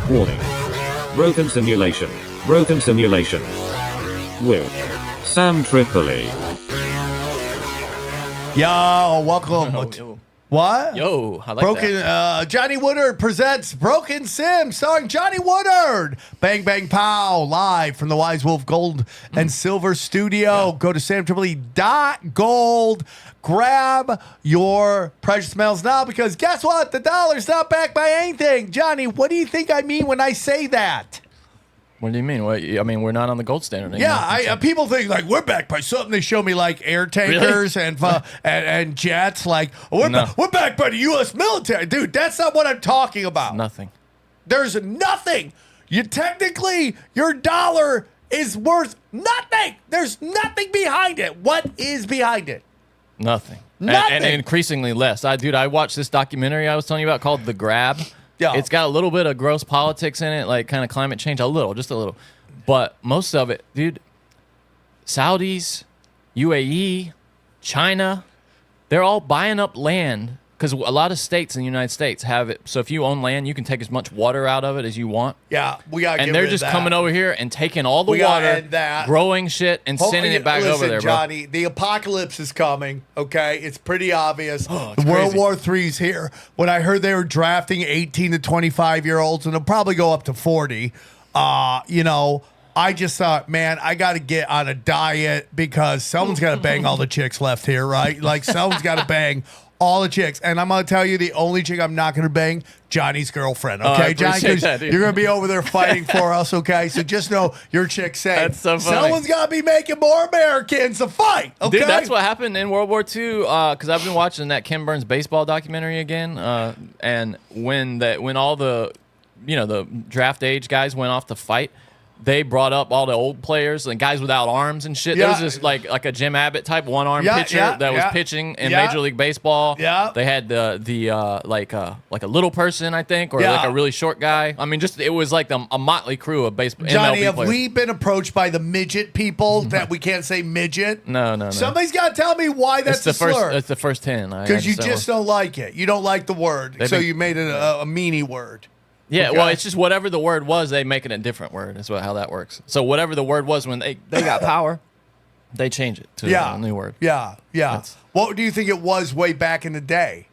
Warning. Broken simulation. Broken simulation. With Sam Tripoli. Yo, welcome. Yo. What? Yo, I like Broken. that. Johnny Woodard presents Broken Sim, starring Johnny Woodard. Bang Bang Pow, live from the Wise Wolf Gold and Silver Studio. Go to samtripoli.gold. Grab your precious metals now, because guess what? The dollar's not backed by anything. Johnny, what do you think I mean when I say that? What do you mean? What, I mean, we're not on the gold standard anymore. Yeah, people think like we're backed by something. They show me like air tankers and jets. Like we're backed by the U.S. military, dude. That's not what I'm talking about. Nothing. There's nothing. Your dollar is worth nothing. There's nothing behind it. What is behind it? Nothing. Nothing. And increasingly less. I watched this documentary I was telling you about called The Grab. Yeah. It's got a little bit of gross politics in it, like kind of climate change, just a little. But most of it, dude, Saudis, UAE, China, they're all buying up land because a lot of states in the United States have it. So if you own land, you can take as much water out of it as you want. Yeah, we got to get And they're rid of just that. coming over here and taking all the We gotta water, end that. growing shit, and sending it back over there, bro. Johnny, the apocalypse is coming, okay? It's pretty obvious. It's World crazy. War III's here. When I heard they were drafting 18 to 25-year-olds, and they'll probably go up to 40, I just thought, man, I got to get on a diet because someone's got to bang all the chicks left here, right? Like, someone's got to bang all the chicks. And I'm going to tell you, the only chick I'm not going to bang, Johnny's girlfriend, okay, I Johnny? appreciate 'Cause that, dude. you're going to be over there fighting for us, okay? So just know your chick's safe. That's so funny. Someone's got to be making more Americans to fight, okay? Dude, that's what happened in World War II. Because I've been watching that Ken Burns baseball documentary again, and when all the the draft age guys went off to fight, they brought up all the old players and guys without arms and shit. Yeah. There was this like a Jim Abbott type one-arm pitcher that was pitching in Yeah. Major League Baseball. Yeah. They had like a little person, I think, or Yeah. like a really short guy. I mean, just it was like a motley crew of baseball. Johnny, MLB have players. we been approached by the midget people that we can't say midget? No. Somebody's got to tell me why that's It's the a first. slur. It's the first 10. Because you just don't like it. You don't like the word, so you made it a meanie word. Yeah, Okay. well, it's just whatever the word was, they make it a different word. That's how that works. So whatever the word was when they got power, they change it to a new word. Yeah. What do you think it was way back in the day?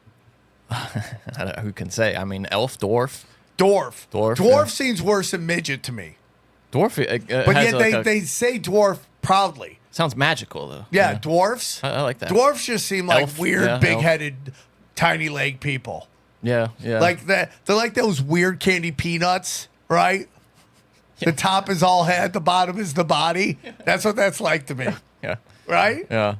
Who can say? I mean, elf, dwarf. Dwarf. Dwarf, Dwarf yeah. seems worse than midget to me. Dwarf, But has yet like they say dwarf proudly. sounds magical, though. Yeah, dwarfs. I like that. Dwarfs just seem like Elf, weird, yeah, big-headed, tiny leg people. Yeah. Like that, they're like those weird candy peanuts, right? Yeah. The top is all head, the bottom is the body. That's what that's like to me, Yeah. right? Yeah.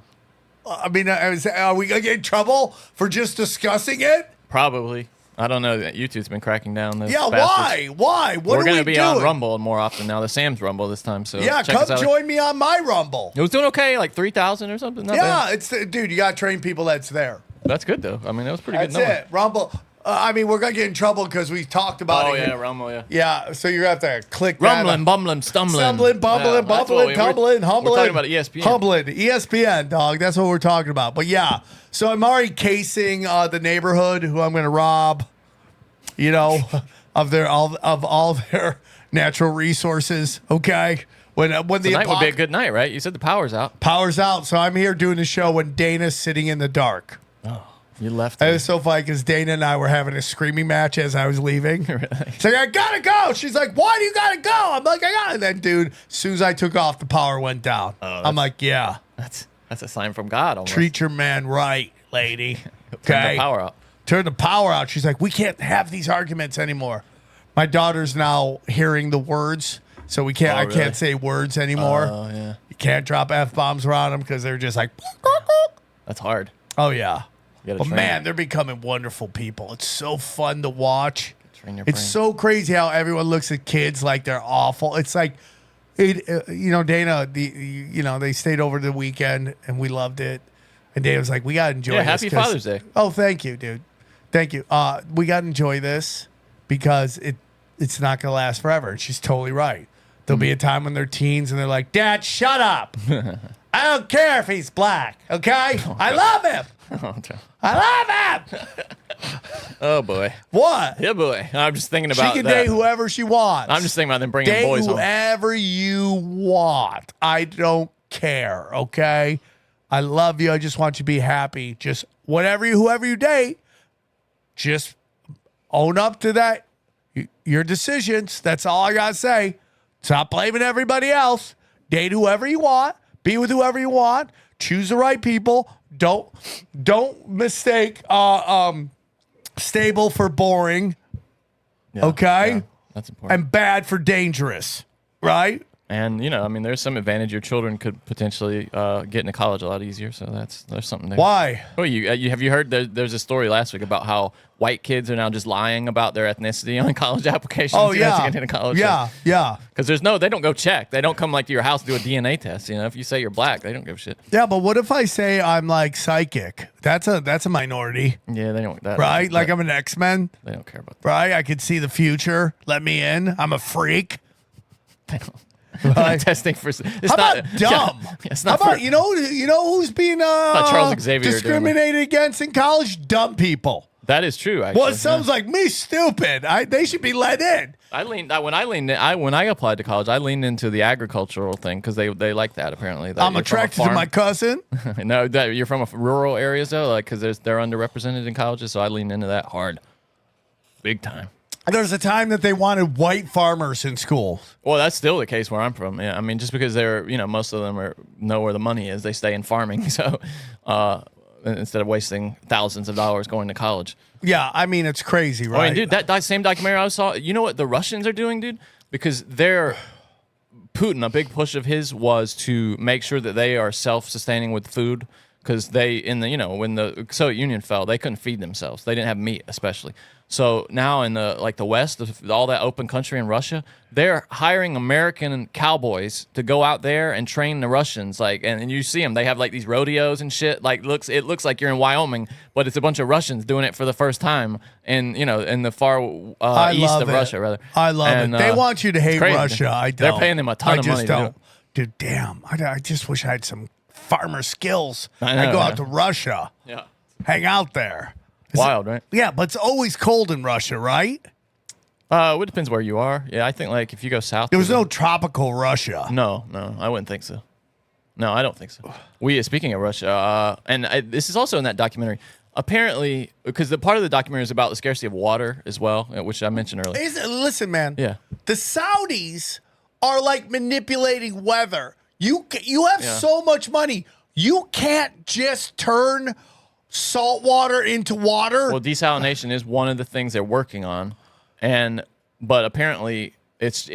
I mean, are we gonna get in trouble for just discussing it? Probably. I don't know. YouTube's been cracking down. Those Yeah, bastards. why? What We're are gonna we be doing? on Rumble more often now. The Sam's Rumble this time. So Yeah, check us come out. join me on my Rumble. It was doing okay, like 3,000 or something. Not Yeah, bad. dude, you gotta train people that's there. That's good though. I mean, that was pretty That's good. Number. it. Rumble. I mean, we're gonna get in trouble because we talked about Oh it. yeah, Rumble. Yeah. Yeah, so you're gonna have to click Rumbling, that. bumbling, stumbling. Stumbling, bumbling, Yeah, that's what bumbling, we're tumbling, humbling. We're talking about ESPN. Humbling, ESPN, dog. That's what we're talking about. But yeah, so I'm already casing the neighborhood who I'm going to rob, of all their natural resources. Okay, when the Tonight would be a good night, right? You said the power's out. power's out, so I'm here doing the show when Dana's sitting in the dark. You left. It was so funny because Dana and I were having a screaming match as I was leaving. She's like, I gotta go. She's like, why do you gotta go? I'm like, I gotta. And then, dude, as soon as I took off, the power went down. I'm like, yeah, That's a sign from God. Almost. treat your man right, lady. Turn Okay. the power out. Turn the power out. She's like, we can't have these arguments anymore. My daughter's now hearing the words, so we can't. Oh, I really? can't say words anymore. Oh yeah, You can't drop f-bombs around them because they're just like, that's hard. oh yeah. You gotta But train man, it. they're becoming wonderful people. It's so fun to watch. Train your It's brain. so crazy how everyone looks at kids like they're awful. It's like, Dana, they stayed over the weekend and we loved it. And Dana was like, we got to enjoy Yeah, this. happy 'cause- Father's Day. Oh, thank you, dude. Thank you. We got to enjoy this because it's not going to last forever. And she's totally right. There'll be a time when they're teens and they're like, Dad, shut up. I don't care if he's black, okay? I love him. Oh, okay. I love him. Oh boy. What? Yeah, boy. I'm just thinking She about can that. date whoever she wants. I'm just thinking about them bringing Date boys home. whoever you want. I don't care, okay? I love you. I just want you to be happy. Just whoever you date, just own up to that. Your decisions. That's all I got to say. Stop blaming everybody else. Date whoever you want. Be with whoever you want. Choose the right people. Don't mistake stable for boring. Yeah, Okay? yeah, that's important. And bad for dangerous. Right? And there's some advantage. Your children could potentially get into college a lot easier. So there's something there. Why? Oh, you have you heard? There's a story last week about how white kids are now just lying about their ethnicity on college applications. Oh, to yeah. get into college. Yeah. Because they don't go check. They don't come like to your house to do a DNA test. If you say you're black, they don't give a shit. Yeah, but what if I say I'm like psychic? That's a minority. Yeah, they don't. Right? Like I'm an X-Men. They don't care about that. Right? I could see the future. Let me in. I'm a freak. They don't. Right? Testing for. How about dumb? Yeah, it's not How about for, you know who's being Charles Xavier doing discriminated against in college? Dumb people. That is true. Actually, Well, it sounds like me stupid. They should be let in. When I applied to college, I leaned into the agricultural thing because they like that apparently. That I'm you're from a attracted to my cousin. No, that you're from a rural areas though, like because they're underrepresented in colleges. So I leaned into that hard, big time. There's a time that they wanted white farmers in school. Well, that's still the case where I'm from. Yeah, I mean, just because they're most of them know where the money is, they stay in farming. So instead of wasting thousands of dollars going to college. Yeah, I mean it's crazy, right? I mean, dude, that same documentary I saw. You know what the Russians are doing, dude? Because Putin, a big push of his was to make sure that they are self-sustaining with food. Because when the Soviet Union fell, they couldn't feed themselves. They didn't have meat, especially. So now in the West, all that open country in Russia, they're hiring American cowboys to go out there and train the Russians. And you see them, they have like these rodeos and shit. It looks like you're in Wyoming, but it's a bunch of Russians doing it for the first time in the far east of Russia, rather. I love it. They want you to hate crazy. Russia. I don't. They're paying them a ton of money to do it. Dude, damn. I just wish I had some farmer skills. I know, I'd go yeah. out to Russia. Yeah. Hang out there. Wild, right? Yeah, but it's always cold in Russia, right? It depends where you are. Yeah, I think if you go south. There was no tropical Russia. No, I wouldn't think so. No, I don't think so. Speaking of Russia, this is also in that documentary. Apparently, because the part of the documentary is about the scarcity of water as well, which I mentioned earlier. Listen, man. Yeah. The Saudis are like manipulating weather. You have so much money. You can't just turn salt water into water. Well, desalination is one of the things they're working on, but apparently it's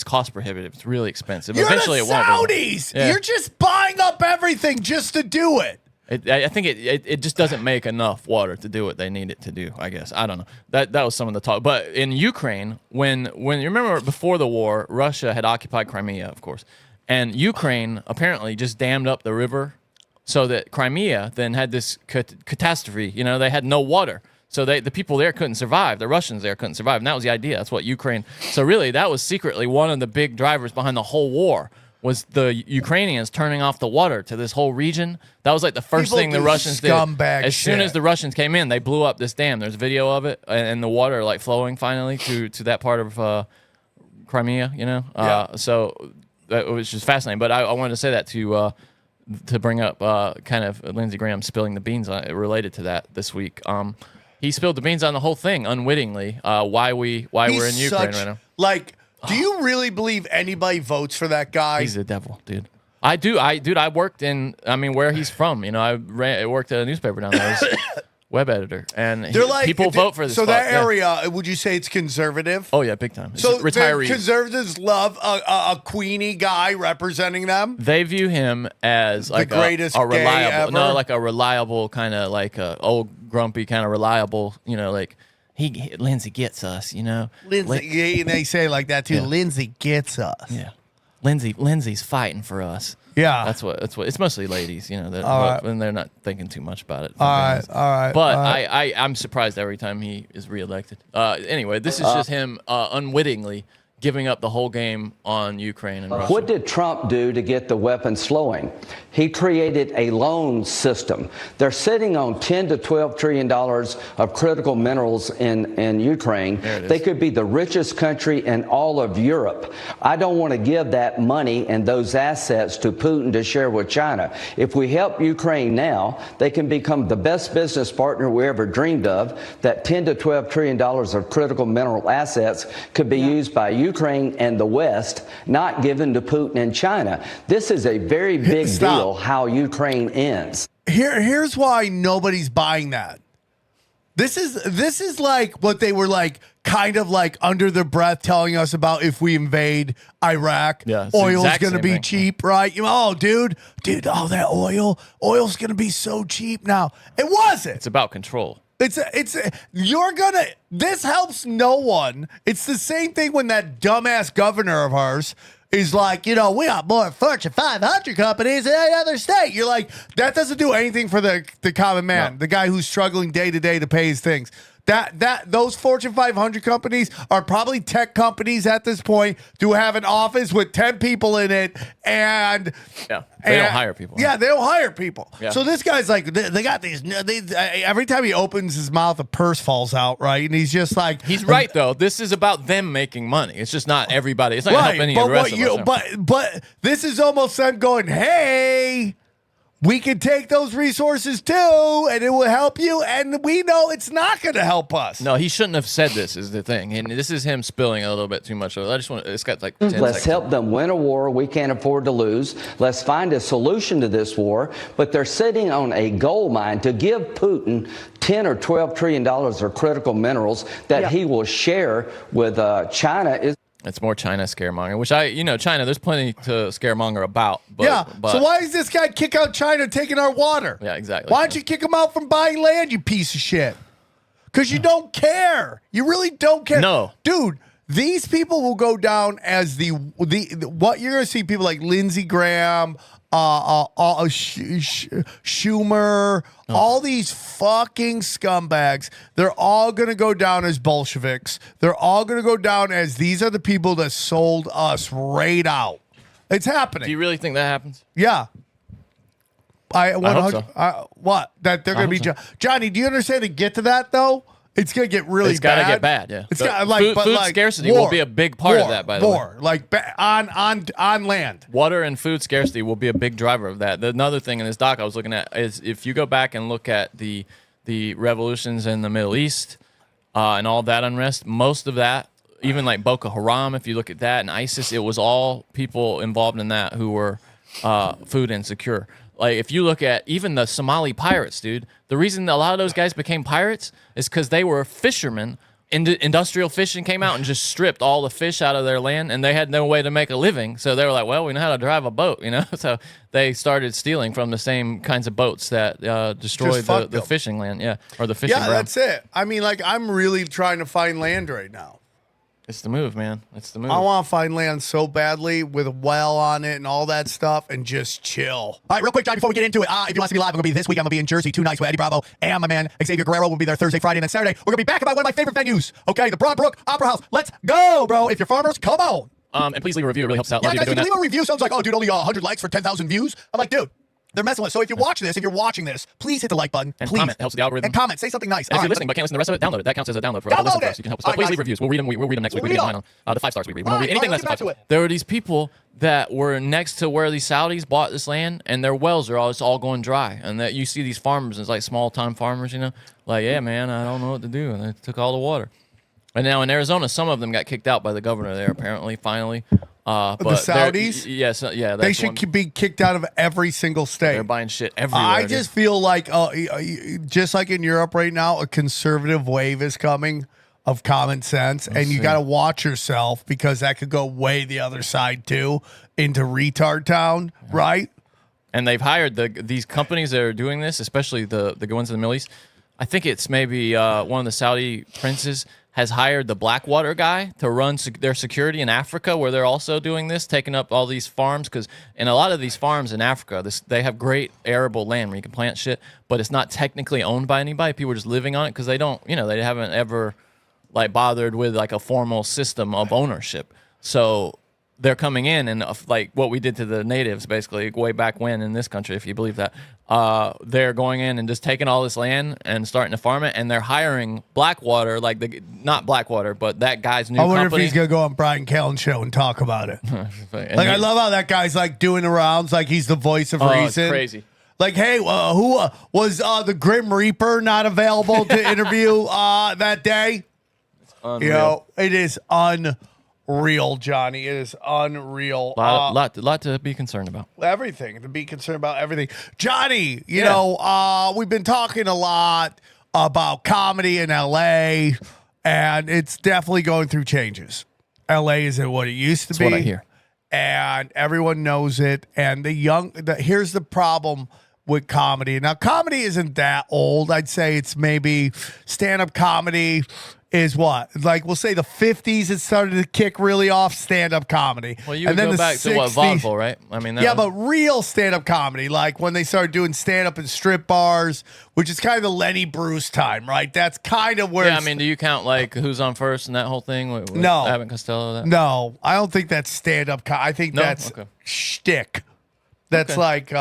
cost prohibitive. It's really expensive. You're Eventually, the it won't be. Saudis. Yeah. You're just buying up everything just to do it. I think it just doesn't make enough water to do what they need it to do, I guess. I don't know. That was some of the talk. But in Ukraine, when you remember before the war, Russia had occupied Crimea, of course. And Ukraine apparently just dammed up the river so that Crimea then had this catastrophe. They had no water. So the people there couldn't survive. The Russians there couldn't survive. And that was the idea. That's what Ukraine. So really, that was secretly one of the big drivers behind the whole war was the Ukrainians turning off the water to this whole region. That was like the first thing the Russians did. As soon as the Russians came in, they blew up this dam. There's a video of it and the water like flowing finally to that part of Crimea, So that was just fascinating. But I wanted to say that to bring up kind of Lindsey Graham spilling the beans related to that this week. He spilled the beans on the whole thing unwittingly. Why we're in Ukraine right now. Do you really believe anybody votes for that guy? He's the devil, dude. I do. I worked where he's from. I worked at a newspaper down there. Web editor, and people vote for this. So that area, would you say it's conservative? Oh yeah, big time. It's so retirees. Conservatives love a Queenie guy representing them. They view him as like the greatest a reliable, gay ever. no, like a reliable kind of like a old grumpy kind of reliable. Like Lindsey gets us. Lindsey, and they say like that too. Yeah. Lindsey gets us. Yeah, Lindsey's fighting for us. Yeah, that's what it's mostly ladies, that right. and they're not thinking too much about it. All right. But I'm surprised every time he is reelected. Anyway, this is just him unwittingly giving up the whole game on Ukraine and Russia. What did Trump do to get the weapons flowing? He created a loan system. They're sitting on $10 to $12 trillion of critical minerals in Ukraine. They could be the richest country in all of Europe. I don't want to give that money and those assets to Putin to share with China. If we help Ukraine now, they can become the best business partner we ever dreamed of. That $10 to $12 trillion of critical mineral assets could be used by Ukraine and the West, not given to Putin and China. This is a very big deal how Ukraine ends. Here's why nobody's buying that. This is like what they were like, kind of like under their breath telling us about if we invade Iraq, oil's going to be cheap, right? Dude, that oil's going to be so cheap now. It wasn't. It's about control. This helps no one. It's the same thing when that dumbass governor of ours is like, we got more Fortune 500 companies in any other state. You're like, that doesn't do anything for the common man, the guy who's struggling day to day to pay his things. Those Fortune 500 companies are probably tech companies at this point, do have an office with 10 people in it, and they don't hire people. Yeah, they don't hire people. Yeah. So this guy's like, they got these. Every time he opens his mouth, a purse falls out, right? And he's just like, he's right though. This is about them making money. It's just not everybody. It's not helping any of the rest of us. But this is almost them going, hey, we can take those resources too, and it will help you. And we know it's not going to help us. No, he shouldn't have said this. Is the thing, and this is him spilling a little bit too much. I just want. It's got like 10 Let's seconds. help them win a war we can't afford to lose. Let's find a solution to this war. But they're sitting on a gold mine to give Putin $10 or $12 trillion of critical minerals that he will share with China. It's more China scaremonger, which China, there's plenty to scaremonger about. But, so why is this guy kick out China taking our water? Yeah, exactly. Why don't you kick him out from buying land, you piece of shit? Because you don't care. You really don't care. No. Dude, these people will go down as what you're going to see people like Lindsey Graham, Schumer, all these fucking scumbags. They're all going to go down as Bolsheviks. They're all going to go down as these are the people that sold us right out. It's happening. Do you really think that happens? Yeah. I hope so. What? That they're going to be... so. Johnny, do you understand to get to that, though? It's going to get really bad. It's got to get bad, yeah. It's got like food scarcity will be a big part of that, by the way. On land. Water and food scarcity will be a big driver of that. Another thing in this doc I was looking at is if you go back and look at the revolutions in the Middle East and all that unrest, most of that, even like Boko Haram, if you look at that, and ISIS, it was all people involved in that who were food insecure. Like, if you look at even the Somali pirates, dude, the reason a lot of those guys became pirates is because they were fishermen. Industrial fishing came out and just stripped all the fish out of their land, and they had no way to make a living. So they were like, well, we know how to drive a boat, So they started stealing from the same kinds of boats that destroyed the fishing land, or the fishing ground. That's it. I mean, like, I'm really trying to find land right now. It's the move, man. It's the move. I want to find land so badly with a well on it and all that stuff and just chill. All right, real quick, John, before we get into it, if you want to see me live, I'm going to be this week. I'm going to be in Jersey 2 nights with Eddie Bravo and my man Xavier Guerrero. We'll be there Thursday, Friday, and then Saturday. We're going to be back about one of my favorite venues, okay? The Broadbrook Opera House. Let's go, bro. If you're farmers, come on. And please leave a review. It really helps out. Yeah, guys, if you leave a review, someone's like, oh, dude, only 100 likes for 10,000 views. I'm like, dude. They're messing with us. So if you're watching this, please hit the like button. And please. comment. Helps the algorithm. And comment. Say something nice. And if you're listening but can't listen to the rest of it, download it. That counts as a download for us. Download it. So you can help us. But please leave reviews. We'll read them. We'll read them next week. We read mine on the 5 stars we read. We won't read anything less than 5 stars. There were these people that were next to where these Saudis bought this land, and their wells are all going dry. And that you see these farmers, it's like small time farmers, like, yeah, man, I don't know what to do. And they took all the water. And now in Arizona, some of them got kicked out by the governor there, apparently, finally. But the Saudis? Yes, yeah. They should be kicked out of every single state. They're buying shit everywhere. I just feel like, just like in Europe right now, a conservative wave is coming of common sense, and you got to watch yourself because that could go way the other side too, into retard town, right? And they've hired these companies that are doing this, especially the ones in the Middle East. I think it's maybe one of the Saudi princes has hired the Blackwater guy to run their security in Africa, where they're also doing this, taking up all these farms. Because in a lot of these farms in Africa, they have great arable land where you can plant shit, but it's not technically owned by anybody. People are just living on it because they don't, they haven't ever like bothered with like a formal system of ownership. So they're coming in and like what we did to the natives, basically, way back when in this country, if you believe that. They're going in and just taking all this land and starting to farm it, and they're hiring Blackwater, like not Blackwater, but that guy's new company. I wonder if he's gonna go on Brian Callen's show and talk about it. I love how that guy's like doing the rounds, like he's the voice of reason. It's crazy. Like, hey, who was the Grim Reaper not available to interview that day? It's unreal. You know, it is unreal, Johnny. It is unreal. Lot to be concerned about. Everything to be concerned about. Everything, Johnny. You know, we've been talking a lot about comedy in L.A., and it's definitely going through changes. L.A. isn't what it used to be. That's what I hear. And everyone knows it. And here's the problem with comedy. Now, comedy isn't that old. I'd say it's maybe stand-up comedy is what? Like, we'll say the 50s it started to kick really off stand-up comedy. Well, you and would then go back to what, vaudeville, right? I mean, but real stand-up comedy, like when they started doing stand-up in strip bars, which is kind of the Lenny Bruce time, right? That's kind of where I mean, do you count, like, Who's on First and that whole thing? With No. Abbott and Costello? That? No, I don't think that's stand-up. I think that's shtick. That's like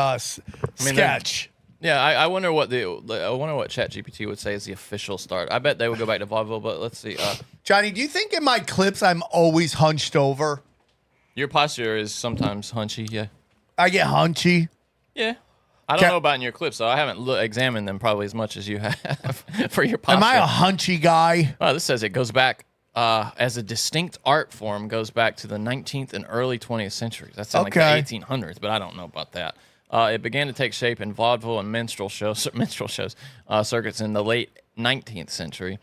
sketch. Yeah, I wonder what ChatGPT would say is the official start. I bet they would go back to vaudeville, but let's see. Johnny, do you think in my clips I'm always hunched over? Your posture is sometimes hunchy, yeah. I get hunchy. Yeah. I don't know about in your clips, though. I haven't examined them probably as much as you have for your posture. Am I a hunchy guy? Well, this says it goes back as a distinct art form, goes back to the 19th and early 20th centuries. That's in like the 1800s, but I don't know about that. It began to take shape in vaudeville and minstrel shows circuits in the late 19th century.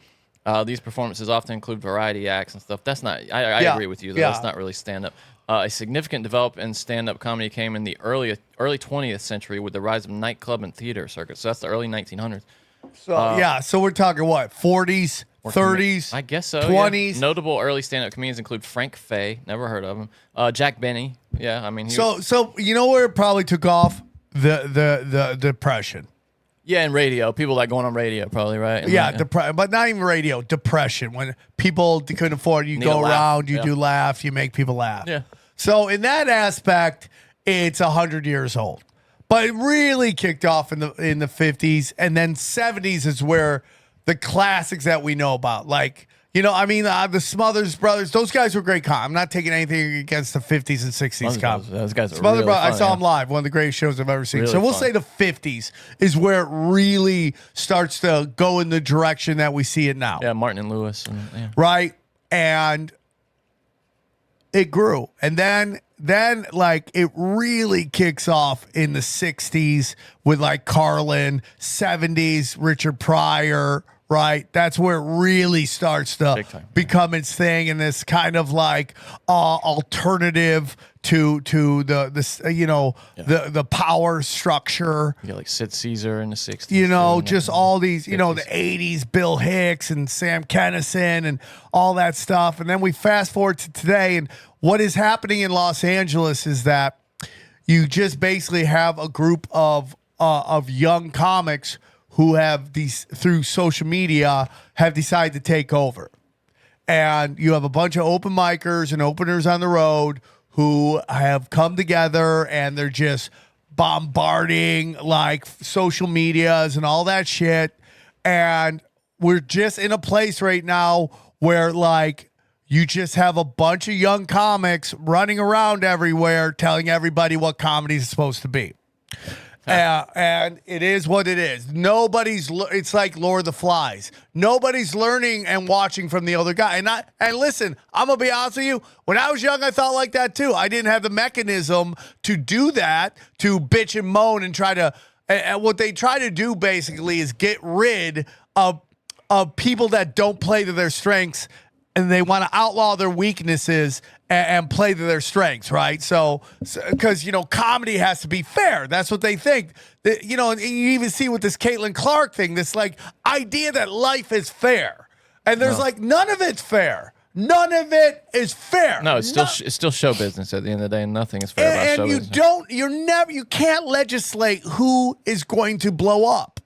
These performances often include variety acts and stuff. That's not. I agree with you, though. That's not really stand-up. A significant development in stand-up comedy came in the early 20th century with the rise of nightclub and theater circuits. So that's the early 1900s. So we're talking what? 40s, 30s? I guess so. 20s? Yeah. Notable early stand-up comedians include Frank Fay. Never heard of him. Jack Benny. Yeah, I mean. So you know where it probably took off? The Depression. Yeah, and radio. People like going on radio, probably, right? And but not even radio. Depression. When people couldn't afford, you go around, you do laugh, you make people laugh. Yeah. So in that aspect, it's 100 years old. But it really kicked off in the 50s, and then 70s is where the classics that we know about, like, you know, I mean, the Smothers Brothers, those guys were great. I'm not taking anything against the 50s and 60s. Those guys are Smothers really Brothers, fun, I saw them live, one of the greatest shows I've ever seen. Really so we'll fun. say the 50s is where it really starts to go in the direction that we see it now. Yeah, Martin and Lewis. Right? And it grew. And then like it really kicks off in the 60s with like Carlin, 70s, Richard Pryor, right? That's where it really starts to become its thing, and this kind of like alternative to the power structure. Yeah, like Sid Caesar in the 60s. You know, just all these, you know, the 80s, Bill Hicks and Sam Kinison and all that stuff. And then we fast forward to today, and what is happening in Los Angeles is that you just basically have a group of young comics who have through social media have decided to take over. And you have a bunch of open micers and openers on the road who have come together, and they're just bombarding like social medias and all that shit. And we're just in a place right now where like you just have a bunch of young comics running around everywhere telling everybody what comedy is supposed to be. And it is what it is. It's like Lord of the Flies. Nobody's learning and watching from the other guy. And listen, I'm going to be honest with you. When I was young, I thought like that too. I didn't have the mechanism to do that, to bitch and moan and try to, and what they try to do basically is get rid of people that don't play to their strengths, and they want to outlaw their weaknesses and play to their strengths, right? So because, you know, comedy has to be fair. That's what they think. You know, and you even see with this Caitlyn Clark thing, this, like, idea that life is fair. And there's, like, none of it's fair. None of it is fair. No, it's still show business at the end of the day, and nothing is fair about show business. And you can't legislate who is going to blow up.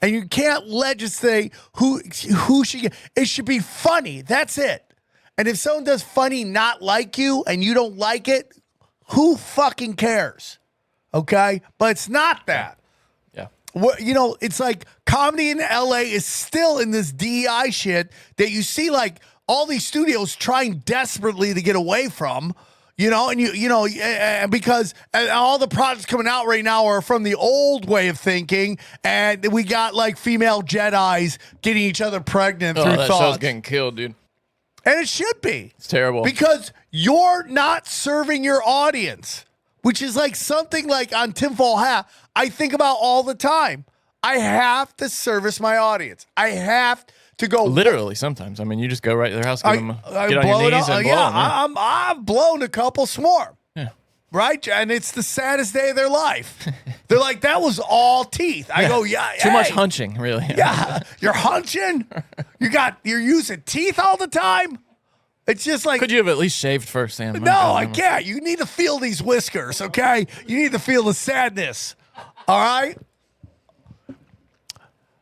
And you can't legislate who should get. It should be funny. That's it. And if someone does funny not like you and you don't like it, who fucking cares? Okay? But it's not that. Yeah. You know, it's like comedy in LA is still in this DEI shit that you see like all these studios trying desperately to get away from, you know, and you know, because all the projects coming out right now are from the old way of thinking, and we got like female Jedis getting each other pregnant through that thoughts. show's getting killed, dude. And it should be. It's terrible. Because you're not serving your audience, which is like something like on tinfoil hat I think about all the time. I have to service my audience. I have to go. Literally, sometimes. I mean, you just go right to their house, give them, get on blow your it knees up. and blow them. Yeah, I've blown a couple swarm. Yeah. Right? And it's the saddest day of their life. They're like, that was all teeth. I go, yeah. Too much hey, hunching, really. Yeah. You're hunching. You're using teeth all the time. It's just like. Could you have at least shaved first, Sam? No, I can't. You need to feel these whiskers, okay? You need to feel the sadness. All right?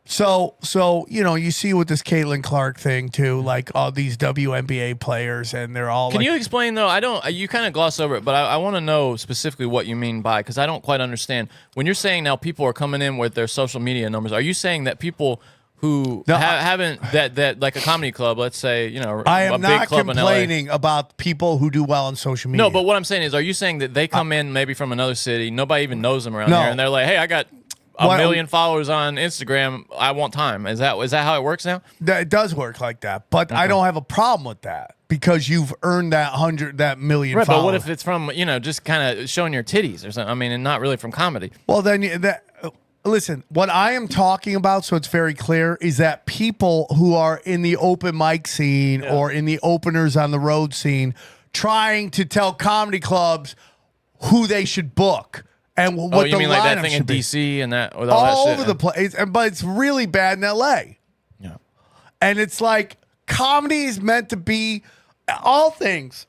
So you know, you see with this Caitlyn Clark thing too, like all these WNBA players, and they're all. Can like, you explain though? I don't. You kind of gloss over it, but I want to know specifically what you mean by, because I don't quite understand when you're saying now people are coming in with their social media numbers. Are you saying that people who haven't that like a comedy club, let's say, you know, I a am big not club complaining about people who do well on social media. No, but what I'm saying is, are you saying that they come in maybe from another city, nobody even knows them around No. there, and they're like, hey, I got a million followers on Instagram, I want time. Is that how it works now? It does work like that, but I don't have a problem with that because you've earned that million. Right, followers. but what if it's from, you know, just kind of showing your titties or something? I mean, and not really from comedy. Well, then listen, what I am talking about, so it's very clear, is that people who are in the open mic scene or in the openers on the road scene trying to tell comedy clubs who they should book. And what you the mean like that lineup thing in should be. DC and that with all that All shit? over the place, but it's really bad in LA. Yeah. And it's like comedy is meant to be all things,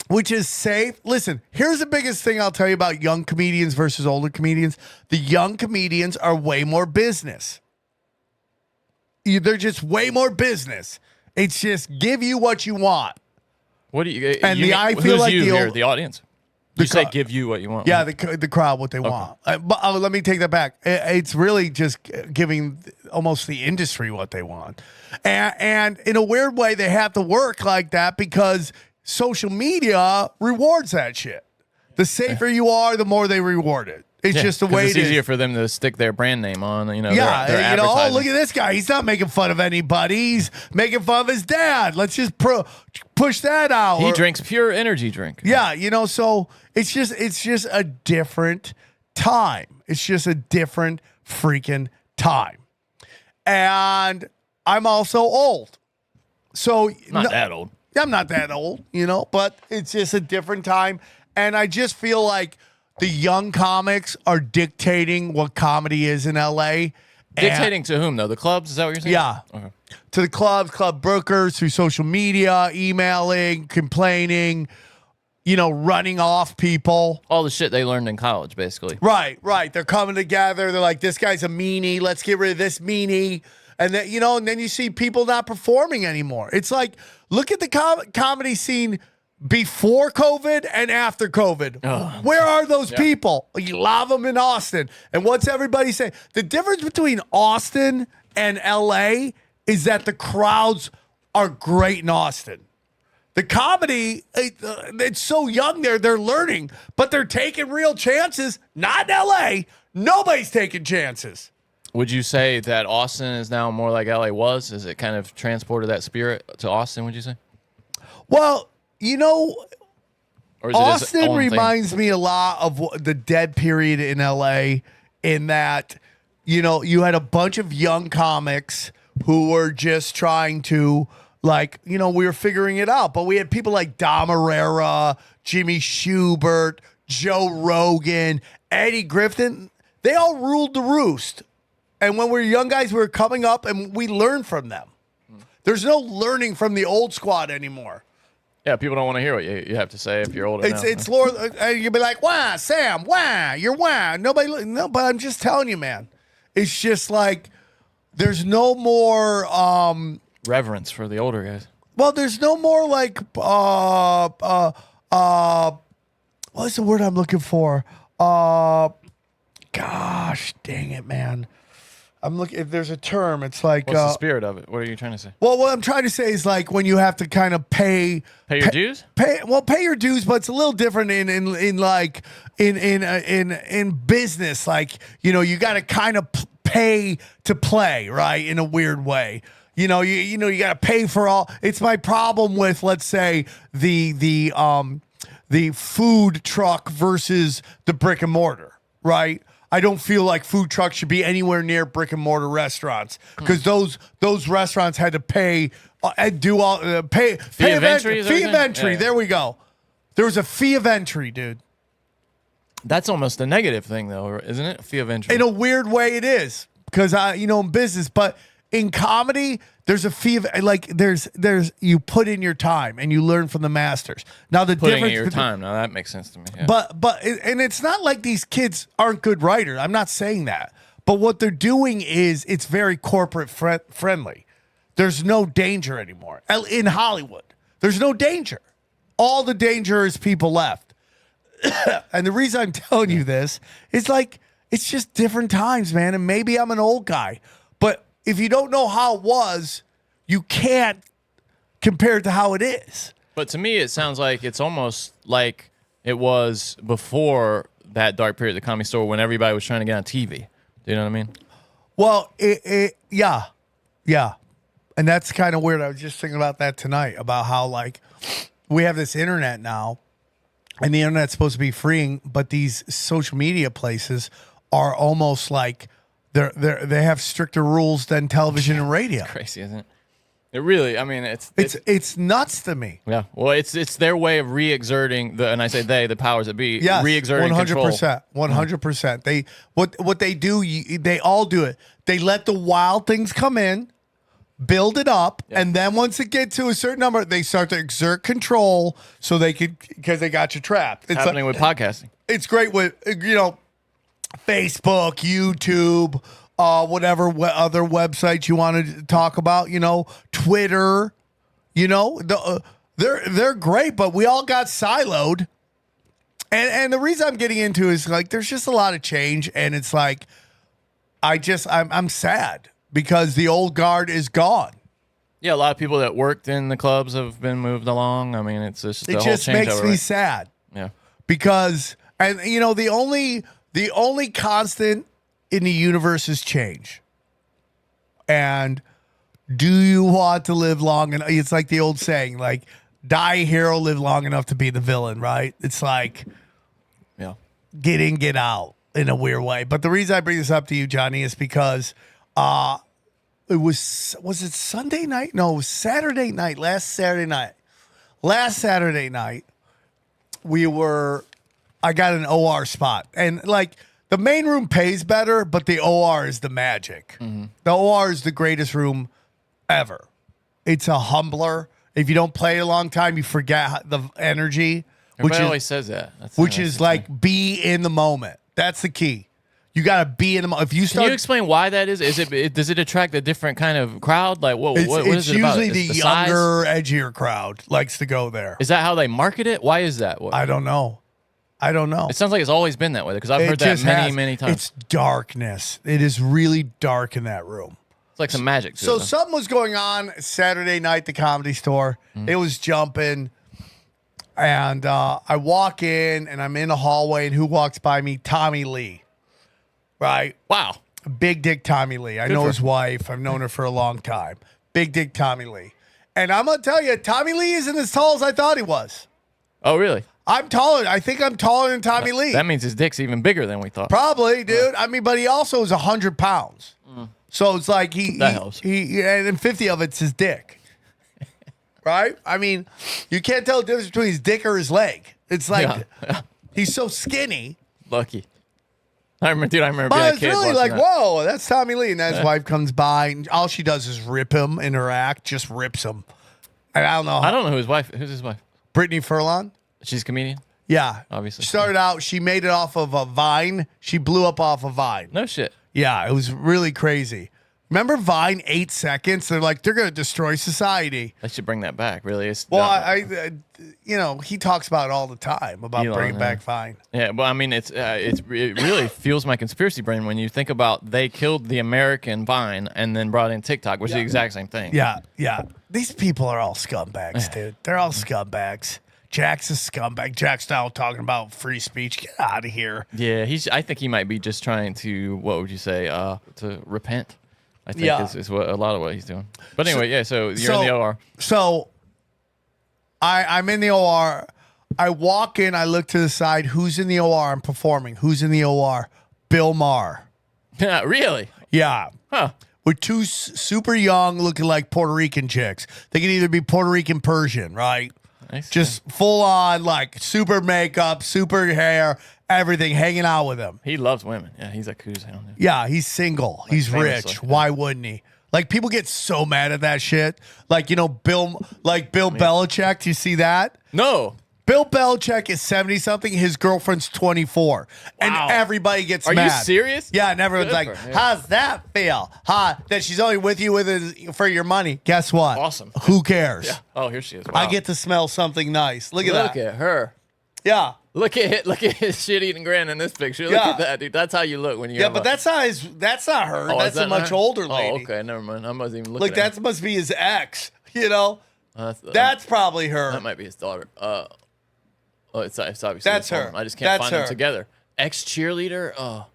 which is safe. Listen, here's the biggest thing I'll tell you about young comedians versus older comedians. The young comedians are way more business. They're just way more business. It's just give you what you want. What do you? And I feel who's like you the here, old- the audience. You say give you what you want. Yeah, the crowd what they want. But let me take that back. It's really just giving almost the industry what they want. And in a weird way, they have to work like that because social media rewards that shit. The safer you are, the more they reward it. It's just the way it's it is. easier for them to stick their brand name on, you know. Yeah, their you know, oh, advertising. look at this guy. He's not making fun of anybody. He's making fun of his dad. Let's just push that out. He drinks pure energy drink. Yeah, you know, so it's just a different time. It's just a different freaking time. And I'm also old. So Not that old. I'm not that old, you know, but it's just a different time. And I just feel like the young comics are dictating what comedy is in LA. Dictating to whom though? The clubs? Is that what you're saying? Yeah. Okay. To the clubs, club brokers, through social media, emailing, complaining, you know, running off people. All the shit they learned in college, basically. Right. They're coming together. They're like, this guy's a meanie. Let's get rid of this meanie. And then, you know, and then you see people not performing anymore. It's like, look at the comedy scene before COVID and after COVID. Where are those people? You love them in Austin. And what's everybody saying? The difference between Austin and LA is that the crowds are great in Austin. The comedy, it's so young there, they're learning, but they're taking real chances. Not in LA. Nobody's taking chances. Would you say that Austin is now more like LA was? Is it kind of transported that spirit to Austin, would you say? Well, you know, Or is it its Austin own thing? reminds me a lot of the dead period in LA in that, you know, you had a bunch of young comics who were just trying to, like, you know, we were figuring it out. But we had people like Dom Herrera, Jimmy Schubert, Joe Rogan, Eddie Griffin. They all ruled the roost. And when we were young guys, we were coming up and we learned from them. There's no learning from the old squad anymore. Yeah, people don't want to hear what you have to say if you're older now. It's Lord. You'd be like, "Wah, Sam, wah, you're wah." Nobody, no. But I'm just telling you, man. It's just like there's no more. Reverence for the older guys. Well, there's no more like what's the word I'm looking for? Gosh, dang it, man. I'm looking. If there's a term, it's like. What's the spirit of it? What are you trying to say? Well, what I'm trying to say is like when you have to kind of pay your dues. Pay your dues, but it's a little different in like in business. Like you got to kind of pay to play, right? In a weird way. You got to pay for all. It's my problem with, let's say, the food truck versus the brick and mortar, right? I don't feel like food trucks should be anywhere near brick and mortar restaurants because those restaurants had to pay do all pay fee of entry. Fee of entry. Yeah. There we go. There was a fee of entry, dude. That's almost a negative thing, though, isn't it? Fee of entry. In a weird way, it is because in business, but in comedy, there's a fee of like there's you put in your time and you learn from the masters. Now the Putting difference in your time. Now that makes sense to me. Yeah. But it's not like these kids aren't good writers. I'm not saying that. But what they're doing is it's very corporate friendly. There's no danger anymore in Hollywood. There's no danger. All the danger is people left. And the reason I'm telling you this is like it's just different times, man. And maybe I'm an old guy, but if you don't know how it was, you can't compare it to how it is. But to me, it sounds like it's almost like it was before that dark period at the Comedy Store when everybody was trying to get on TV. Do you know what I mean? Well, yeah. And that's kind of weird. I was just thinking about that tonight, about how like we have this internet now, and the internet's supposed to be freeing, but these social media places are almost like they have stricter rules than television and radio. It's crazy, isn't it? It really, I mean, it's nuts to me. Yeah. Well, it's their way of re-exerting and I say the powers that be, yes, re-exerting 100%, 100%. They what they do, they all do it. They let the wild things come in, build it up, and then once it gets to a certain number, they start to exert control so they could, because they got you trapped. It's happening with podcasting. It's great with Facebook, YouTube, whatever other websites you want to talk about, Twitter, they're great, but we all got siloed. And the reason I'm getting into is like there's just a lot of change, and it's like I'm sad because the old guard is gone. Yeah, a lot of people that worked in the clubs have been moved along. I mean, it's just it just makes me sad. Yeah, because the only constant in the universe is change. And do you want to live long enough? It's like the old saying, like, die a hero, live long enough to be the villain, right? It's like, yeah, get in, get out in a weird way. But the reason I bring this up to you, Johnny, is because it was it Sunday night? No, it was Saturday night, last Saturday night. Last Saturday night, I got an OR spot. And like the main room pays better, but the OR is the magic. Mm-hmm. The OR is the greatest room ever. It's a humbler. If you don't play a long time, you forget the energy. Everybody always says that. Which is like be in the moment. That's the key. You got to be in the moment. If you start, can you explain why that is? Does it attract a different kind of crowd? Like what is it about? It's usually the younger, size? edgier crowd likes to go there. Is that how they market it? Why is that? I don't know. It sounds like it's always been that way because I've heard that many times. It's darkness. It is really dark in that room. It's like some magic. So something was going on Saturday night at the Comedy Store. Mm-hmm. It was jumping. And I walk in, and I'm in the hallway, and who walks by me? Tommy Lee. Right? Wow. Big Dick Tommy Lee. I know his wife. I've known her for a long time. Big Dick Tommy Lee. And I'm going to tell you, Tommy Lee isn't as tall as I thought he was. Oh, really? I'm taller. I think I'm taller than Tommy Lee. That means his dick's even bigger than we thought. Probably, dude. I mean, but he also is 100 pounds. Mm. So it's like that helps. And 50 of it's his dick. Right? I mean, you can't tell the difference between his dick or his leg. It's like he's so skinny. Lucky. I remember being a but kid. It's really like, that. whoa, that's Tommy Lee. And his wife comes by, and all she does is rip him in her act, just rips him. And I don't know. I don't know who his wife. Who's his wife? Brittany Furlan. She's a comedian. Yeah, obviously. She started out. She made it off of a Vine. She blew up off of Vine. No shit. Yeah, it was really crazy. Remember Vine 8 seconds? They're like, they're going to destroy society. They should bring that back. Really, it's Well, he talks about it all the time about Elon, bringing yeah. back Vine. Yeah, well, I mean, it really fuels my conspiracy brain when you think about they killed the American Vine and then brought in TikTok, which is the exact same thing. Yeah. These people are all scumbags, dude. They're all scumbags. Jack's a scumbag. Jack's now talking about free speech. Get out of here. Yeah, I think he might be just trying to, what would you say, to repent. I think is what a lot of what he's doing. But anyway, so you're in the OR. So I'm in the OR. I walk in, I look to the side. Who's in the OR? I'm performing. Who's in the OR? Bill Maher. Really? Yeah. Huh. With two super young, looking like Puerto Rican chicks. They can either be Puerto Rican Persian, right? Nice. Just full on, like super makeup, super hair, everything, hanging out with him. He loves women. Yeah, he's a coos hound. Yeah, he's single. He's famously, rich. yeah. Why wouldn't he? Like, people get so mad at that shit. Like, Bill Belichick. Do you see that? No. Bill Belichick is 70-something. His girlfriend's 24. And everybody gets Are mad. you serious? Yeah, and everyone's Good like, for him. how's that feel? That she's only with you for your money. Guess what? Awesome. Who cares? Yeah. Oh, here she is. Wow. I get to smell something nice. Look at Look that. at her. Yeah. Look at his shit-eating grin in this picture. Look at that, dude. That's how you look when you. Yeah, but that's not her. Oh, That's is that a much her? older lady. Oh, okay. Never mind. I wasn't even looking. Like, at that must be his ex. That's probably her. That might be his daughter. It's obviously That's his her. mom. I just can't That's find them her. together. Ex-cheerleader. Oh.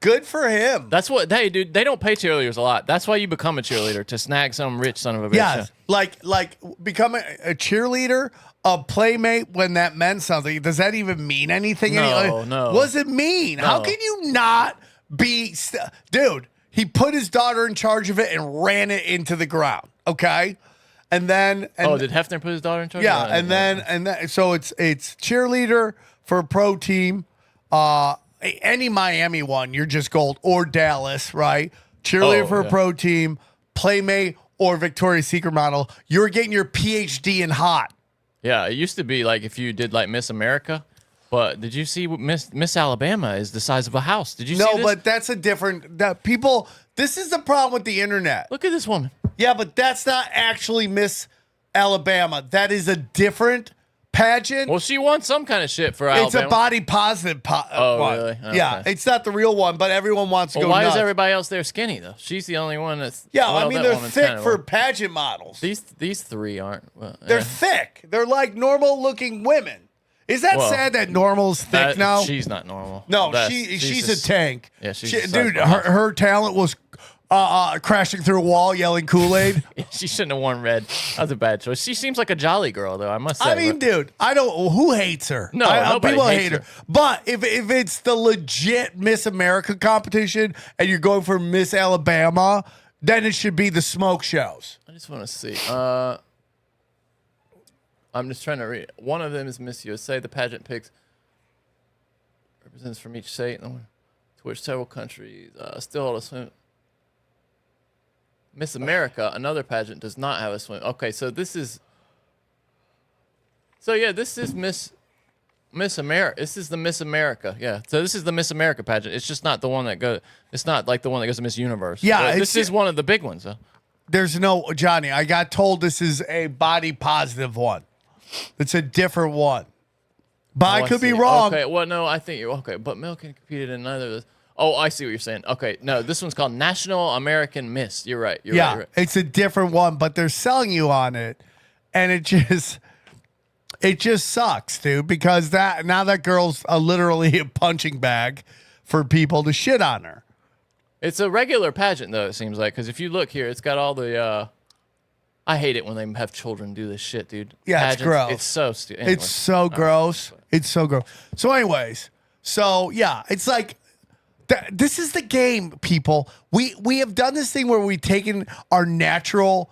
Good for him. That's what they dude. They don't pay cheerleaders a lot. That's why you become a cheerleader, to snag some rich son of a bitch. Yes, like become a cheerleader, a playmate when that meant something. Does that even mean anything? No. What does it mean? How can you not be... Dude, he put his daughter in charge of it and ran it into the ground, okay? And then... did Hefner put his daughter in charge? Yeah, and then so it's cheerleader for a pro team. Any Miami one, you're just gold, or Dallas, right? Cheerleader for a pro team, playmate, or Victoria's Secret model. You're getting your PhD in hot. Yeah, it used to be like if you did like Miss America, but did you see Miss Alabama is the size of a house? Did you see this? No, but that's a different... This is the problem with the internet. Look at this woman. Yeah, but that's not actually Miss Alabama. That is a different pageant. Well, she won some kind of shit for Alabama. It's a body positive one. Really? Okay. Yeah, it's not the real one, but everyone wants to go why nuts. is everybody else there skinny though? She's the only one that's. Yeah, well, I mean that they're woman's thick kinda for one. pageant models. These three aren't. Well, They're thick. They're like normal looking women. Is that sad that normal's thick now? She's not normal. No, she's a tank. Yeah, she's dude. Her talent was crashing through a wall, yelling Kool-Aid. She shouldn't have worn red. That was a bad choice. She seems like a jolly girl, though. I must say. I mean, dude, I don't. Who hates her? No, nobody people hates hate her. her. But if it's the legit Miss America competition and you're going for Miss Alabama, then it should be the smoke shows. I just want to see. I'm just trying to read. One of them is Miss USA. The pageant picks represents from each state, to which several countries still hold a swim. Miss America, another pageant, does not have a swim. Okay, so this is. So yeah, this is Miss America. This is the Miss America. Yeah. So this is the Miss America pageant. It's just not the one that goes. It's not like the one that goes to Miss Universe. Yeah, this is one of the big ones, though. There's no Johnny. I got told this is a body positive one. It's a different one. But I could be wrong. Okay, well, no, I think you're okay. But Milliken competed in neither of those. Oh, I see what you're saying. Okay, no, this one's called National American Miss. You're right. You're right. It's a different one, but they're selling you on it, and it just sucks, dude. Because now that girl's literally a punching bag for people to shit on her. It's a regular pageant, though. It seems like, because if you look here, it's got all the. I hate it when they have children do this shit, dude. Yeah, Pageants, it's gross. It's so stupid. Anyway. It's so gross. It's so gross. So, anyways, yeah, it's like this is the game, people. We have done this thing where we've taken our natural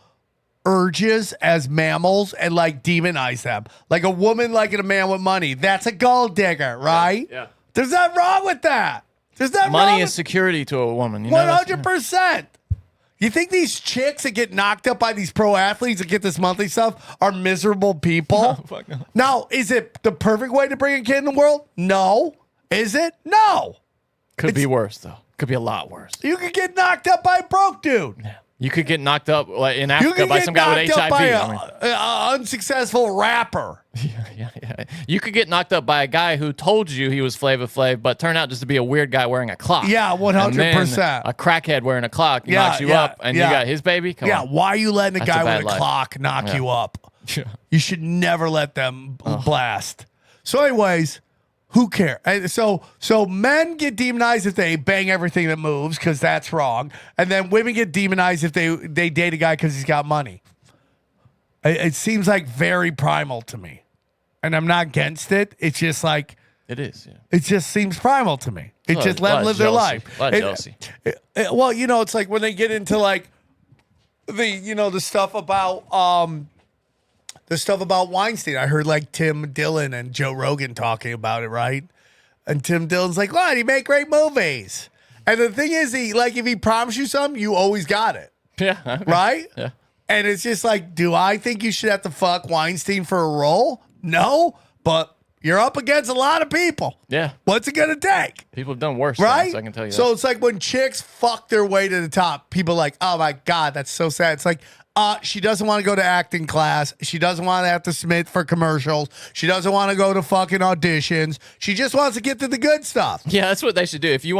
urges as mammals and like demonize them. Like a woman liking a man with money. That's a gold digger, right? Yeah. There's nothing wrong with that. There's nothing wrong Money with is security to a woman. You know, 100%. You think these chicks that get knocked up by these pro athletes that get this monthly stuff are miserable people? Fuck no. Now, is it the perfect way to bring a kid in the world? No. Is it? No. Could be worse, though. Could be a lot worse. You could get knocked up by a broke dude. Yeah. You could get knocked up like in You Africa could by get some guy with knocked up by HIV. an unsuccessful rapper. Yeah. You could get knocked up by a guy who told you he was Flava Flav, but turned out just to be a weird guy wearing a clock. Yeah, 100%. A crackhead wearing a clock knocks you up, and you got his baby. Come on. Why are you letting a That's guy a bad with a life. clock knock you up? Yeah. You should never let them blast. So, anyways, who cares? And so men get demonized if they bang everything that moves because that's wrong, and then women get demonized if they date a guy because he's got money. It seems like very primal to me, and I'm not against it. It's just like It is. Yeah. it just seems primal to me. It just let them live their life. A lot of jealousy. Well, it's like when they get into like the stuff about Weinstein. I heard like Tim Dillon and Joe Rogan talking about it, right? And Tim Dillon's like, "What? He make great movies." And the thing is, if he promised you something, you always got it, Yeah. Okay. right? Yeah. And it's just like, do I think you should have to fuck Weinstein for a role? No, but you're up against a lot of people. Yeah. What's it gonna take? People have done worse. Right? Things, I can tell you. So that. it's like when chicks fuck their way to the top, people are like, oh my God, that's so sad. It's like, she doesn't want to go to acting class. She doesn't want to have to submit for commercials. She doesn't want to go to fucking auditions. She just wants to get to the good stuff. Yeah, that's what they should do. If they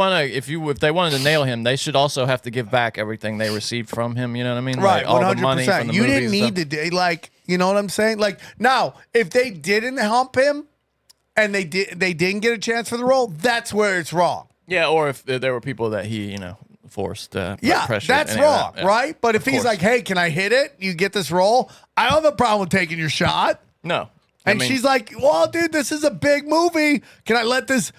wanted to nail him, they should also have to give back everything they received from him. You know what I mean? Right, Like, all the money 100%. from the You didn't movies and need to do, like, you know what I'm saying? Like, now, if they didn't hump him and they didn't get a chance for the role, that's where it's wrong. Yeah, or if there were people that he, forced. Pressure. That's any of wrong, that. Yeah. right? But if he's course. like, hey, can I hit it? You get this role. I don't have a problem with taking your shot. No. And she's like, well, dude, this is a big movie. Can I let this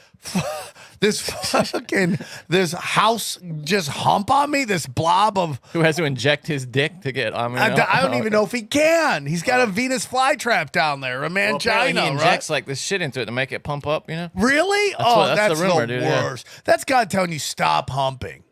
house just hump on me? This blob of... who has to inject his dick to get... I don't even know if he can. He's got a Venus flytrap down there, a mangina, he injects right? like this shit into it to make it pump up, Really? That's the rumor, the dude, yeah. worst. That's God telling you stop humping.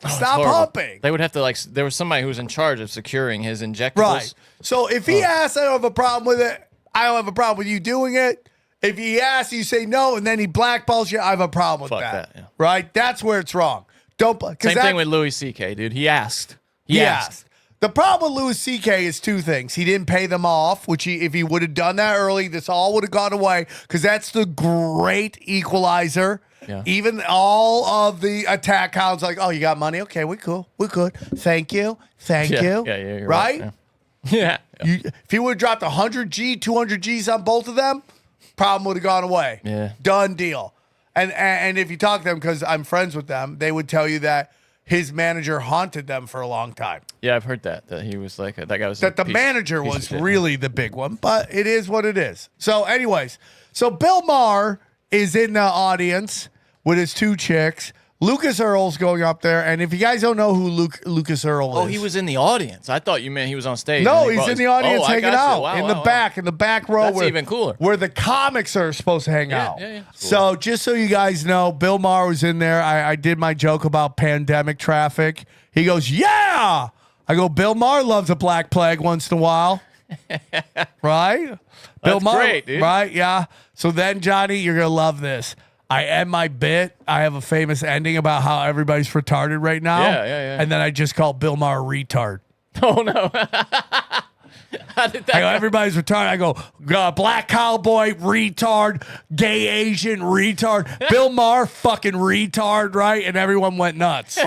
It's Stop horrible. humping. They would have to there was somebody who was in charge of securing his injectables. Right. So if he asks, I don't have a problem with it. I don't have a problem with you doing it. If he asks, you say no, and then he blackballs you, I have a problem with Fuck that. that, yeah. Right? That's where it's wrong. Same thing with Louis C.K., dude. He asked. He asked. The problem with Louis C.K. is two things. He didn't pay them off, which if he would have done that early, this all would have gone away, because that's the great equalizer. Yeah. Even all of the attack hounds like, oh, you got money? Okay, we cool. We good. Thank you. Thank you. Yeah, you're right? right. Yeah. If he would have dropped 100 G, 200 Gs on both of them, problem would have gone away. Yeah. Done deal. And if you talk to them, because I'm friends with them, they would tell you that his manager haunted them for a long time. Yeah, I've heard that he was like that guy was That the manager was really the big one, but it is what it is. So, anyways, Bill Maher is in the audience with his two chicks. Lucas Earl's going up there, and if you guys don't know who Lucas Earl is, Oh, he was in the audience. I thought you meant he was on stage. No, and he he's in the audience hanging out Wow, in wow, the back row. That's even cooler. Where the comics are supposed to hang out. Yeah. Cool. So just so you guys know, Bill Maher was in there. I did my joke about pandemic traffic. He goes, yeah. I go, Bill Maher loves a black plague once in a while. Right? Bill Maher, great, dude. right? Yeah. So then, Johnny, you're going to love this. I end my bit. I have a famous ending about how everybody's retarded right now. Yeah. And then I just call Bill Maher retard. Oh no. How did that I go, everybody's retarded. I go, black cowboy, retard, gay Asian, retard. Bill Maher, fucking retard, right? And everyone went nuts.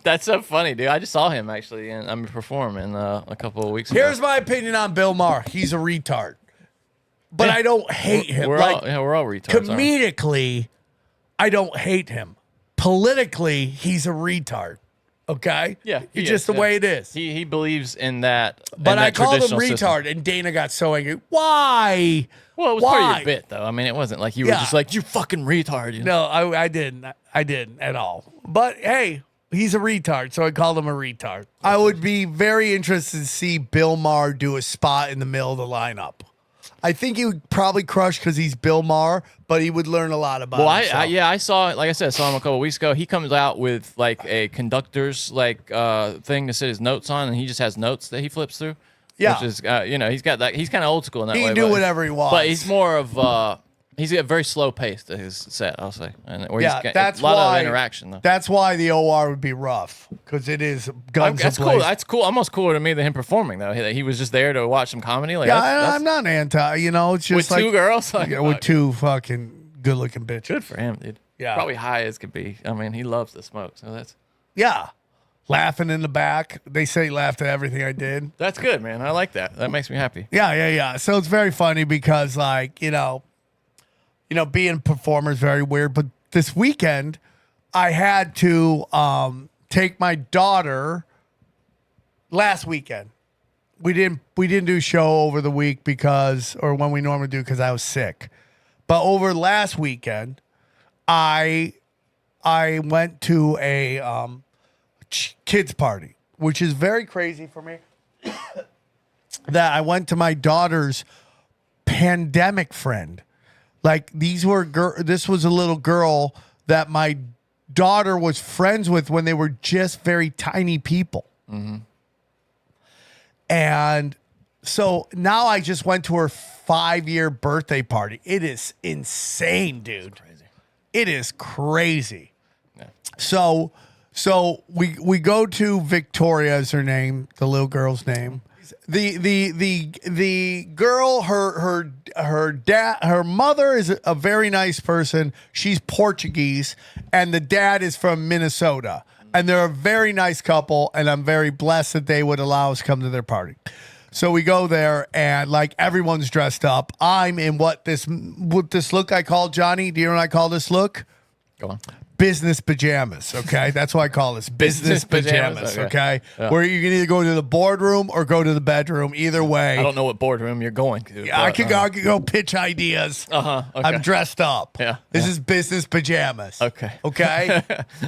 That's so funny, dude. I just saw him actually, and I'm performing a couple of weeks ago. Here's my opinion on Bill Maher. He's a retard. But I don't hate him. We're all retards. aren't we? Comedically, I don't hate him. Politically, he's a retard. Okay? Yeah, It's just the way it is. He believes in that. But I called him traditional retard, system. and Dana got so angry. Why? Well, it was Why? part of your bit, though. I mean, it wasn't like you were just like, you fucking retard. You know? No, I didn't. I didn't at all. But hey, he's a retard, so I called him a retard. I would be very interested to see Bill Maher do a spot in the middle of the lineup. I think he would probably crush because he's Bill Maher, but he would learn a lot about himself. I saw, like I said, I saw him a couple of weeks ago. He comes out with like a conductor's thing to sit his notes on, and he just has notes that he flips through. Yeah. Which is, he's got that. He's kind of old school in that He way. can do but- whatever he wants. But he's more of He's a very slow pace to his set, I'll say. And where Yeah, he's that's a lot why of interaction, though. That's why the OR would be rough, because it is guns That's ablaze. cool. That's cool. Almost cooler to me than him performing, though. He was just there to watch some comedy. Like, Yeah, I'm not anti. You know, it's just with like two girls. Like, yeah, with two fucking good-looking bitches. good for him, dude. Yeah. Probably high as could be. I mean, he loves to smoke, so Yeah, laughing in the back. They say he laughed at everything I did. that's good, man. I like that. That makes me happy. Yeah. So it's very funny because, like, you know, being a performer is very weird. But this weekend, I had to take my daughter. Last weekend, we didn't do a show over the week or when we normally do, because I was sick. But over last weekend, I went to a kids party, which is very crazy for me. That I went to my daughter's pandemic friend. Like, this was a little girl that my daughter was friends with when they were just very tiny people. Mm-hmm. And so now I just went to her 5-year birthday party. It is insane, dude. Crazy. It is crazy. Yeah. So we go to Victoria is her name, the little girl's name. The girl, her mother is a very nice person. She's Portuguese, and the dad is from Minnesota. And they're a very nice couple, and I'm very blessed that they would allow us to come to their party. So we go there, and like everyone's dressed up. I'm in what this look I call, Johnny. Do you know what I call this look? Go on. Business pajamas, okay? That's what I call this. Business pajamas, okay? Yeah. Where you can either go to the boardroom or go to the bedroom. Either way. I don't know what boardroom you're going to. Yeah, I could go pitch ideas. Okay. I'm dressed up. Yeah. This is business pajamas. Okay. Okay?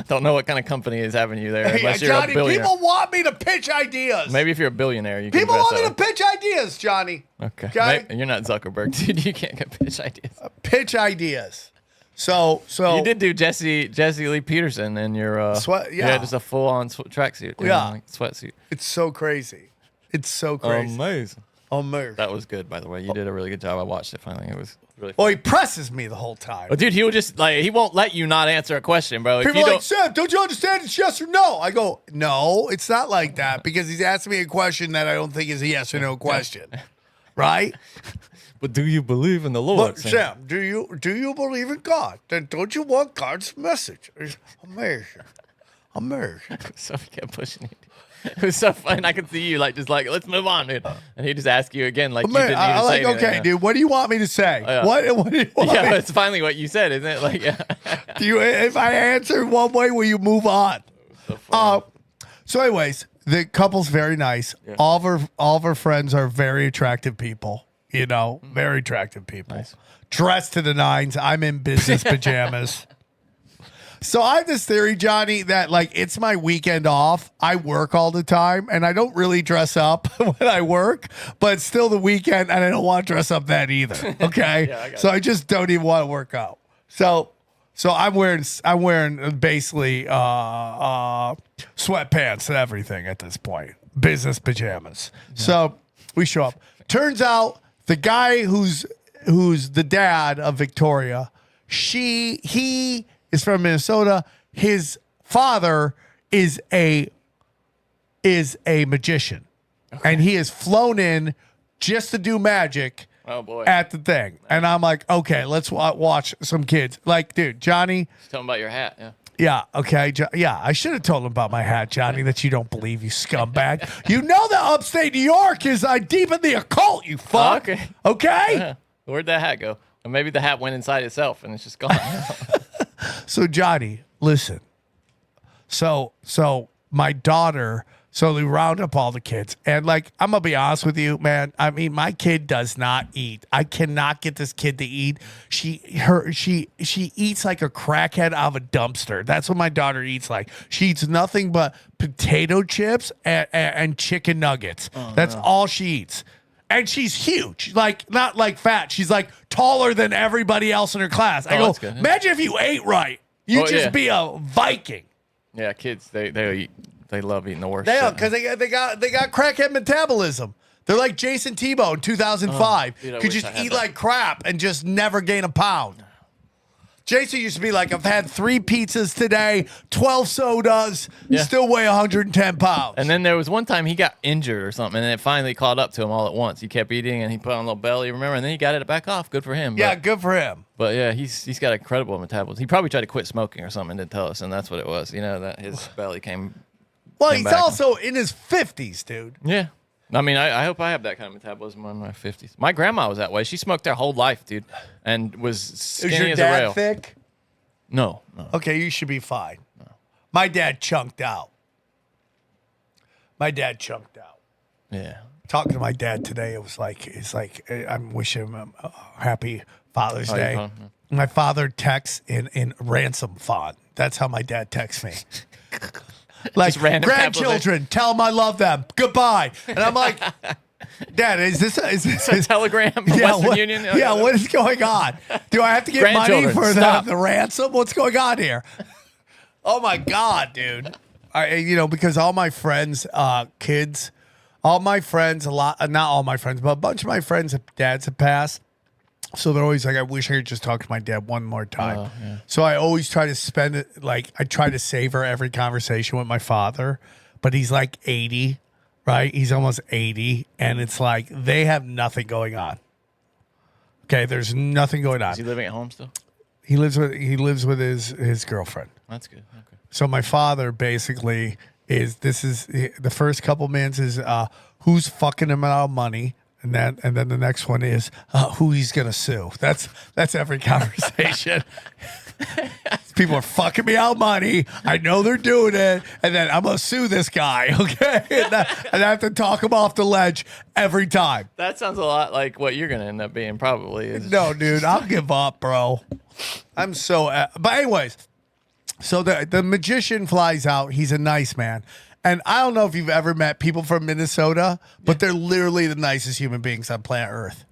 Don't know what kind of company is having you there Hey, unless you're Johnny, a billionaire. people want me to pitch ideas. Maybe if you're a billionaire, you can People dress want me up. to pitch ideas, Johnny. Okay. Okay? You're not Zuckerberg, dude. You can't get pitch ideas. Pitch ideas. So You did do Jesse Lee Peterson in your Sweat- yeah, just a full on tracksuit. Yeah. Like sweatsuit. It's so crazy. It's so crazy. Amazing. Amazing. That was good, by the way. You did a really good job. I watched it finally. It was really Well, fun. he presses me the whole time. Well, dude, he will just like he won't let you not answer a question, bro. If People you are like, don't, Sam, don't you understand it's yes or no? I go, no, it's not like that, because he's asking me a question that I don't think is a yes or no question. Right? but do you believe in the Lord? But Sam, do you believe in God? Then don't you want God's message? It's amazing. Amazing. So he kept pushing it. It was so fun. I could see you like just like let's move on, dude. And he just asked you again like you didn't even I say like, anything. okay, dude, what do you want me to say? Yeah. What do you want Yeah, me but it's finally what you said, isn't it? Like, yeah. if I answer one way, will you move on? So funny. So anyways, the couple's very nice. Yeah. All of her friends are very attractive people. You know, very attractive people. Nice. Dressed to the nines. I'm in business pajamas. So I have this theory, Johnny, that like it's my weekend off. I work all the time, and I don't really dress up when I work, but it's still the weekend, and I don't want to dress up that either. Okay, Yeah, I got so I just don't even want to work out. So I'm wearing basically sweatpants and everything at this point, business pajamas. Yeah. So we show up. Turns out the guy who's the dad of Victoria, he is from Minnesota. His father is a magician, and he is flown in just to do magic. Oh boy. At the thing, and I'm like, okay, let's watch some kids. Like, dude, Johnny. Just tell him about your hat. Yeah. Yeah, okay. Yeah, I should have told him about my hat, Johnny, that you don't believe, you scumbag. You know that upstate New York is deep in the occult, you fuck. Okay. Okay? Yeah. Where'd that hat go? Or maybe the hat went inside itself and it's just gone. So, Johnny, listen. So my daughter, so they round up all the kids. And, like, I'm going to be honest with you, man. I mean, my kid does not eat. I cannot get this kid to eat. She eats like a crackhead out of a dumpster. That's what my daughter eats like. She eats nothing but potato chips and chicken nuggets. That's all she eats. And she's huge. Like, not like fat. She's, like, taller than everybody else in her class. I go, that's good. imagine if you ate right. You'd just yeah. be a Viking. Yeah, kids, they eat. They love eating the worst. They shit. because they got crackhead metabolism. They're like Jason Tebow in 2005. Dude, I Could wish just I had eat that. like crap and just never gain a pound. Jason used to be like, I've had 3 pizzas today, 12 sodas, Yeah. still weigh 110 pounds. And then there was one time he got injured or something, and it finally caught up to him all at once. He kept eating, and he put on a little belly, remember? And then he got it back off. Good for him. yeah, good for him. But yeah, he's got incredible metabolism. He probably tried to quit smoking or something and didn't tell us, and that's what it was. You know, that his belly came. Well, Came he's back. also in his 50s, dude. Yeah. I mean, I hope I have that kind of metabolism in my 50s. My grandma was that way. She smoked her whole life, dude, and was skinny Is your as a dad rail. thick? No. Okay, you should be fine. My dad chunked out. Yeah. Talking to my dad today, it's like I'm wishing him a happy Father's Oh, Day. you're fine, My father texts in ransom font. That's how my dad texts me. Like, Just random grandchildren, tell them I love them. Goodbye. And I'm like, Dad, is this A telegram from Western what, Union? Yeah, what is going on? Do I have to get money Grandchildren, for stop. the ransom? What's going on here? Oh my God, dude. Because all my friends, kids, all my friends, not all my friends, but a bunch of my friends' dads have passed. So they're always like, I wish I could just talk to my dad one more time. Yeah. So I always try to spend it, I try to savor every conversation with my father, but he's like 80, right? He's almost 80. And it's like, they have nothing going on. Okay. There's nothing going on. Is he living at home still? He lives with his girlfriend. That's good. Okay. So my father basically the first couple minutes is who's fucking him out of money, and then the next one is who he's gonna sue. That's every conversation. People are fucking me out money. I know they're doing it, and then I'm gonna sue this guy. Okay, and I have to talk him off the ledge every time. That sounds a lot like what you're gonna end up being. Probably is. No, dude, I'll give up, bro. I'm so. But anyways. So the magician flies out. He's a nice man. And I don't know if you've ever met people from Minnesota, but they're literally the nicest human beings on planet Earth.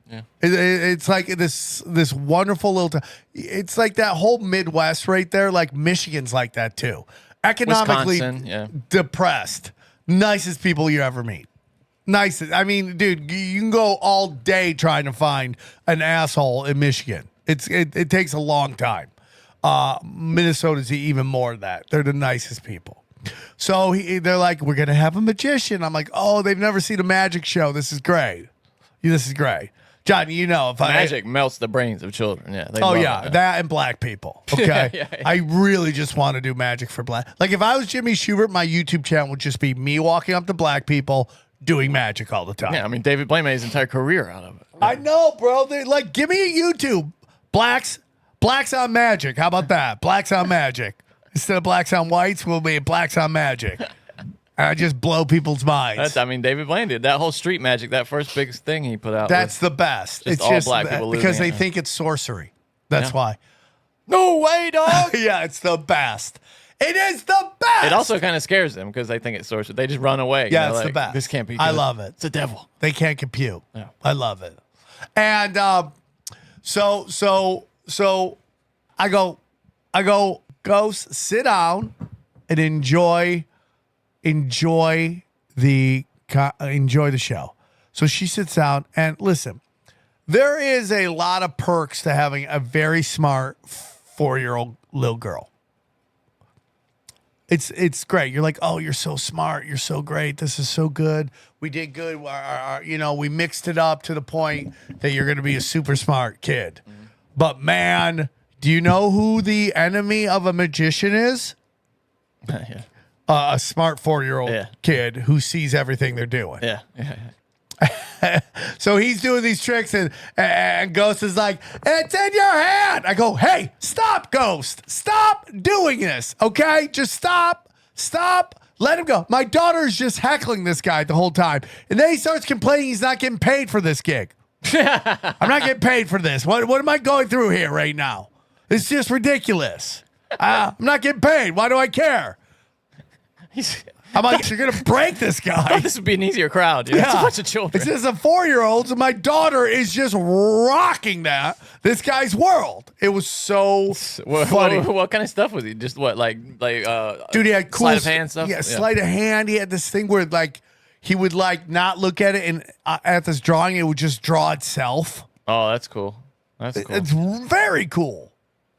Yeah. It's like this wonderful little it's like that whole Midwest right there. Like Michigan's like that too. Economically Wisconsin, yeah. depressed. Nicest people you ever meet. Nicest. I mean, dude, you can go all day trying to find an asshole in Michigan. It takes a long time. Minnesota's even more of that. They're the nicest people. So they're like, we're going to have a magician. I'm like, oh, they've never seen a magic show. This is great. This is great. John, if Magic melts the brains of children. Yeah. They Oh, love yeah. it. That and black people. Okay. Yeah. I really just want to do magic for black. Like if I was Jimmy Schubert, my YouTube channel would just be me walking up to black people doing magic all the time. Yeah. I mean, David Blaine made his entire career out of it. I know, bro. They're like, give me a YouTube. Blacks on magic. How about that? Blacks on magic. Instead of blacks on whites, we'll be blacks on magic. And I just blow people's minds. David Blaine did that whole street magic. That first big thing he put out. That's the best. just It's all just black people because losing they it. think it's sorcery. That's Yeah. why. No way, dog. Yeah, it's the best. It is the best. It also kind of scares them because they think it's sorcery. They just run away. Yeah, They're it's the like, best. This can't be. I good. love it. It's a devil. They can't compute. Yeah. I love it. And so I go, Ghost, sit down and enjoy the show. So she sits down and listen. There is a lot of perks to having a very smart 4-year-old little girl. It's great. You're like, oh, you're so smart. You're so great. This is so good. We did good. We mixed it up to the point that you're going to be a super smart kid. Mm-hmm. But man, do you know who the enemy of a magician is? Yeah. A smart 4-year-old kid who sees everything they're doing. Yeah. So he's doing these tricks and Ghost is like, it's in your hand. I go, hey, stop, Ghost. Stop doing this, okay? Just stop. Let him go. My daughter is just heckling this guy the whole time. And then he starts complaining he's not getting paid for this gig. I'm not getting paid for this. What am I going through here right now? It's just ridiculous. I'm not getting paid. Why do I care? I'm like, you're going to break this guy. This would be an easier crowd. Dude. It's a bunch of children. It's just a 4-year-old, and my daughter is just rocking this guy's world. It was so funny. What kind of stuff was he? Just what, like Dude, he had cool sleight of hand stuff? Yeah, sleight of hand. He had this thing where like he would like not look at it, and at this drawing, it would just draw itself. Oh, that's cool. That's cool. It's very cool.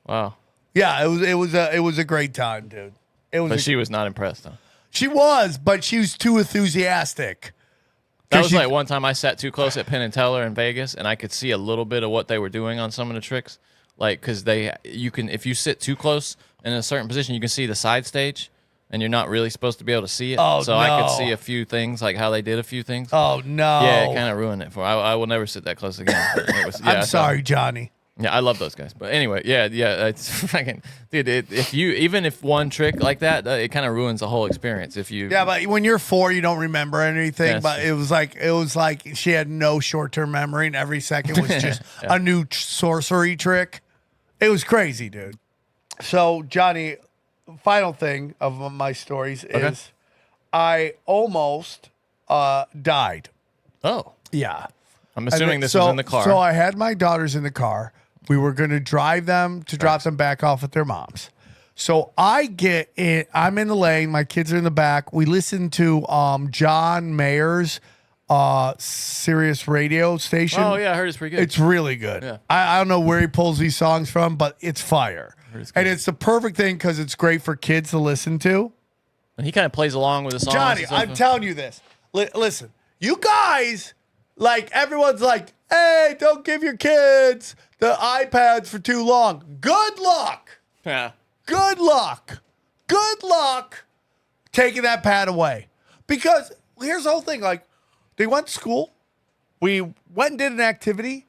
Wow. Yeah, it was a great time, dude. But she was not impressed, huh? She was, but she was too enthusiastic. That was like one time I sat too close at Penn and Teller in Vegas, and I could see a little bit of what they were doing on some of the tricks. Like, because if you sit too close in a certain position, you can see the side stage, and you're not really supposed to be able to see it. Oh, so no. I could see a few things, like how they did a few things. Oh, no. Yeah, it kind of ruined it for me. I will never sit that close again. I'm sorry, Johnny. Yeah, I love those guys. But anyway, yeah, it's fucking, dude. Even if one trick like that, it kind of ruins the whole experience. If you, Yeah, but when you're 4, you don't remember anything. Yes. But it was like she had no short-term memory, and every second was just a new sorcery trick. It was crazy, dude. So, Johnny, final thing of my stories is I almost died. oh, Yeah. I'm assuming this was in the car. So I had my daughters in the car. We were going to drive them to drop them back off at their mom's. So I get in. I'm in the lane. My kids are in the back. We listen to John Mayer's Sirius radio station. Oh yeah, I heard it's pretty good. It's really good. Yeah. I don't know where he pulls these songs from, but it's fire. And it's the perfect thing because it's great for kids to listen to. And he kind of plays along with the songs. Johnny, and stuff. I'm telling you this. Listen, you guys, like everyone's like, hey, don't give your kids the iPads for too long. Good luck. Yeah. Good luck. Good luck taking that pad away. Because here's the whole thing. Like, they went to school. We went and did an activity.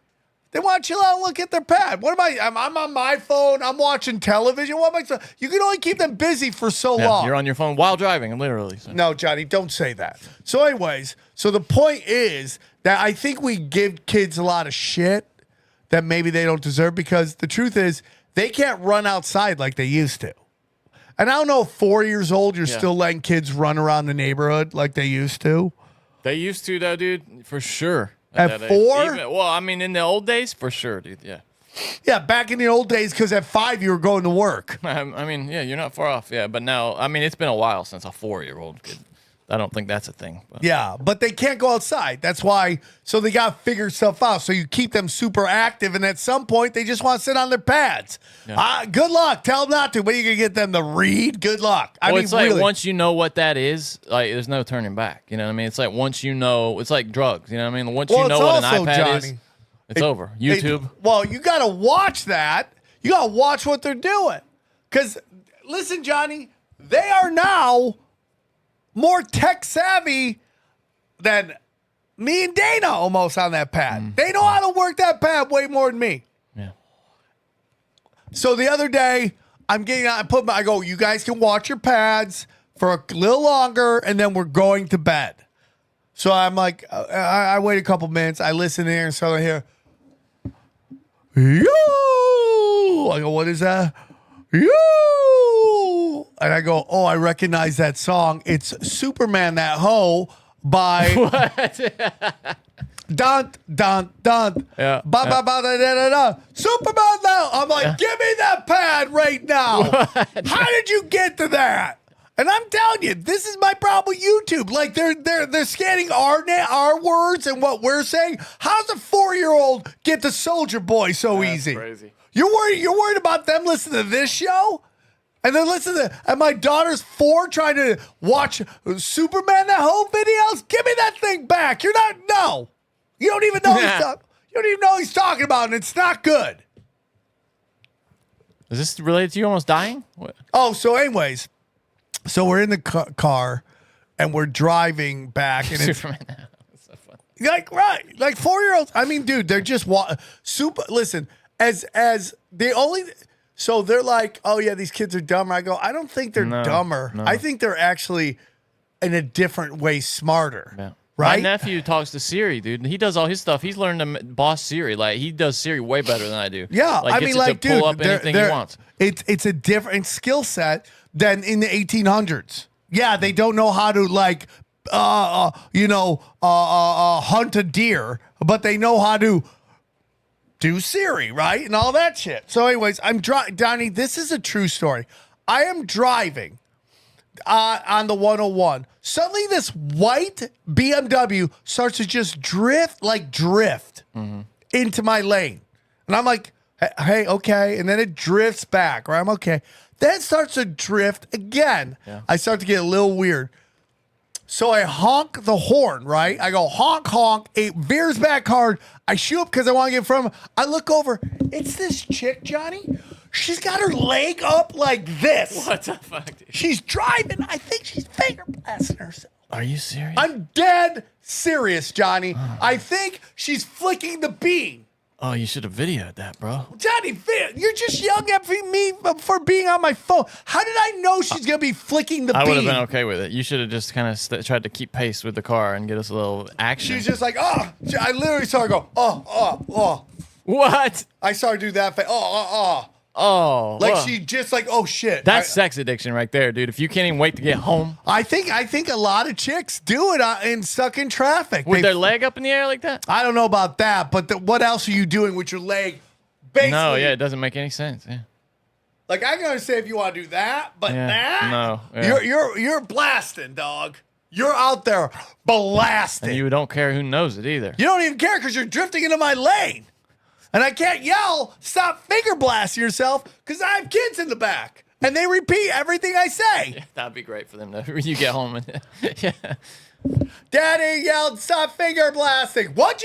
They want to chill out and look at their pad. What am I? I'm on my phone. I'm watching television. What am I? You can only keep them busy for so long. You're on your phone while driving, literally. So. No, Johnny, don't say that. So anyways, so the point is that I think we give kids a lot of shit that maybe they don't deserve because the truth is they can't run outside like they used to. And I don't know, 4 years old, you're still letting kids run around the neighborhood like they used to. They used to, though, dude, for sure. At that 4? Well, I mean, in the old days, for sure, dude. Yeah. Yeah, back in the old days, because at 5 you were going to work. I mean, yeah, you're not far off. Yeah, but now, I mean, it's been a while since a 4-year-old kid. I don't think that's a thing. But. Yeah, but they can't go outside. That's why. So they got to figure stuff out. So you keep them super active, and at some point, they just want to sit on their pads. Yeah. Good luck. Tell them not to. When are you going to get them to read? Good luck. I mean, it's like really. once you know what that is, like there's no turning back. You know what I mean? It's like once you know, it's like drugs. You know what I mean? Once you know what an iPad is, it's over. YouTube. Well, you got to watch that. You got to watch what they're doing. Because, listen, Johnny, they are now more tech savvy than me and Dana almost on that pad. They know how to work that pad way more than me. Yeah. So the other day, I'm getting out. I go, you guys can watch your pads for a little longer, and then we're going to bed. So I'm like, I wait a couple minutes. I listen here, and so I hear, yo. I go, what is that? Yo. And I go, oh, I recognize that song. It's Superman That Hoe by Dun Dun Dun. Yeah. Ba ba ba da da da da. Superman That. I'm like, give me that pad right now. How did you get to that? And I'm telling you, this is my problem with YouTube. Like they're scanning our words and what we're saying. How's a 4-year-old get to Soldier Boy so easy? Crazy. You're worried about them listening to this show? And then listen to, and my daughter's 4 trying to watch Superman That Hoe videos? Give me that thing back. You don't even know you don't even know what he's talking about, and it's not good. Is this related to you almost dying? What? Oh, so anyways, so we're in the car and we're driving back, and it's Superman. That's so funny. like 4-year-olds. I mean, dude, they're just super. Listen, as the only. So they're like, oh, yeah, these kids are dumber. I go, I don't think they're dumber. No. I think they're actually, in a different way, smarter. Yeah. Right? My nephew talks to Siri, dude. He does all his stuff. He's learned to boss Siri. Like, he does Siri way better than I do. Yeah. Like, I gets mean, it like, to dude, pull up anything he wants. It's a different skill set than in the 1800s. Yeah, they don't know how to, like, hunt a deer, but they know how to do Siri, right? And all that shit. So anyways, I'm Donnie, this is a true story. I am driving. on the 101. Suddenly, this white BMW starts to just drift into my lane. And I'm like, hey, okay. And then it drifts back, right? I'm okay. Then it starts to drift again. Yeah. I start to get a little weird. So I honk the horn, right? I go honk, honk. It veers back hard. I shoot up because I want to get in front of him. I look over. It's this chick, Johnny. She's got her leg up like this. What the fuck, dude? She's driving. I think she's finger blasting herself. Are you serious? I'm dead serious, Johnny. I think she's flicking the bean. Oh, you should have videoed that, bro. Johnny, you're just yelling at me for being on my phone. How did I know she's going to be flicking the bean? I would have been okay with it. You should have just kind of tried to keep pace with the car and get us a little action. She's just like, oh. I literally saw her go, oh. What? I saw her do that. Oh. Like well, she just like, oh, shit. That's sex addiction right there, dude. If you can't even wait to get home. I think a lot of chicks do it in stuck in traffic. With their leg up in the air like that? I don't know about that, but what else are you doing with your leg? Basically, no, yeah, it doesn't make any sense. Yeah. Like I can understand if you want to do that, but that no, yeah. you're blasting, dog. You're out there blasting. And you don't care who knows it either. You don't even care because you're drifting into my lane. And I can't yell, stop finger blasting yourself, because I have kids in the back. And they repeat everything I say. Yeah, that'd be great for them to, when you get home. And, yeah. Daddy yelled, stop finger blasting. What?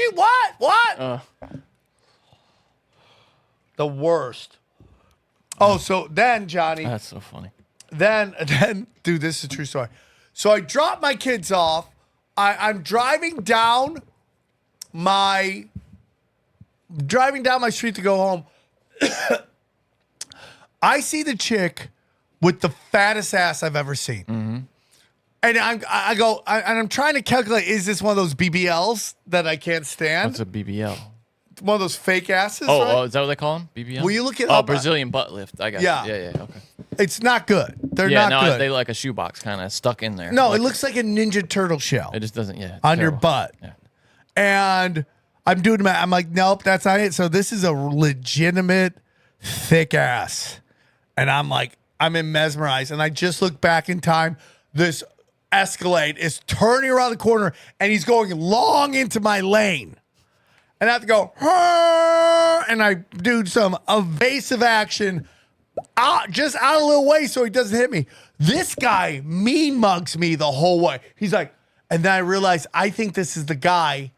The worst. Oh, so then, Johnny. That's so funny. Then, dude, this is a true story. So I dropped my kids off. I'm driving down my street to go home. I see the chick with the fattest ass I've ever seen. Mm-hmm. And I'm trying to calculate, is this one of those BBLs that I can't stand? What's a BBL? One of those fake asses, right? Oh, is that what they call them? BBL? Will you look it up? Oh, Brazilian butt lift. I got Yeah. you. Yeah, okay. It's not good. They're not good. They like a shoebox kind of stuck in there. No, like, it looks like a Ninja Turtle shell. It just doesn't, yeah. On your butt. Yeah. And I'm doing that. I'm like, nope, that's not it. So this is a legitimate thick ass. And I'm like, I'm mesmerized. And I just look back in time. This Escalade is turning around the corner and he's going long into my lane. And I have to go, and I do some evasive action just out a little way so he doesn't hit me. This guy mean mugs me the whole way. He's like, and then I realized I think this is the guy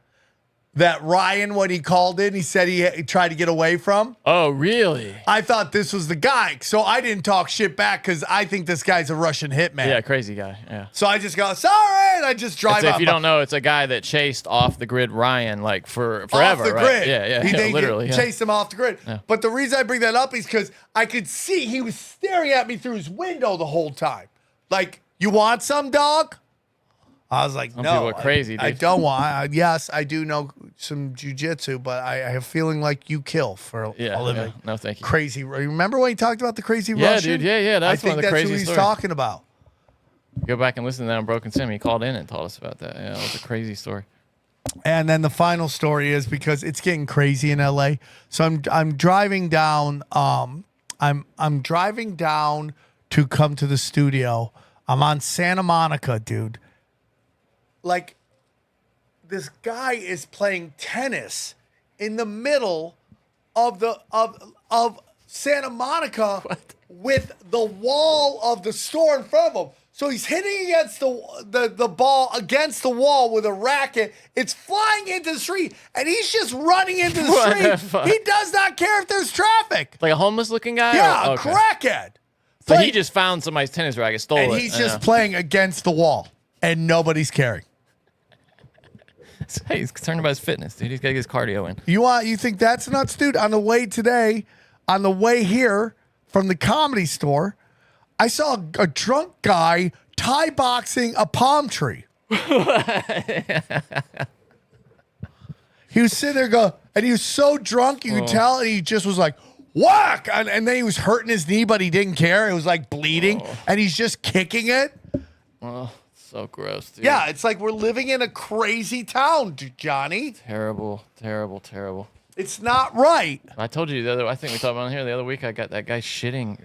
that Ryan, when he called in, he said he tried to get away from. Oh, really? I thought this was the guy. So I didn't talk shit back because I think this guy's a Russian hitman. Yeah, crazy guy. Yeah. So I just go, sorry, and I just drive So off. if you don't know, it's a guy that chased off the grid Ryan like forever, off the right? grid. Yeah, They literally. chased him off the grid. Yeah. But the reason I bring that up is because I could see he was staring at me through his window the whole time. Like, you want some, dog? I was like, Some no, people are crazy, I dude. don't want. Yes, I do know some jujitsu, but I have a feeling like you kill for a living. Yeah. No, thank you. Crazy. Remember when he talked about the crazy Yeah, Russian? dude. Yeah. That's I one think of the that's crazy who he's stories. talking about. Go back and listen to that on Broken Sim. He called in and told us about that. Yeah, it was a crazy story. And then the final story is because it's getting crazy in LA. So I'm driving down. I'm driving down to come to the studio. I'm on Santa Monica, dude. Like, this guy is playing tennis in the middle of Santa Monica with the wall of the store in front of him. So he's hitting against the ball against the wall with a racket. It's flying into the street, and he's just running into the What the street. fuck? He does not care if there's traffic. Like a homeless looking guy? Yeah, Or- a okay. crackhead. So he just found somebody's tennis racket, stole it. And he's just playing against the wall, and nobody's caring. Hey, he's concerned about his fitness, dude. He's got to get his cardio in. You think that's nuts, dude? On the way here from the Comedy Store, I saw a drunk guy Thai boxing a palm tree. He was sitting there going, and he was so drunk you could tell, and he just was like, whack! And then he was hurting his knee, but he didn't care. It was like bleeding, and he's just kicking it. Oh, so gross, dude. Yeah, it's like we're living in a crazy town, Johnny. Terrible. It's not right. I told you I think we talked about it here the other week. I got that guy shitting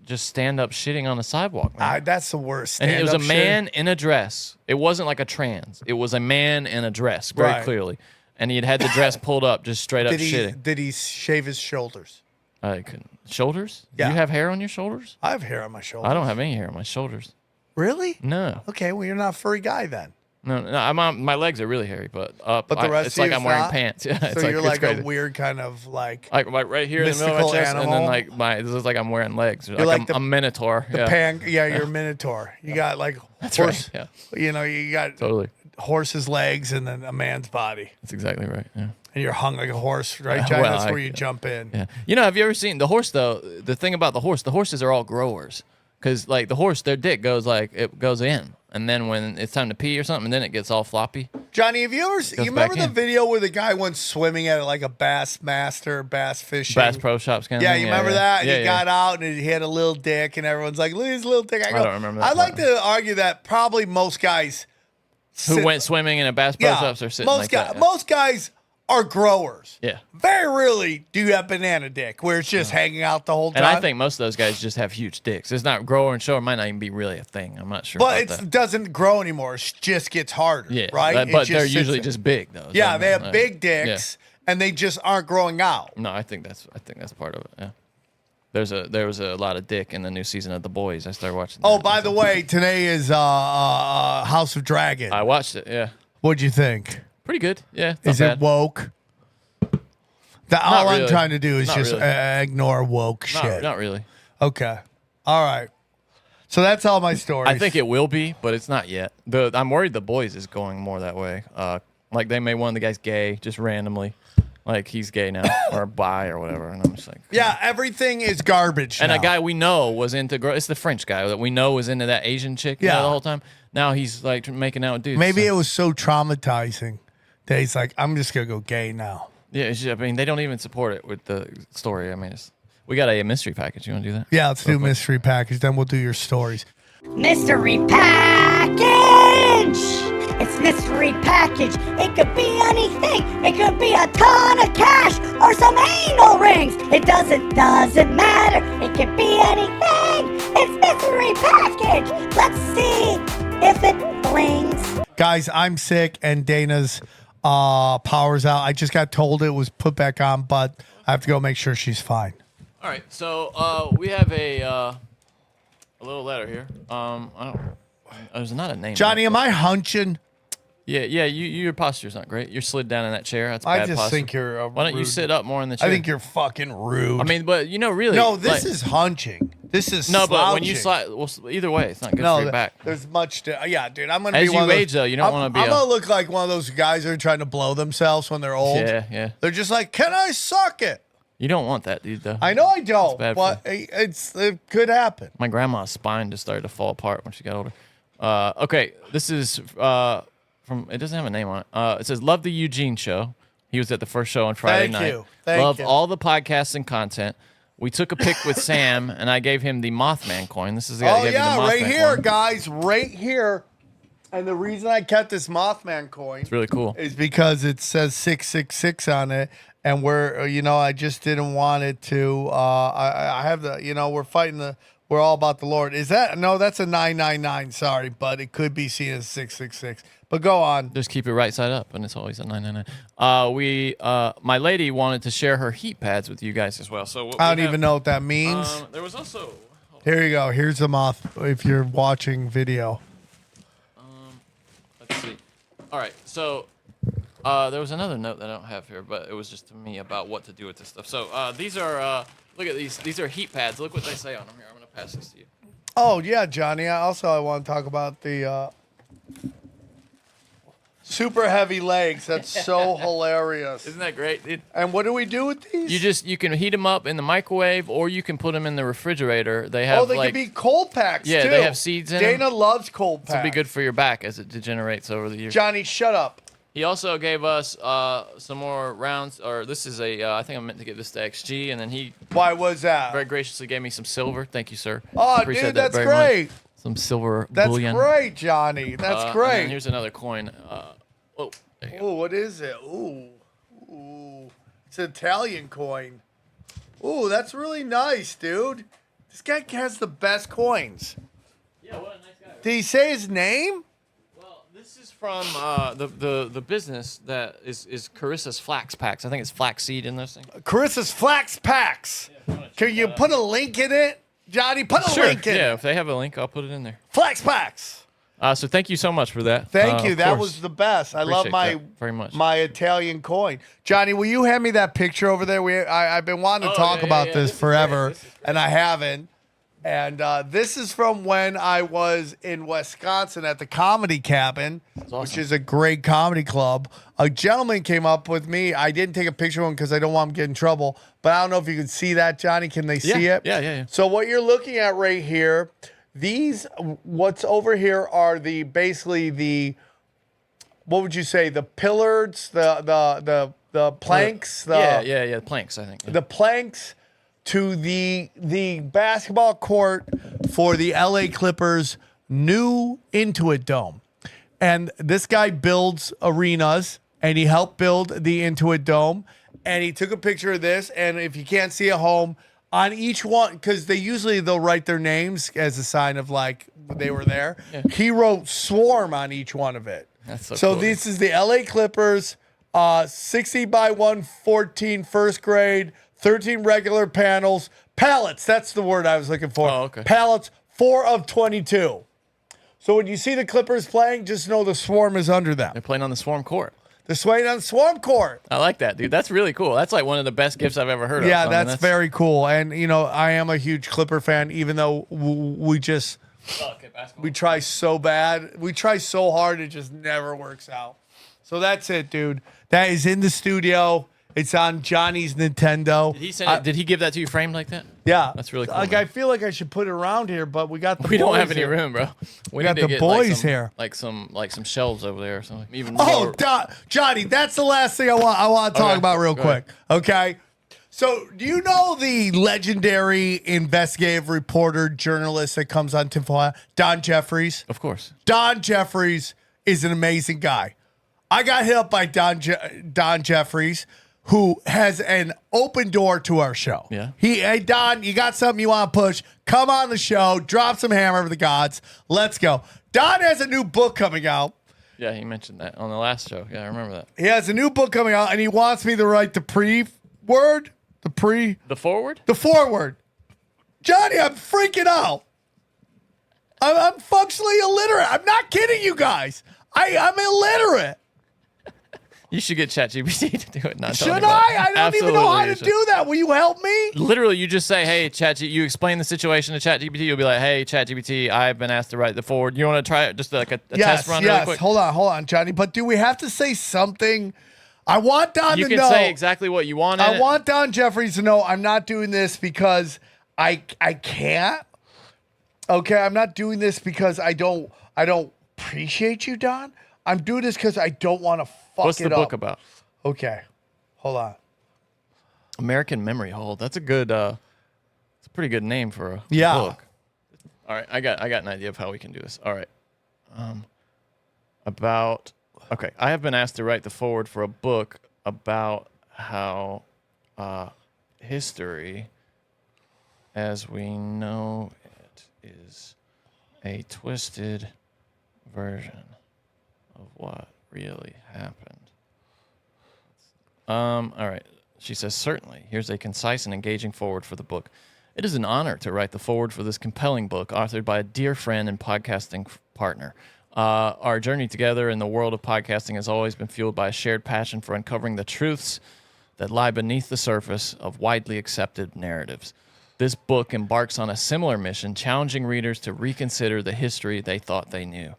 just stand up shitting on the sidewalk, man. That's the worst. And it was a Stand-up man shit. in a dress. It wasn't like a trans. It was a man in a dress, very Right. clearly. And he had the dress pulled up, just straight up shitting. Did he shave his shoulders? I couldn't. Shoulders? Yeah. Do you have hair on your shoulders? I have hair on my shoulders. I don't have any hair on my shoulders. Really? No. Okay, well, you're not a furry guy then. No, I'm on, my legs are really hairy, but But the rest it's of like you I'm is wearing not? pants. Yeah, it's So you're it's like crazy. a weird kind of like like right here in the middle of mystical my chest, and then animal. like this is like I'm wearing legs. You're like the- a minotaur. the yeah, you're a minotaur. You got like horse. right, You know, you got Totally. horse's legs and then a man's body, That's exactly right. Yeah. and you're hung like a horse, right, Johnny? Well, That's I- where you jump in. Yeah. You know, have you ever seen the horse though? The thing about the horses are all growers. Cause like the horse, their dick goes in, and then when it's time to pee or something, then it gets all floppy. Johnny, have you ever Goes you remember back the in. video where the guy went swimming at like a bass fishing? Bass Pro Shops kind of Yeah, thing. you remember that? And Yeah, he got out and he had a little dick, and everyone's like, "Look at his little dick." I don't remember that I'd like part. to argue that probably most guys Who went swimming in a Bass Pro Shops are sitting like that. Yeah. Most guys are growers. Yeah. Very rarely do you have banana dick where it's just hanging out the whole time. And I think most of those guys just have huge dicks. It's not grower and shower. It might not even be really a thing. I'm not sure. but about it that. doesn't grow anymore. It just gets harder. Yeah. Right? But It they're just usually sits just big though. yeah, So, they have big dicks and they just aren't growing out. No, I think that's part of it. Yeah. There was a lot of dick in the new season of The Boys. I started watching. Oh, that. by the way, today is House of Dragon. I watched it. Yeah. What'd you think? Pretty good. Yeah. Not Is bad. it woke? All I'm really. trying to do is Not just really. Ignore woke shit. Not really. Okay. All right. So that's all my stories. I think it will be, but it's not yet. I'm worried The Boys is going more that way. Like they made one of the guys gay just randomly, like he's gay now or bi or whatever, and I'm just like, Yeah, everything is garbage. And now. a guy we know was into it's the French guy that we know was into that Asian chick Yeah. the whole time. Now he's like making out with dudes. Maybe so. it was so traumatizing that he's like, I'm just gonna go gay now. Yeah, it's just, I mean, they don't even support it with the story. I mean, we got a mystery package. You want to do that? Yeah, let's do mystery package. Then we'll do your stories. Mystery package! It's mystery package. It could be anything. It could be a ton of cash or some anal rings. It doesn't matter. It could be anything. It's mystery package. Let's see if it blings. Guys, I'm sick and Dana's power's out. I just got told it was put back on, but I have to go make sure she's fine. All right, so we have a little letter here. I don't. There's not a name. Johnny, on it, am I hunching? Yeah. Your posture's not great. You're slid down in that chair. That's I bad just posture. think you're Why don't you rude. sit up more in the chair? I think you're fucking rude. I mean, but really. no, this like- is hunching. This is No, but when you slouching. slide, well, either way, it's not good No, for your back. there's much. Yeah, dude, I'm gonna As be one you of those, age, though, you don't wanna be I'm a- gonna look like one of those guys that are trying to blow themselves when they're old. Yeah. They're just like, can I suck it? You don't want that, dude. Though. I know I don't, bad but for it could happen. My grandma's spine just started to fall apart when she got older. Okay, this is from. It doesn't have a name on it. It says, "Love the Eugene show." He was at the first show on Friday Thank night. you. Thank Love you. all the podcasts and content. We took a pic with Sam, and I gave him the Mothman coin. This is the guy Oh that gave me yeah, the right Mothman here, coin. guys, right here. And the reason I kept this Mothman coin It's really cool. is because it says 666 on it, and I just didn't want it to. I have we're fighting we're all about the Lord. Is that no? That's a 999. Sorry, but it could be seen as 666. But go on. Just keep it right side up, and it's always a 999. My lady wanted to share her heat pads with you guys as well. So what I we don't have- even know what that means. There was also. Here you go. Here's the moth. If you're watching video. Let's see. All right, so there was another note that I don't have here, but it was just to me about what to do with this stuff. So these are look at these. These are heat pads. Look what they say on them here. I'm gonna pass this to you. Oh yeah, Johnny. I want to talk about the super heavy legs. That's so hilarious. Isn't that great, dude? And what do we do with these? You can heat them up in the microwave, or you can put them in the refrigerator. They have they like could be cold packs Yeah, too. they have seeds in 'em. Dana loves cold packs. to be good for your back as it degenerates over the years. Johnny, shut up. He also gave us some more rounds, or this is I think I meant to give this to XG, and then he Why was that? very graciously gave me some silver. Thank you, sir. Oh, Appreciate dude, that that's very great. much. Some silver That's bullion. great, Johnny. That's And great. then here's another coin. Oh, there you go. Ooh, what is it? Ooh. It's an Italian coin. Ooh, that's really nice, dude. This guy has the best coins. Yeah, what a nice guy. Did he say his name? Well, this is from the business that is Carissa's Flax Packs. I think it's flaxseed in those things. Carissa's Flax Packs. Can you put a link in it? Johnny, put a link in Yeah, it. if they have a link, I'll put it in there. Flax Packs. So thank you so much for that. Thank you. Of That course. was the best. I love Appreciate that very much. my Italian coin. Johnny, will you hand me that picture over there? I've been wanting to talk about this This is forever, great. This is and I haven't. And this is from when I was in Wisconsin at the Comedy Cabin, which is a great comedy club. A gentleman came up with me. I didn't take a picture of him because I don't want him to get in trouble. But I don't know if you can see that, Johnny. Can they see it? Yeah. So what you're looking at right here, what's over here are basically the, what would you say, the pillars, the planks, The planks, I think. the planks to the basketball court for the LA Clippers new Intuit Dome. And this guy builds arenas, and he helped build the Intuit Dome. And he took a picture of this, and if you can't see at home, on each one, because they'll write their names as a sign of like they were there. Yeah. He wrote Swarm on each one of it. That's so So cool. this is the LA Clippers, 60 by 114 first grade, 13 regular panels, pallets. That's the word I was looking for. Oh, okay. Pallets, 4 of 22. So when you see the Clippers playing, just know the Swarm is under them. They're playing on the Swarm court. They're swaying on the Swarm court. I like that, dude. That's really cool. That's like one of the best gifts I've ever heard of. Yeah, I mean, that's very cool. And, I am a huge Clipper fan, even though we try so bad. We try so hard, it just never works out. So that's it, dude. That is in the studio. It's on Johnny's Nintendo. Did he send it? Did he give that to you framed like that? Yeah. That's really cool. Like, man. I feel like I should put it around here, but we got the We boys don't have any here. room, bro. We got need to the get, boys some, here. like some shelves over there or something. Even Oh, more. Johnny, that's the last thing I want to talk Okay. about real Go quick. Okay. So, do you know the legendary investigative reporter, journalist that comes on tinfoil, Don Jeffries? Of course. Don Jeffries is an amazing guy. I got hit up by Don Jeffries, who has an open door to our show. Yeah. Hey, Don, you got something you want to push? Come on the show. Drop some hammer for the gods. Let's go. Don has a new book coming out. Yeah, he mentioned that on the last show. Yeah, I remember that. He has a new book coming out, and he wants me to write the pre-word, The forward? the foreword. Johnny, I'm freaking out. I'm functionally illiterate. I'm not kidding you guys. I'm illiterate. You should get ChatGPT to do it. Not Should I? I don't even know how to do that. Will you help me? Literally, you just say, "Hey, ChatGPT." You explain the situation to ChatGPT. You'll be like, "Hey, ChatGPT, I've been asked to write the forward. You want to try it? Just like a test run, really quick." Hold on, Johnny. But do we have to say something? I want Don You to can know. say exactly what you want. I want Don Jeffries to know I'm not doing this because I can't. Okay, I'm not doing this because I don't appreciate you, Don. I'm doing this because I don't want to fuck What's it the up. book about? Okay, hold on. American Memory Hole. That's a good. It's a pretty good name for a book. All right, I got an idea of how we can do this. All right, okay. I have been asked to write the foreword for a book about how history, as we know it, is a twisted version of what really happened. All right. She says, certainly. Here's a concise and engaging foreword for the book. It is an honor to write the foreword for this compelling book, authored by a dear friend and podcasting partner. Our journey together in the world of podcasting has always been fueled by a shared passion for uncovering the truths that lie beneath the surface of widely accepted narratives. This book embarks on a similar mission, challenging readers to reconsider the history they thought they knew.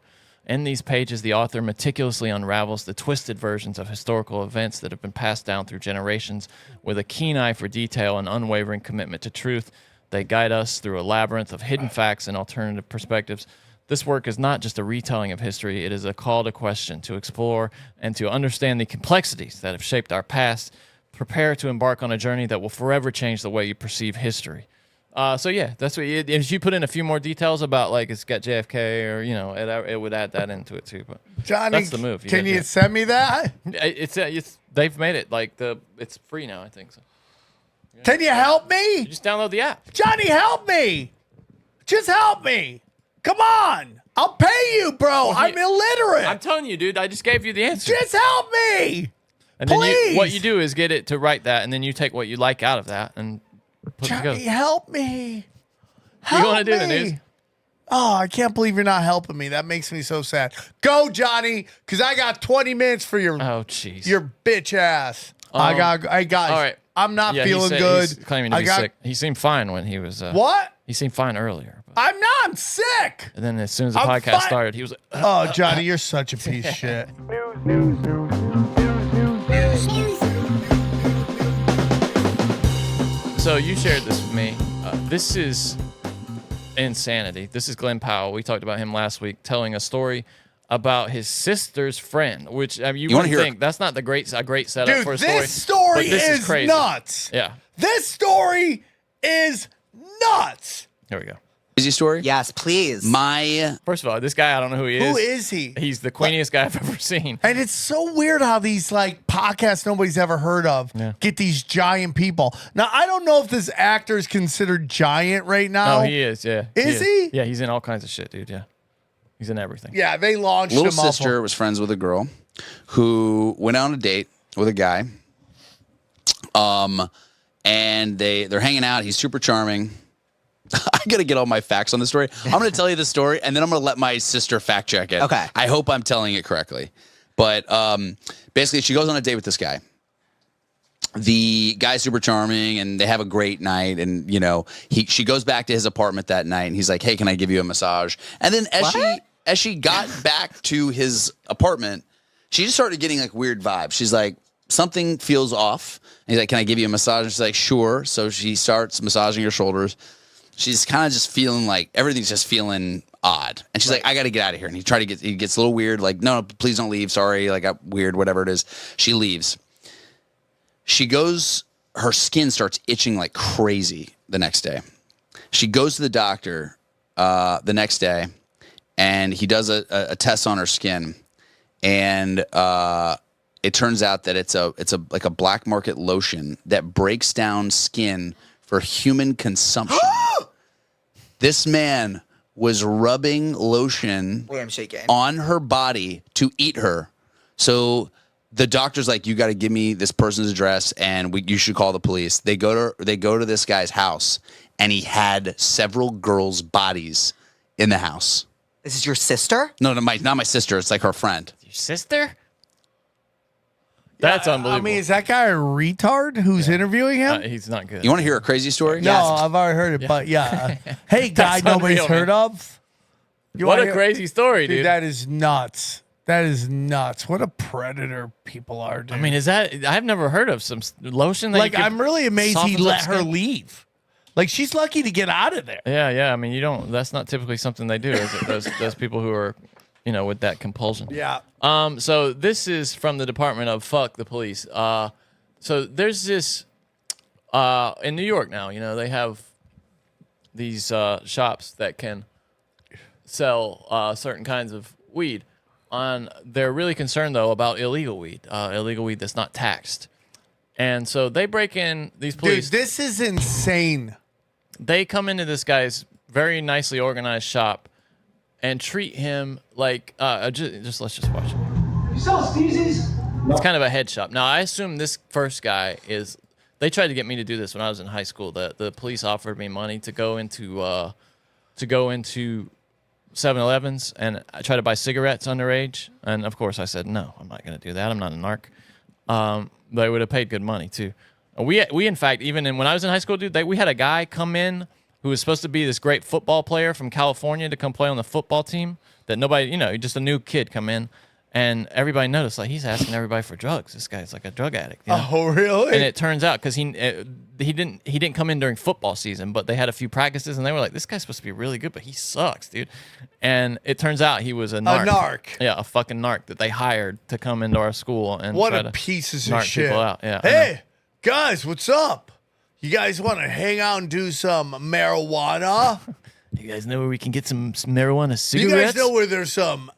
In these pages, the author meticulously unravels the twisted versions of historical events that have been passed down through generations. With a keen eye for detail and unwavering commitment to truth, they guide us through a labyrinth of hidden facts and alternative perspectives. This work is not just a retelling of history, it is a call to question, to explore, and to understand the complexities that have shaped our past. Prepare to embark on a journey that will forever change the way you perceive history. So yeah, that's what. If you put in a few more details about like it's got JFK or it would add that into it too. But Johnny, that's the move. Can you send me that? It's they've made it like it's free now. I think so. Can you help me? You just download the app. Johnny, help me. Just help me. Come on. I'll pay you, bro. I'm illiterate. I'm telling you, dude. I just gave you the answer. Just help me. And then Please. what you do is get it to write that, and then you take what you like out of that and put it Johnny, together. help me. What you want to do the me. news? Oh, I can't believe you're not helping me. That makes me so sad. Go, Johnny, because I got 20 minutes for your Oh, jeez. your bitch ass. I got. All right. I'm not Yeah, feeling he's good. He's claiming to be sick. He seemed fine when he was. What? He seemed fine earlier. But, I'm not. I'm sick. and then as soon as the I'm podcast fine. started, he was like, Oh, Johnny, you're such a piece of shit. So you shared this with me. This is insanity. This is Glenn Powell. We talked about him last week, telling a story about his sister's friend, which I mean, you wouldn't think that's not a great setup Dude, for a story. this story but this is crazy. nuts. Yeah. This story is nuts. Here we go. Crazy story? Yes, please. First of all, this guy, I don't know who he is. Who is he? He's the queeniest guy I've ever seen. And it's so weird how these like podcasts nobody's ever heard of get these giant people. Now, I don't know if this actor is considered giant right now. Oh, he is, yeah. Is he? Yeah, he's in all kinds of shit, dude, yeah. He's in everything. Yeah, they launched Little him off sister was friends with a girl who went on a date with a guy. And they're hanging out. He's super charming. I got to get all my facts on the story. I'm going to tell you the story, and then I'm going to let my sister fact check it. Okay. I hope I'm telling it correctly. But basically, she goes on a date with this guy. The guy's super charming, and they have a great night. And, you know, she goes back to his apartment that night, and he's like, hey, can I give you a massage? And then as she got back to his apartment, she just started getting, like, weird vibes. She's like, something feels off. And he's like, can I give you a massage? And she's like, sure. So she starts massaging her shoulders. She's kind of just feeling like everything's just feeling odd. And she's like, I got to get out of here. And he gets a little weird. Like, no, please don't leave. Sorry. Like, weird, whatever it is. She leaves. She goes, her skin starts itching like crazy the next day. She goes to the doctor the next day, and he does a test on her skin. And it turns out that it's like a black market lotion that breaks down skin for human consumption. This man was rubbing lotion Wait, I'm shaking. on her body to eat her. So the doctor's like, you got to give me this person's address, and you should call the police. They go to this guy's house, and he had several girls' bodies in the house. This is your sister? No, not my sister. It's like her friend. Your sister? That's unbelievable. I mean, is that guy a retard who's interviewing him? He's not good. You want to hear a crazy story? No, I've already heard it, but yeah. Hey, guy That's nobody's unreal, heard man. of. You What wanna a hear- crazy story, dude. That is nuts. That is nuts. What a predator people are, dude. I mean, I've never heard of some lotion that like, you could I'm really amazed he softens up let her skin. leave. Like, she's lucky to get out of there. Yeah. I mean, that's not typically something they do. Those people who are, you know, with that compulsion. Yeah. So this is from the Department of Fuck the Police. So there's this in New York now. You know, they have these shops that can sell certain kinds of weed. They're really concerned though about illegal weed that's not taxed. And so they break in these police. Dude, this is insane. They come into this guy's very nicely organized shop and treat him like let's just watch it. You sell species? It's kind of a head shop. Now I assume this first guy is. They tried to get me to do this when I was in high school. The police offered me money to go into 7-Elevens and I tried to buy cigarettes underage. And of course I said no, I'm not going to do that. I'm not a narc. They would have paid good money too. We in fact when I was in high school, dude, we had a guy come in who was supposed to be this great football player from California to come play on the football team. That nobody, you know, just a new kid come in, and everybody noticed like he's asking everybody for drugs. This guy's like a drug addict. You know? Oh, really? And it turns out because he didn't come in during football season, but they had a few practices, and they were like, this guy's supposed to be really good, but he sucks, dude. And it turns out he was a narc. narc. Yeah, a fucking narc that they hired to come into our school and What try a to pieces of narc shit. people out. Yeah. I know. Hey, guys, what's up? You guys want to hang out and do some marijuana? You guys know where we can get some marijuana You cigarettes? guys know where there's some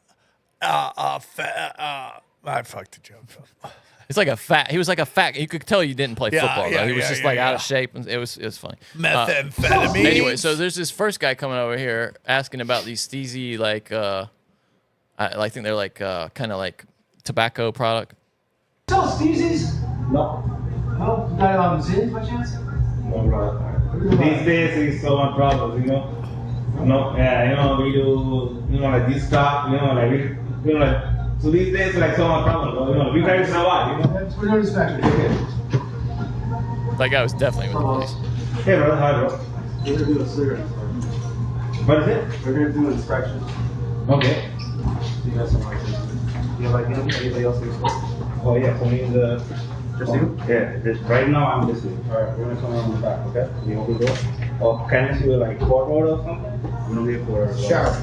I fucked the joke up. It's like a fat. He was like a fat. You could tell you didn't play football. yeah, though. He was yeah, just yeah, like out yeah. of shape, and it was funny. Methamphetamine. Anyway, so there's this first guy coming over here asking about these steezy I think they're like kind of like tobacco product. Sell steezies? No. No? You got zins by chance? No, brother. These days it's so much problems, you know. No, yeah, you know, we do, you know, like this stuff, you know, like we, you know, like, so these days like so much problems, you know, we try to survive, you know. We're going to inspection. Okay. That guy was definitely with the police. Hey, brother, hi, bro. We're going to do a cigarette inspection. What is it? We're going to do an inspection. Okay. Do you have some license? Do you have anybody else in the store? Oh yeah, for me the. Just you? Yeah, right now I'm listening. Alright, we're going to come around the back, okay? Can you open the door? Or can I see like court order or something? We don't need a quarter. Sure.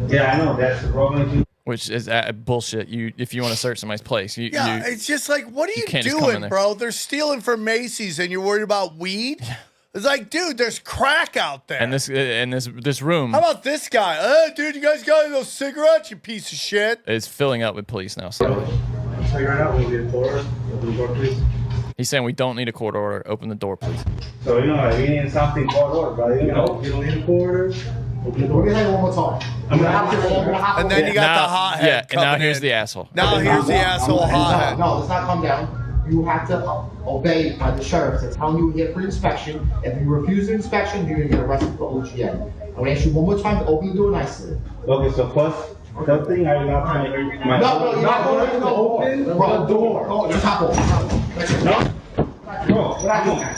Yeah, I know, that's the problem. Which is bullshit. If you want to search somebody's place, Yeah, it's just like, what are you can't just come in doing, there. bro? They're stealing from Macy's, and you're worried about weed. It's like, dude, there's crack out there. and this room How about this guy? Dude, you guys got those cigarettes, you piece of shit. is filling up with police now. So I'll tell you right now, we need a quarter. Open the door, please. he's saying we don't need a court order. Open the door, please. So you know, like, we need something court order, brother. You know. You don't need a quarter. Open the door. Let me hang one more time. I'm going to have to. And then you got the hothead. Yeah, and now coming here's in. the asshole. Now here's the asshole hothead. No, let's not come down. You have to obey by the sheriff. They're telling you here for inspection. If you refuse the inspection, you're going to get arrested for OGN. I'm going to ask you one more time to open the door nicely. Okay, so first, the thing I'm not trying to hurt my. No, you're not going to open the door. Oh, the top open. No. Bro,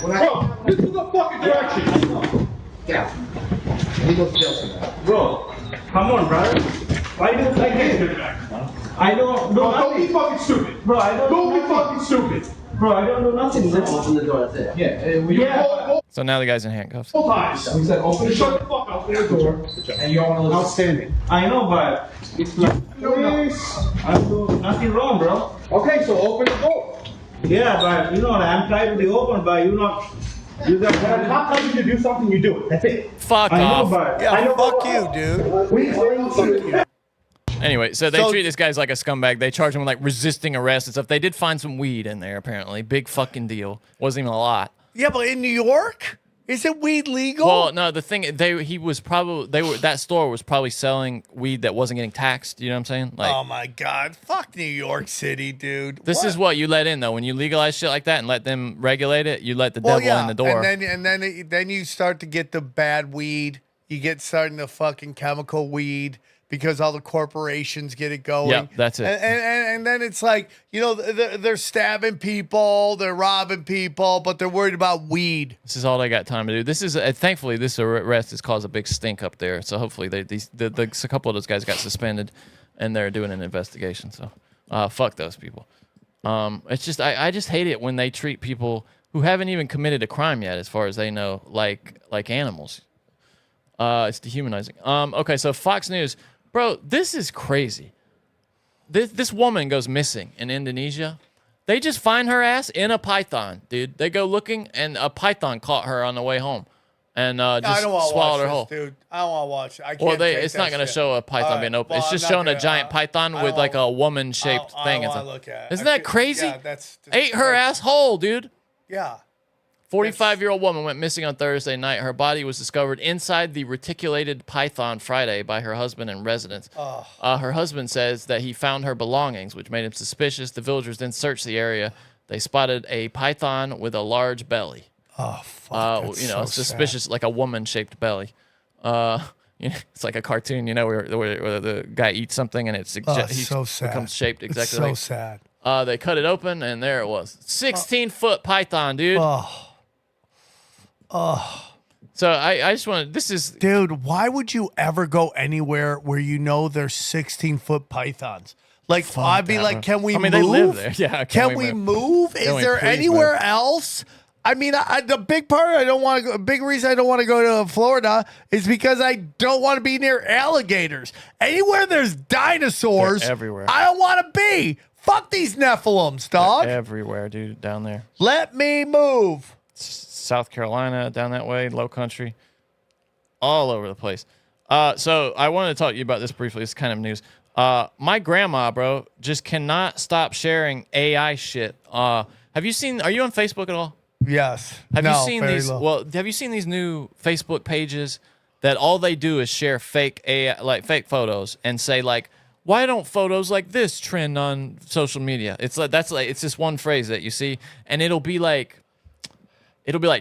bro, this is the fucking direction. Get out. And he goes to jail tonight. Bro, come on, brother. Why do you like this? I don't. No, don't be fucking stupid. Bro, I Don't be fucking stupid. Bro, I don't do nothing. Open the door, that's it. Yeah, and we So now the guy's in handcuffs. both eyes. We said open the door. Open the door. And you don't want to listen. Outstanding. I know, but it's like, please, I'm doing nothing wrong, bro. Okay, so open the door. Yeah, but you know, I'm trying to open, but you not. You got. When a cop tells you to do something, you do it. That's it. Fuck I know, off. but Yeah, I know. fuck you, dude. We explain to you. Anyway, so they So- treat this guy as like a scumbag. They charge him with like resisting arrest and stuff. They did find some weed in there apparently. Big fucking deal. Wasn't even a lot. Yeah, but in New York, isn't weed legal? Well, no, the thing that store was probably selling weed that wasn't getting taxed. You know what I'm saying? Like, oh my God, fuck New York City, dude. this is what you let in though. When you legalize shit like that and let them regulate it, you let the devil in the door. And then you start to get the bad weed. You get starting the fucking chemical weed because all the corporations get it going. Yeah, that's it. And then it's like, you know, they're stabbing people, they're robbing people, but they're worried about weed. This is all they got time to do. This is thankfully this arrest has caused a big stink up there. So hopefully a couple of those guys got suspended, and they're doing an investigation. So fuck those people. It's just I just hate it when they treat people who haven't even committed a crime yet, as far as they know, like animals. It's dehumanizing. Okay, so Fox News, bro, this is crazy. This woman goes missing in Indonesia. They just find her ass in a python, dude. They go looking, and a python caught her on the way home, and I just don't want to swallowed watch her this, whole. dude. I don't want to watch it. I can't Well, take it's that not going to shit. show a python All right, being open. well, It's just I'm showing not a giant gonna- python I with don't like a want- woman-shaped I thing. don't It's wanna look at it. Isn't I that feel- crazy? Yeah, that's Ate her ass whole, dude. Yeah. 45-year-old woman went missing on Thursday night. Her body was discovered inside the reticulated python Friday by her husband and residents. Her husband says that he found her belongings, which made him suspicious. The villagers then searched the area. They spotted a python with a large belly. Oh, fuck. That's You know, so suspicious, like a woman-shaped belly. It's like a cartoon, you know, where the guy eats something and he so sad. becomes shaped It's exactly so like. sad. They cut it open and there it was, 16-foot python, dude. So I just want to. This is Dude, why would you ever go anywhere where you know there's 16-foot pythons? Like, I'd be that, like, bro. can we I mean, move? they live there. Yeah, Can we move? Is we there please anywhere move? else? I mean, the big part I don't want to go, big reason I don't want to go to Florida is because I don't want to be near alligators. Anywhere there's dinosaurs, They're everywhere. I don't want to be. Fuck these Nephilims, dog. everywhere, dude, down there. Let me move. South Carolina, down that way, low country, all over the place. So I wanted to talk to you about this briefly. It's kind of news. My grandma, bro, just cannot stop sharing AI shit. Have you seen? Are you on Facebook at all? Yes. Have No, you seen very these? low. Well, have you seen these new Facebook pages that all they do is share fake AI, like fake photos, and say like, "Why don't photos like this trend on social media?" It's like it's just one phrase that you see, and it'll be like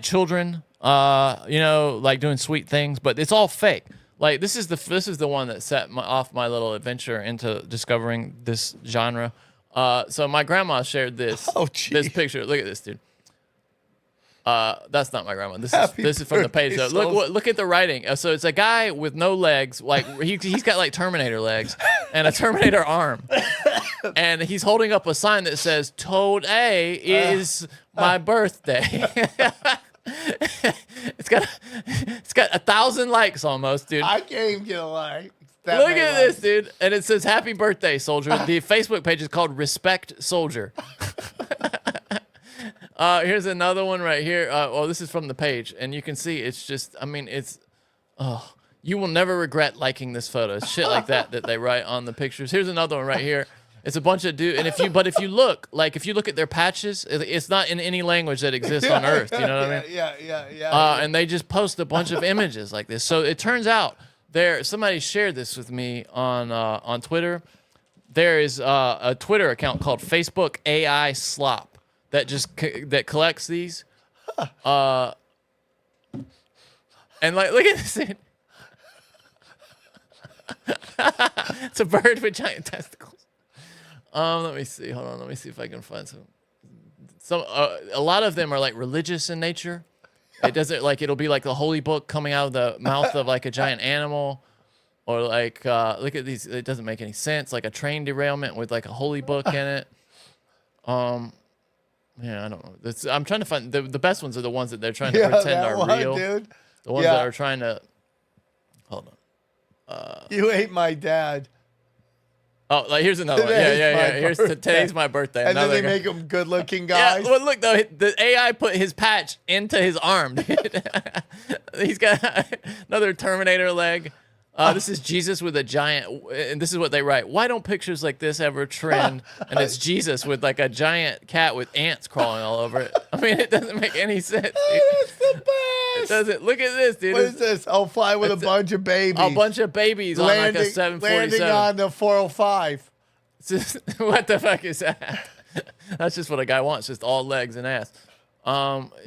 children, like doing sweet things, but it's all fake. Like this is the one that set off my little adventure into discovering this genre. So my grandma shared this this picture. Look at this, dude. That's not my grandma. This is from the page. Though. Look at the writing. So it's a guy with no legs, like he's got like Terminator legs and a Terminator arm, and he's holding up a sign that says "Today is my birthday." It's got 1,000 likes almost, dude. I can't even get a like. Look at this, dude. And it says, "Happy birthday, soldier." The Facebook page is called Respect Soldier. Here's another one right here. This is from the page. And you can see it's just, you will never regret liking this photo. It's shit like that they write on the pictures. Here's another one right here. It's a bunch of dudes. And if you look at their patches, it's not in any language that exists on Earth. You know what I mean? Yeah. And they just post a bunch of images like this. So it turns out somebody shared this with me on Twitter. There is a Twitter account called Facebook AI Slop that collects these. And like, look at this. It's a bird with giant testicles. Let me see. Hold on. Let me see if I can find some. A lot of them are like religious in nature. It doesn't like it'll be like the holy book coming out of the mouth of like a giant animal, or like look at these. It doesn't make any sense. Like a train derailment with like a holy book in it. Yeah, I don't know. I'm trying to find the best ones are the ones that they're trying to pretend are real. Dude. The ones that are trying to. Hold on. You ate my dad. Oh, like here's another one. Yeah. Here's today's my birthday. And then they guy. make them good-looking guys. Yeah, well, look though, the AI put his patch into his arm. He's got another Terminator leg. This is Jesus with a giant, and this is what they write. Why don't pictures like this ever trend? And it's Jesus with like a giant cat with ants crawling all over it. I mean, it doesn't make any sense. That's the best. It doesn't. Look at this, dude. What is this? I'll fly with a bunch of babies. A bunch of babies on like a 747. Landing on the 405. What the fuck is that? That's just what a guy wants, just all legs and ass.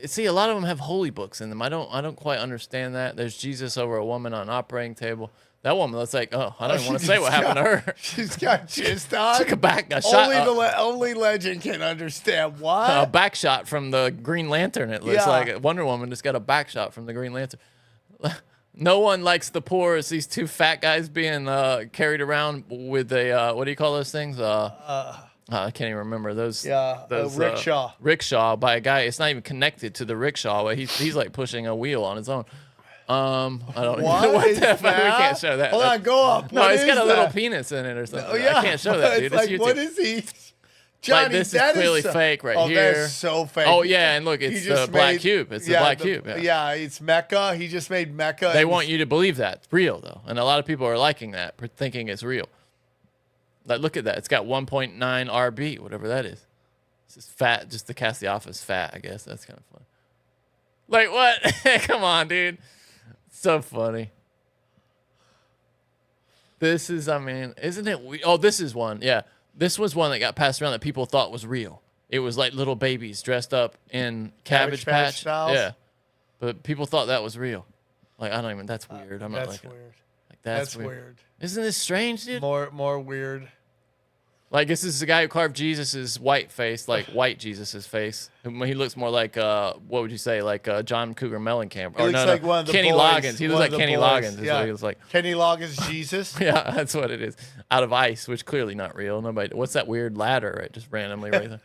See, a lot of them have holy books in them. I don't quite understand that. There's Jesus over a woman on an operating table. That woman looks like, I don't even want to say what happened to her. She's got jizzed on. Took a shot. Only legend can understand what. A back shot from the Green Lantern. It looks like Wonder Woman just got a back shot from the Green Lantern. No one likes the poor. It's these two fat guys being carried around with a what do you call those things? I can't even remember those. Yeah, those, rickshaw. Rickshaw by a guy. It's not even connected to the rickshaw. But he's like pushing a wheel on his own. I don't know. What the fuck? We can't show that. Hold on, go up. No, it's got a little penis in it or something. Oh, yeah. I can't show that, dude. It's It's like, YouTube. what is he? Johnny, like, this that is clearly fake right here. That's so fake. Oh, yeah, and look, it's the black cube. It's the black cube. Yeah, it's Mecca. He just made Mecca. They want you to believe that. It's real, though. And a lot of people are liking that, thinking it's real. Like, look at that. It's got 1.9 RB, whatever that is. It's just fat, just to cast the office fat, I guess. That's kind of fun. Like, what? Come on, dude. So funny. This is, isn't it? Oh, this is one. Yeah. This was one that got passed around that people thought was real. It was like little babies dressed up in Cabbage Patch. styles? Yeah. But people thought that was real. Like, I don't even, that's weird. I'm not That's like weird. Like, that's weird. Isn't this strange, dude? More weird. Like, this is the guy who carved Jesus's white face, like white Jesus's face. He looks more like, what would you say, like John Cougar Mellencamp? He looks like one of the Kenny boys. Loggins. He looks like Kenny Loggins. Is Yeah. what he looks like. Kenny Loggins, Jesus. Yeah, that's what it is. Out of ice, which clearly not real. Nobody. What's that weird ladder? Right, just randomly right there.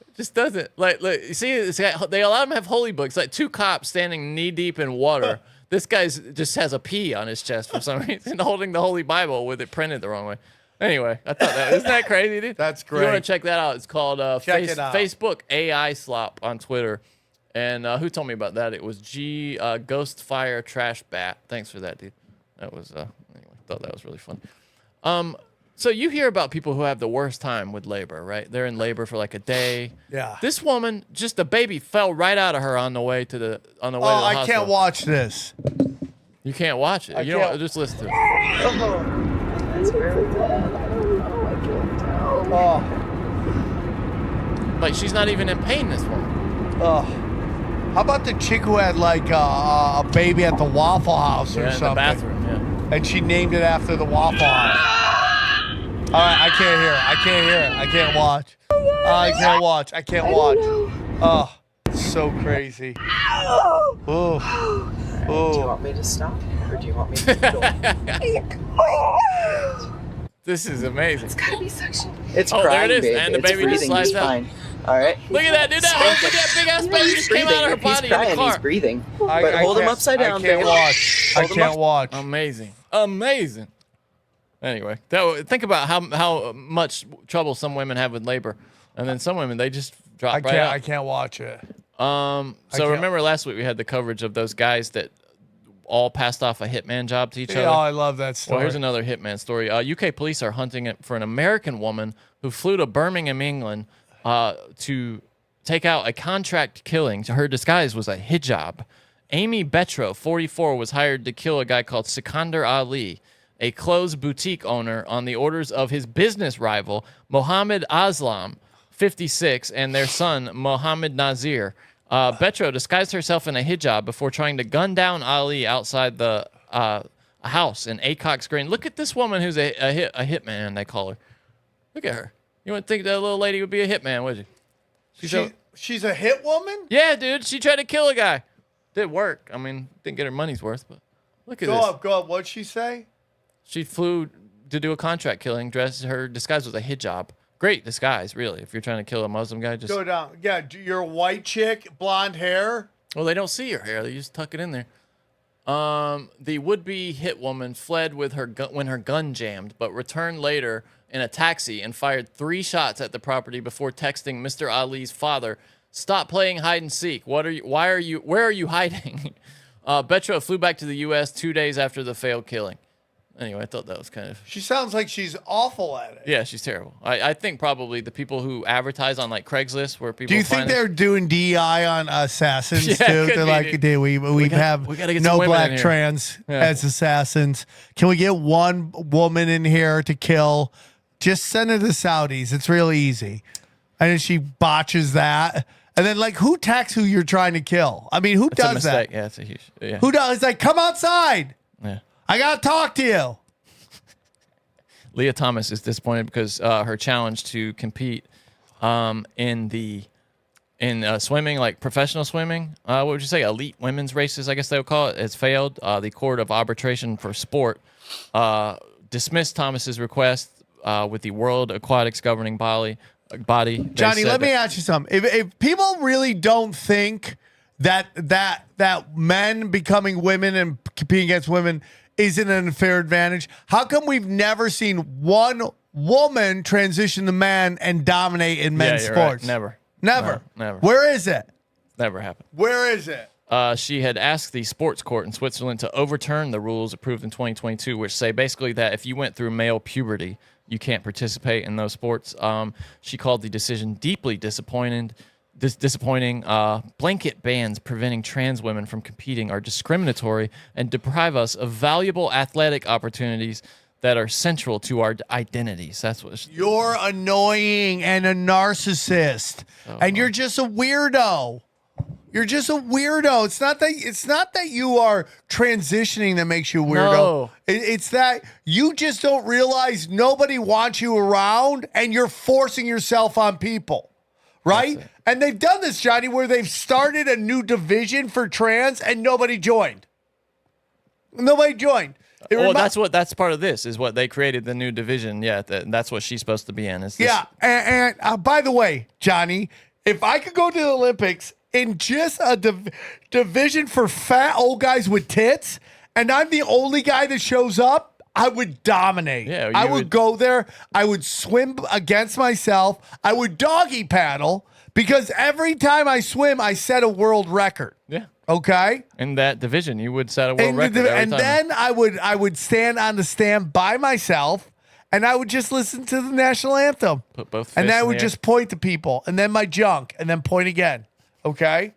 It just doesn't. Like, look, you see, they a lot of them have holy books. Like two cops standing knee deep in water. This guy's just has a P on his chest for some reason, holding the Holy Bible with it printed the wrong way. Anyway, I thought isn't that crazy, dude? That's If you want great. to check that out, it's called Check it out. Facebook AI Slop on Twitter. And who told me about that? It was Ghost Fire Trash Bat. Thanks for that, dude. That was anyway. Thought that was really fun. So you hear about people who have the worst time with labor, right? They're in labor for like a day. Yeah. This woman, just the baby fell right out of her on the way to the Oh, hospital. I can't watch this. You can't watch it. You can't. don't just listen to it. Oh, Like she's not even in pain. This woman. oh. How about the chick who had like a baby at the Waffle House or Yeah, in something? the bathroom. Yeah. And she named it after the Waffle House. All right, I can't hear. I can't hear. I can't watch. I can't watch. I can't watch. Oh, it's so crazy. Oh. Do you want me to stop, or do you want me to go? This is amazing. It's gotta be suction. It's Oh, crying, there it is, babe. and the It's baby just breathing. slides He's out. fine. All right. Look at that, dude. Look at that big ass baby just came out of her body He's crying. in the car. He's breathing. But hold him can't- upside down, I can't babe. watch. I Hold him can't up- watch. Amazing. Anyway, think about how much trouble some women have with labor, and then some women they just drop right out. I can't watch it. So can't- remember last week we had the coverage of those guys that all passed off a hitman job to each Yeah, other. I love that story. Well, here's another hitman story. UK police are hunting it for an American woman who flew to Birmingham, England, to take out a contract killing. Her disguise was a hijab. Amy Betro, 44, was hired to kill a guy called Sikandar Ali, a clothes boutique owner, on the orders of his business rival, Mohammed Aslam, 56, and their son, Mohammed Nazir. Betro disguised herself in a hijab before trying to gun down Ali outside the house in Acox Green. Look at this woman who's a hitman, they call her. Look at her. You wouldn't think that little lady would be a hitman, would you? She's a hit woman? Yeah, dude. She tried to kill a guy. Did work. I mean, didn't get her money's worth, but look at Go this. up, go up. What'd she say? She flew to do a contract killing. Her disguise was a hijab. Great disguise, really. If you're trying to kill a Muslim guy, just Go down. Yeah, you're a white chick, blonde hair. well, they don't see your hair. They just tuck it in there. The would-be hit woman fled with her when her gun jammed, but returned later in a taxi and fired 3 shots at the property before texting Mr. Ali's father, "Stop playing hide and seek. Where are you hiding?" Betro flew back to the U.S. 2 days after the failed killing. Anyway, I thought that was kind of... She sounds like she's awful at it. Yeah, she's terrible. I think probably the people who advertise on like Craigslist where people Do you think they're doing DEI on assassins Yeah, too? could They're be, like, dude. dude, we we have gotta get no some women in black here." trans Yeah. as assassins. Can we get one woman in here to kill? Just send her to the Saudis. It's real easy. And then she botches that. And then, like, who attacks who you're trying to kill? I mean, who It's a does mistake. that? Yeah, it's a huge... Yeah. Who does? It's like, come outside. Yeah. I got to talk to you. Leah Thomas is disappointed because her challenge to compete in swimming, like professional swimming, what would you say, elite women's races, I guess they would call it, has failed. The Court of Arbitration for Sport dismissed Thomas's request with the World Aquatics governing body. They Johnny, said let me that- ask you something. If people really don't think that men becoming women and competing against women isn't an unfair advantage, how come we've never seen one woman transition to man and dominate in men's you're right. sports? Never. Never. No, never. Where is it? Never happened. Where is it? She had asked the sports court in Switzerland to overturn the rules approved in 2022, which say basically that if you went through male puberty, you can't participate in those sports. She called the decision deeply disappointing. Blanket bans preventing trans women from competing are discriminatory and deprive us of valuable athletic opportunities that are central to our identities. That's what You're annoying and a narcissist, and you're just a weirdo. You're just a weirdo. It's not that you are transitioning that makes you a weirdo. No. It's that you just don't realize nobody wants you around, and you're forcing yourself on people. Right? And they've done this, Johnny, where they've started a new division for trans and nobody joined. Nobody joined. Well, that's part of this is what they created, the new division. Yeah, that's what she's supposed to be in. Is this, Yeah. And by the way, Johnny, if I could go to the Olympics in just a division for fat old guys with tits, and I'm the only guy that shows up, I would dominate. Yeah, I you would would- go there. I would swim against myself. I would doggy paddle because every time I swim, I set a world record. Yeah. Okay. In that division, you would set a world And, record every and time. then I would stand on the stand by myself, and I would just listen to the national anthem. Put both and fists then I in would the air. just point to people, and then my junk, and then point again. Okay?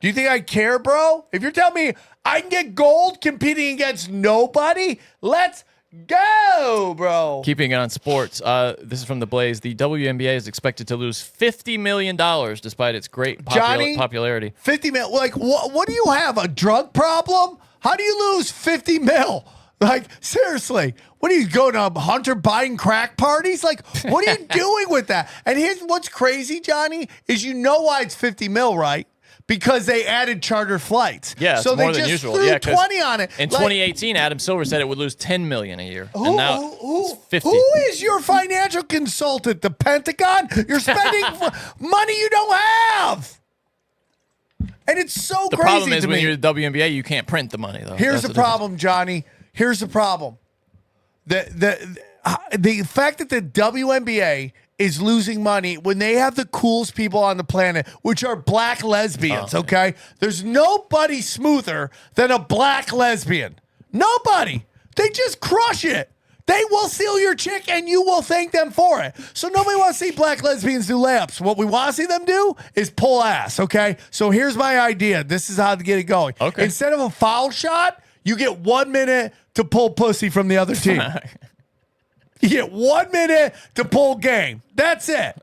Do you think I care, bro? If you're telling me I can get gold competing against nobody, let's go, bro. Keeping it on sports, this is from The Blaze. The WNBA is expected to lose $50 million despite its great Johnny, popularity. 50 mil. Like, what do you have? A drug problem? How do you lose 50 mil? Like, seriously, what are you going to Hunter Biden crack parties? Like, what are you doing with that? And here's what's crazy, Johnny, is you know why it's 50 mil, right? Because they added charter flights. Yeah, so it's they more than just usual. threw Yeah, 'cause 20 on it. In Like, 2018, Adam Silver said it would lose $10 million a year, and now it's 50. Who is your financial consultant? The Pentagon? You're spending money you don't have. And it's so The crazy problem is to when me. you're the WNBA, you can't print the money though. Here's That's the problem, Johnny. Here's the problem. The fact that the WNBA is losing money when they have the coolest people on the planet, which are black lesbians, okay? There's nobody smoother than a black lesbian. Nobody. They just crush it. They will steal your chick and you will thank them for it. So nobody wants to see black lesbians do layups. What we want to see them do is pull ass, okay? So here's my idea. This is how to get it going. Okay. Instead of a foul shot, you get 1 minute to pull pussy from the other team. You get 1 minute to pull game. That's it.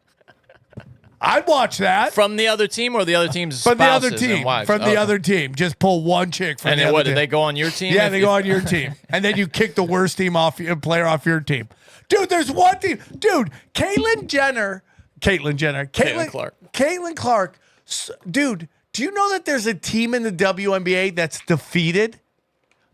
I'd watch that. From the other team or the other team's From the other spouses and team. wives? From the Okay. other team. Just pull one chick from And the then other what, team. did they go on your team? Yeah, if they you- go on your team. And then you kick the worst team off, player off your team. Dude, there's one team. Dude, Caitlyn Clark. Dude, do you know that there's a team in the WNBA that's defeated?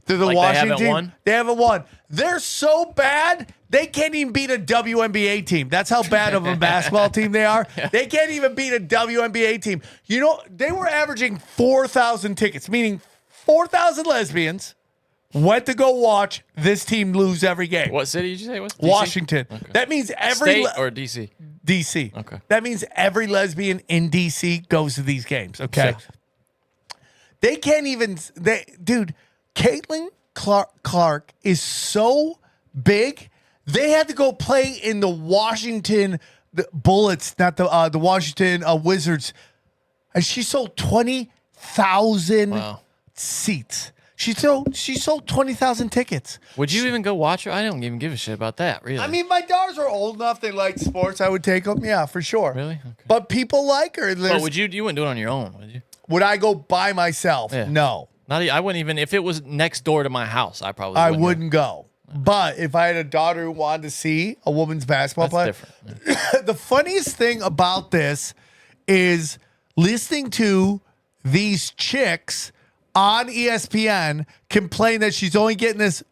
They're the Like they Washington haven't team. won? They haven't won. They're so bad, they can't even beat a WNBA team. That's how bad of a basketball team they are. They can't even beat a WNBA team. You know, they were averaging 4,000 tickets, meaning 4,000 lesbians went to go watch this team lose every game. What city did you say it was? DC? Washington. Okay. That means every State or DC? DC. Okay. That means every lesbian in DC goes to these games. Okay. Sick. They can't even. Dude, Caitlyn Clark is so big. They had to go play in the Washington Bullets, not the Washington Wizards, and she sold 20,000 seats. She sold 20,000 tickets. Would you even go watch her? I don't even give a shit about that, really. I mean, my daughters are old enough; they like sports. I would take them, yeah, for sure. Really? Okay. But people like her. But would you wouldn't do it on your own, would you? Would I go by myself? Yeah. No, I wouldn't even, if it was next door to my house, I probably I wouldn't. wouldn't go. But if I had a daughter who wanted to see a woman's basketball player, different. the funniest thing about this is listening to these chicks on ESPN complain that she's only getting this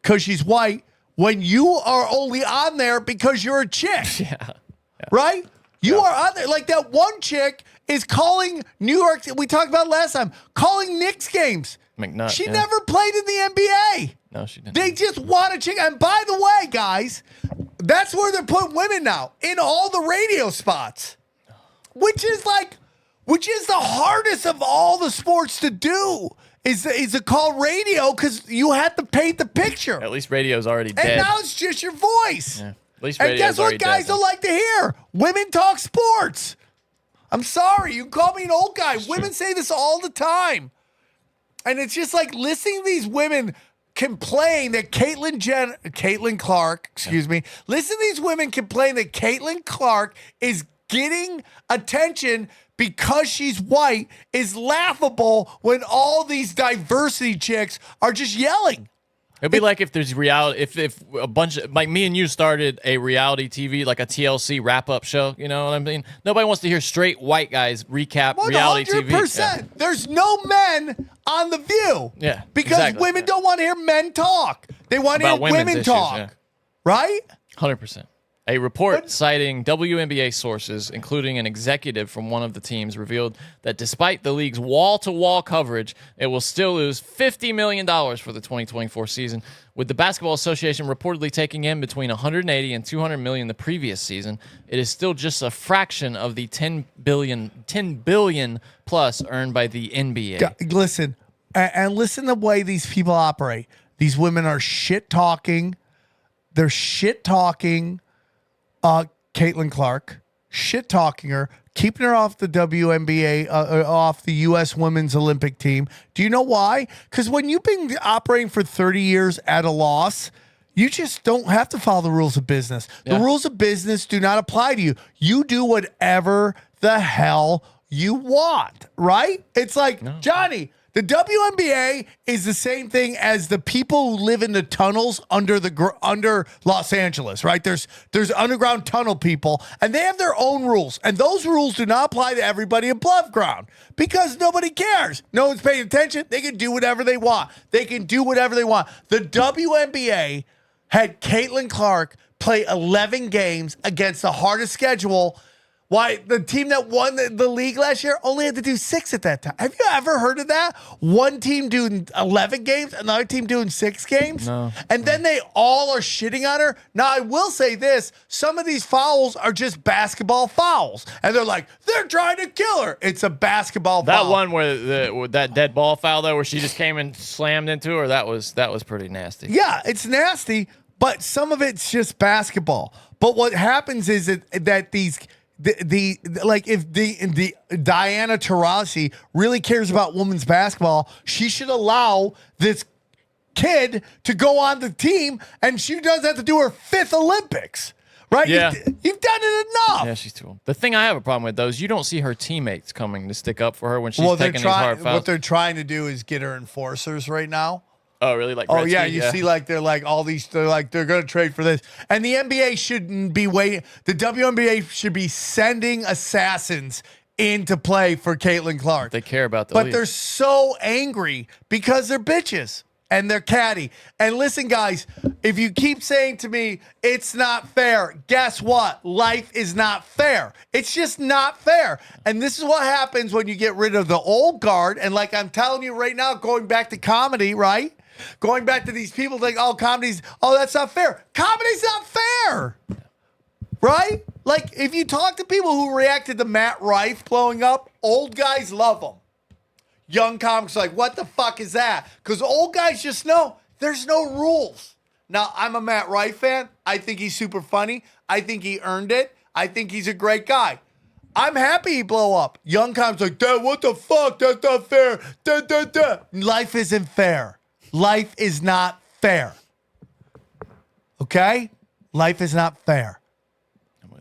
because she's white when you are only on there because you're a chick. Yeah. Right? You are on there. Like that one chick is calling New York. We talked about it last time. Calling Knicks games. McNutt, She yeah. never played in the NBA. No, she didn't. They just want a chick. And by the way, guys, that's where they're putting women now, in all the radio spots, which is the hardest of all the sports to do. Is to call radio because you have to paint the picture. At least radio's already And dead. now it's just your voice. Yeah. At least And radio's guess what already guys dead. don't like to hear? Women talk sports. I'm sorry. You can call me an old guy. Women say this all the time. And it's just like listening to these women complain that Caitlyn Clark, listen to these women complain that Caitlyn Clark is getting attention because she's white is laughable when all these diversity chicks are just yelling. It'd be like if there's reality, if a bunch of, like me and you started a reality TV, like a TLC wrap-up show, you know what I mean? Nobody wants to hear straight white guys recap reality TV. 100%. Yeah. There's no men on The View. Yeah, Because exactly. women don't want to hear men talk. They want to hear About women's women issues, talk. yeah. Right? 100%. A report citing WNBA sources, including an executive from one of the teams, revealed that despite the league's wall-to-wall coverage, it will still lose $50 million for the 2024 season, with the Basketball Association reportedly taking in between $180 and $200 million the previous season. It is still just a fraction of the $10 billion plus earned by the NBA. Listen, and listen to the way these people operate. These women are shit talking they're shit talking Caitlyn Clark, shit talking her, keeping her off the WNBA, off the U.S. Women's Olympic team. Do you know why? Because when you've been operating for 30 years at a loss, you just don't have to follow the rules of business. The rules of business do not apply to you. You do whatever the hell you want, right? It's like, Johnny, the WNBA is the same thing as the people who live in the tunnels under Los Angeles, right? There's underground tunnel people, and they have their own rules, and those rules do not apply to everybody above ground because nobody cares. No one's paying attention. They can do whatever they want. The WNBA had Caitlyn Clark play 11 games against the hardest schedule. Why the team that won the league last year only had to do 6 at that time. Have you ever heard of that? One team doing 11 games, another team doing 6 games? No. And then they all are shitting on her. Now, I will say this. Some of these fouls are just basketball fouls. And they're like, they're trying to kill her. It's a basketball foul. That one where that dead ball foul, though, where she just came and slammed into her, that was pretty nasty. Yeah, it's nasty, but some of it's just basketball. But what happens is that these... if Diana Taurasi really cares about women's basketball, she should allow this kid to go on the team, and she doesn't have to do her 5th Olympics, right? Yeah. You've done it enough. Yeah, she's too old. The thing I have a problem with, though, is you don't see her teammates coming to stick up for her when she's taking these hard fouls. What they're trying to do is get her enforcers right now. Oh, really? Like, oh, Gretzky? yeah. You see, like, they're like all these, they're going to trade for this. And the NBA shouldn't be waiting. The WNBA should be sending assassins in to play for Caitlyn Clark. They care about the But league. they're so angry because they're bitches and they're catty. And listen, guys, if you keep saying to me, it's not fair, guess what? Life is not fair. It's just not fair. And this is what happens when you get rid of the old guard. And like I'm telling you right now, going back to comedy, right? Going back to these people like, that's not fair. Comedy's not fair. Right? Like, if you talk to people who reacted to Matt Rife blowing up, old guys love him. Young comics are like, what the fuck is that? Because old guys just know there's no rules. Now, I'm a Matt Rife fan. I think he's super funny. I think he earned it. I think he's a great guy. I'm happy he blow up. Young comics like, Dad, what the fuck? That's not fair. Da, da, da. Life isn't fair. Life is not fair. Okay? Life is not fair.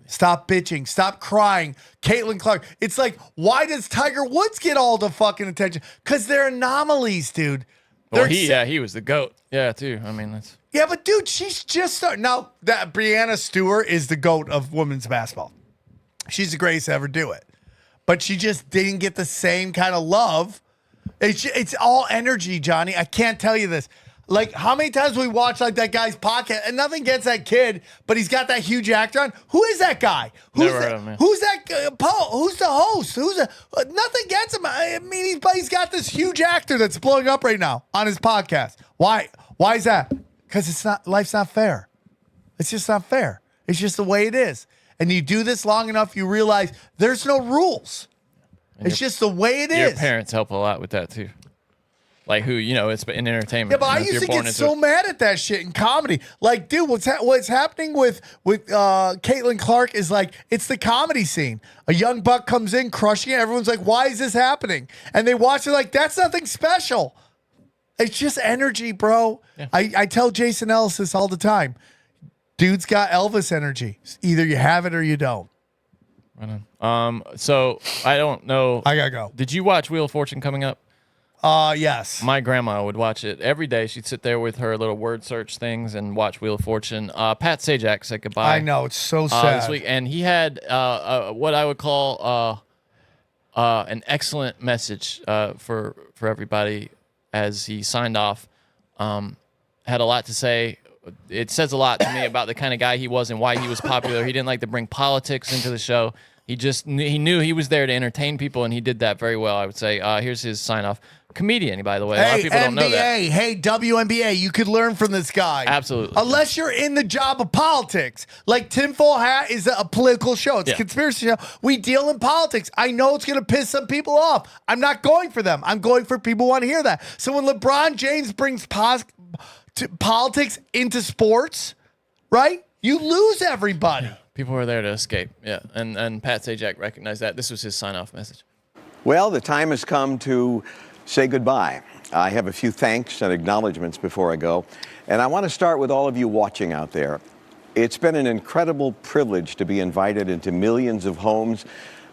Stop bitching. Stop crying. Caitlyn Clark. It's like, why does Tiger Woods get all the fucking attention? Because they're anomalies, dude. Well, he was the GOAT. Yeah, too. I mean, that's... Yeah, but dude, she's just starting. Now, that Breanna Stewart is the GOAT of women's basketball. She's the greatest to ever do it. But she just didn't get the same kind of love. It's all energy, Johnny. I can't tell you this. Like, how many times we watch like that guy's podcast, and nothing against that kid, but he's got that huge actor on. Who is that guy? Who's that? Who's the host? Nothing against him. I mean, he's got this huge actor that's blowing up right now on his podcast. Why? Why is that? Because life's not fair. It's just not fair. It's just the way it is. And you do this long enough, you realize there's no rules. It's just the way it is. Your parents help a lot with that too. Like it's in entertainment. Yeah, but I used to get so mad at that shit in comedy. Like, dude, what's happening with Caitlyn Clark is like, it's the comedy scene. A young buck comes in, crushing it. Everyone's like, why is this happening? And they watch it like, that's nothing special. It's just energy, bro. Yeah. I tell Jason Ellis this all the time. Dude's got Elvis energy. Either you have it or you don't. Right on. So I don't know. I gotta go. Did you watch Wheel of Fortune coming up? Yes. My grandma would watch it every day. She'd sit there with her little word search things and watch Wheel of Fortune. Pat Sajak said goodbye. I know, it's so sad. This week, and he had what I would call an excellent message for everybody as he signed off. Had a lot to say. It says a lot to me about the kind of guy he was and why he was popular. He didn't like to bring politics into the show. He knew he was there to entertain people, and he did that very well, I would say. Here's his sign-off. Comedian, by the way. A lot of people don't know that. Hey, WNBA, you could learn from this guy. Absolutely. Unless you're in the job of politics. Like Tinfoil Hat is a political show. It's a conspiracy show. We deal in politics. I know it's going to piss some people off. I'm not going for them. I'm going for people who want to hear that. So when LeBron James brings politics into sports, right? You lose everybody. People were there to escape. Yeah, and Pat Sajak recognized that. This was his sign-off message. Well, the time has come to say goodbye. I have a few thanks and acknowledgments before I go, and I want to start with all of you watching out there. It's been an incredible privilege to be invited into millions of homes,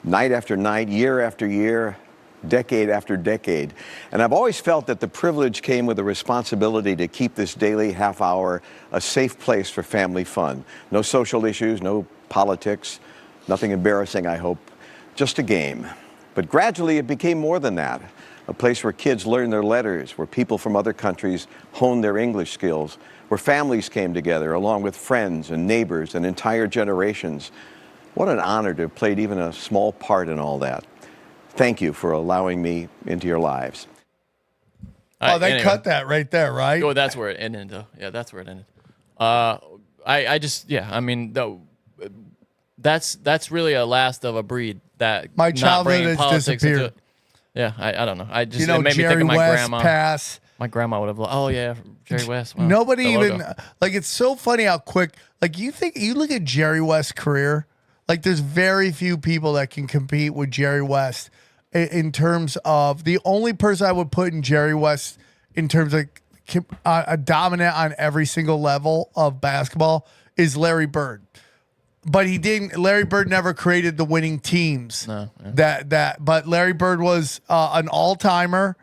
night after night, year after year, decade after decade. And I've always felt that the privilege came with a responsibility to keep this daily half hour a safe place for family fun. No social issues, no politics, nothing embarrassing, I hope, just a game. But gradually it became more than that. A place where kids learn their letters, where people from other countries hone their English skills, where families came together along with friends and neighbors and entire generations. What an honor to have played even a small part in all that. Thank you for allowing me into your lives. Oh, they cut that right there, right? Oh, that's where it ended, though. Yeah, that's where it ended. I mean, though, that's really a last of a breed that My not childhood bringing has politics into disappeared. it. Yeah, I don't know. I just You know, it made me Jerry think of my West grandma. pass. My grandma would have. Oh yeah, Jerry West. Wow. Nobody The even logo. like. It's so funny how quick. Like you look at Jerry West's career. Like there's very few people that can compete with Jerry West in terms of the only person I would put in Jerry West in terms of a dominant on every single level of basketball is Larry Bird. But he didn't. Larry Bird never created the winning teams. No, yeah. But Larry Bird was an all-timer,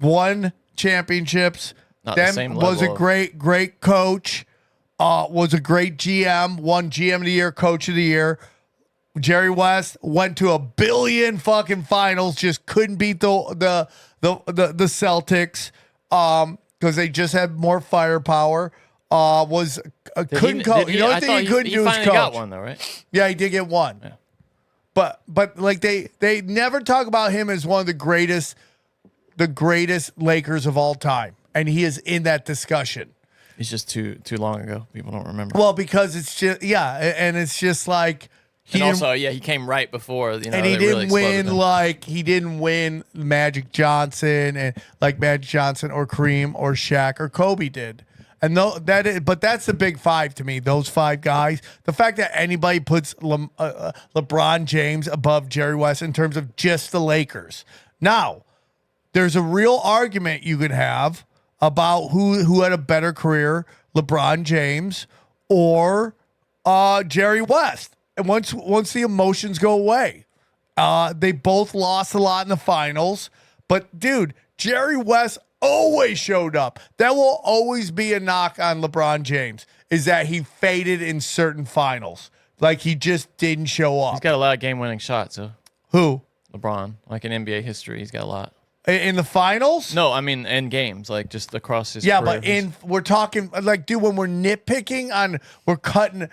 won championships. Not the then same was a level of- great coach. Was a great GM. Won GM of the year, coach of the year. Jerry West went to 1 billion fucking finals. Just couldn't beat the Celtics because they just had more firepower. Couldn't coach. You know what he couldn't do is finally coach. got one though, right? Yeah, he did get one. Yeah. But like they never talk about him as one of the greatest Lakers of all time, and he is in that discussion. It's just too long ago. People don't remember. Well, because it's just and it's just like and also, he came right before. You know, and he they really didn't win exploded him. he didn't win Magic Johnson and like Magic Johnson or Kareem or Shaq or Kobe did. And but that's the big five to me. Those five guys. The fact that anybody puts LeBron James above Jerry West in terms of just the Lakers. Now, there's a real argument you could have about who had a better career, LeBron James or Jerry West. And once the emotions go away, they both lost a lot in the finals. But dude, Jerry West always showed up. That will always be a knock on LeBron James, is that he faded in certain finals. Like he just didn't show up. He's got a lot of game-winning shots. So. Who? LeBron. Like in NBA history, he's got a lot. In the finals? No, I mean in games, like just across his Yeah, career. but we're talking like, dude, when we're nitpicking on, we're cutting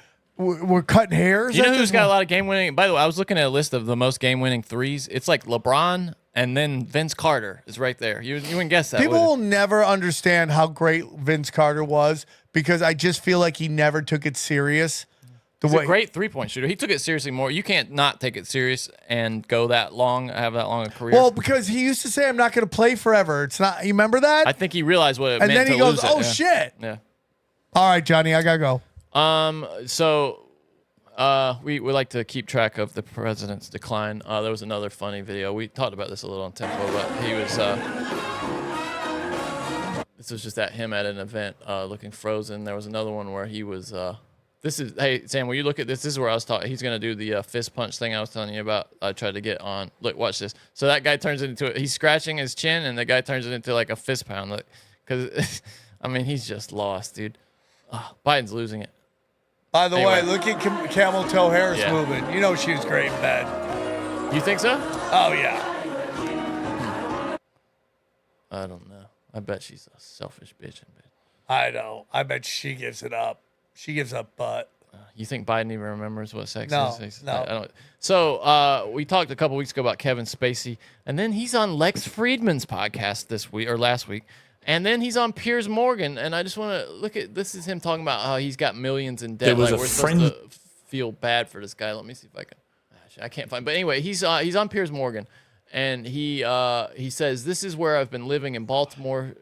hairs. You know who's got a lot of game-winning? By the way, I was looking at a list of the most game-winning threes. It's like LeBron, and then Vince Carter is right there. You wouldn't guess that. People will never understand how great Vince Carter was because I just feel like he never took it serious. He's a great three-point shooter. He took it seriously more. You can't not take it serious and go that long, have that long a career. Well, because he used to say, "I'm not going to play forever." It's not. You remember that? I think he realized what it and meant then to he goes, lose it. "Oh Yeah. shit!" Yeah. All right, Johnny, I gotta go. So we like to keep track of the president's decline. There was another funny video. We talked about this a little on Tempo, but he was. This was just at him at an event, looking frozen. There was another one where he was. Hey Sam, will you look at this? This is where I was talking. He's gonna do the fist punch thing I was telling you about. I tried to get on. Look, watch this. So that guy turns it into. He's scratching his chin, and the guy turns it into like a fist pound. Look, because I mean he's just lost, dude. Biden's losing it. By the Anyway. way, look at Camel Toe Harris Yeah. moving. You know she was great in bed. You think so? Oh yeah. I don't know. I bet she's a selfish bitch in bed. I know. I bet she gives it up. She gives up butt. You think Biden even remembers what sex No, is? no. I don't. So we talked a couple weeks ago about Kevin Spacey, and then he's on Lex Friedman's podcast this week or last week, and then he's on Piers Morgan. And I just want to look at this is him talking about how he's got millions in debt. There was like, a we're friend- supposed to feel bad for this guy. Let me see if I can. I can't find. But anyway, he's on Piers Morgan, and he says, "This is where I've been living in Baltimore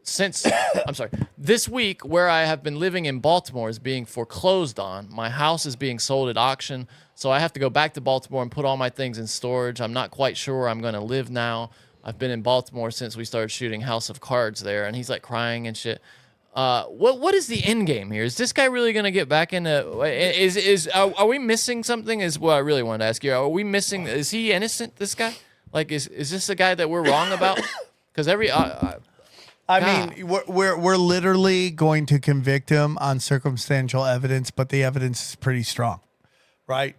since." I'm sorry. This week, where I have been living in Baltimore is being foreclosed on. My house is being sold at auction, so I have to go back to Baltimore and put all my things in storage. I'm not quite sure where I'm going to live now. I've been in Baltimore since we started shooting House of Cards there, and he's like crying and shit. What is the end game here? Is this guy really going to get back into? Are we missing something? Is what I really wanted to ask you. Are we missing? Is he innocent? This guy? Like, is this a guy that we're wrong about? Because I mean, we're literally going to convict him on circumstantial evidence, but the evidence is pretty strong, right?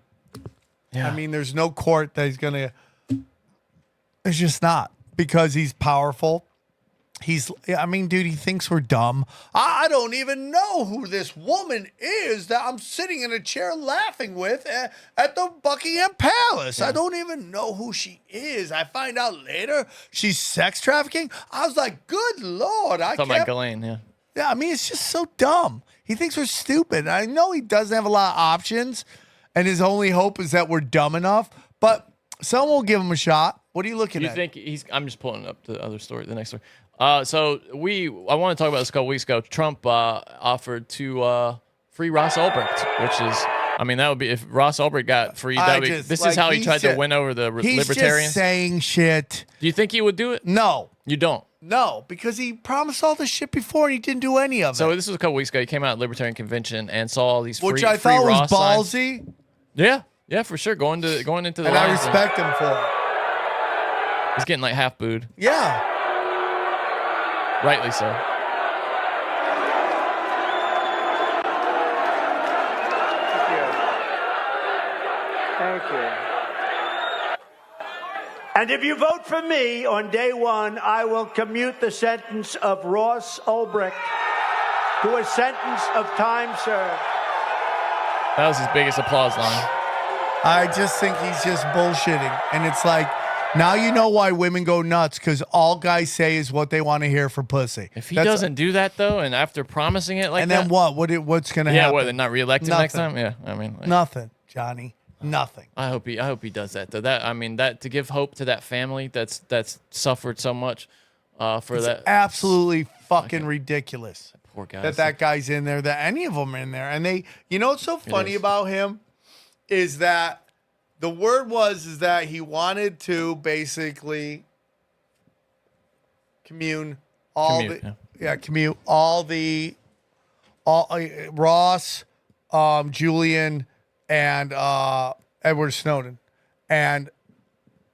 Yeah. I mean, there's no court that he's gonna. It's just not, because he's powerful. I mean, dude, he thinks we're dumb. I don't even know who this woman is that I'm sitting in a chair laughing with at the Buckingham Palace. Yeah. I don't even know who she is. I find out later she's sex trafficking. I was like, good Lord. Talking about Ghislaine, yeah. Yeah, I mean, it's just so dumb. He thinks we're stupid. I know he doesn't have a lot of options, and his only hope is that we're dumb enough, but someone will give him a shot. What are you looking at? You think I'm just pulling up the other story, the next story. So I want to talk about this a couple weeks ago. Trump offered to free Ross Ulbricht, which is, I mean, that would be, if Ross Ulbricht got free, this is how he tried to win over the libertarians. He's just saying shit. Do you think he would do it? No. You don't? No, because he promised all this shit before and he didn't do any of it. So this was a couple weeks ago. He came out at Libertarian Convention and saw all these free Which I thought was Ross ballsy. Signs. Yeah, for sure. Going into the and I respect him for it. He's getting like half booed. Yeah. Rightly so. Thank you. And if you vote for me on day one, I will commute the sentence of Ross Ulbricht to a sentence of time served. That was his biggest applause line. I just think he's just bullshitting. And it's like, now you know why women go nuts, because all guys say is what they want to hear for pussy. If he doesn't do that, though, and after promising it like and that. And then what? What's going to happen? Yeah, what, they're not reelected next time? Yeah, I mean. Like, nothing, Johnny. Nothing. I hope he does that, though. That to give hope to that family that's suffered so much for it's that. Absolutely fucking ridiculous. That poor guy. That guy's in there, that any of them are in there. And they, you know what's so funny about him is that the word is that he wanted to basically commute all Ross, Julian, and Edward Snowden, and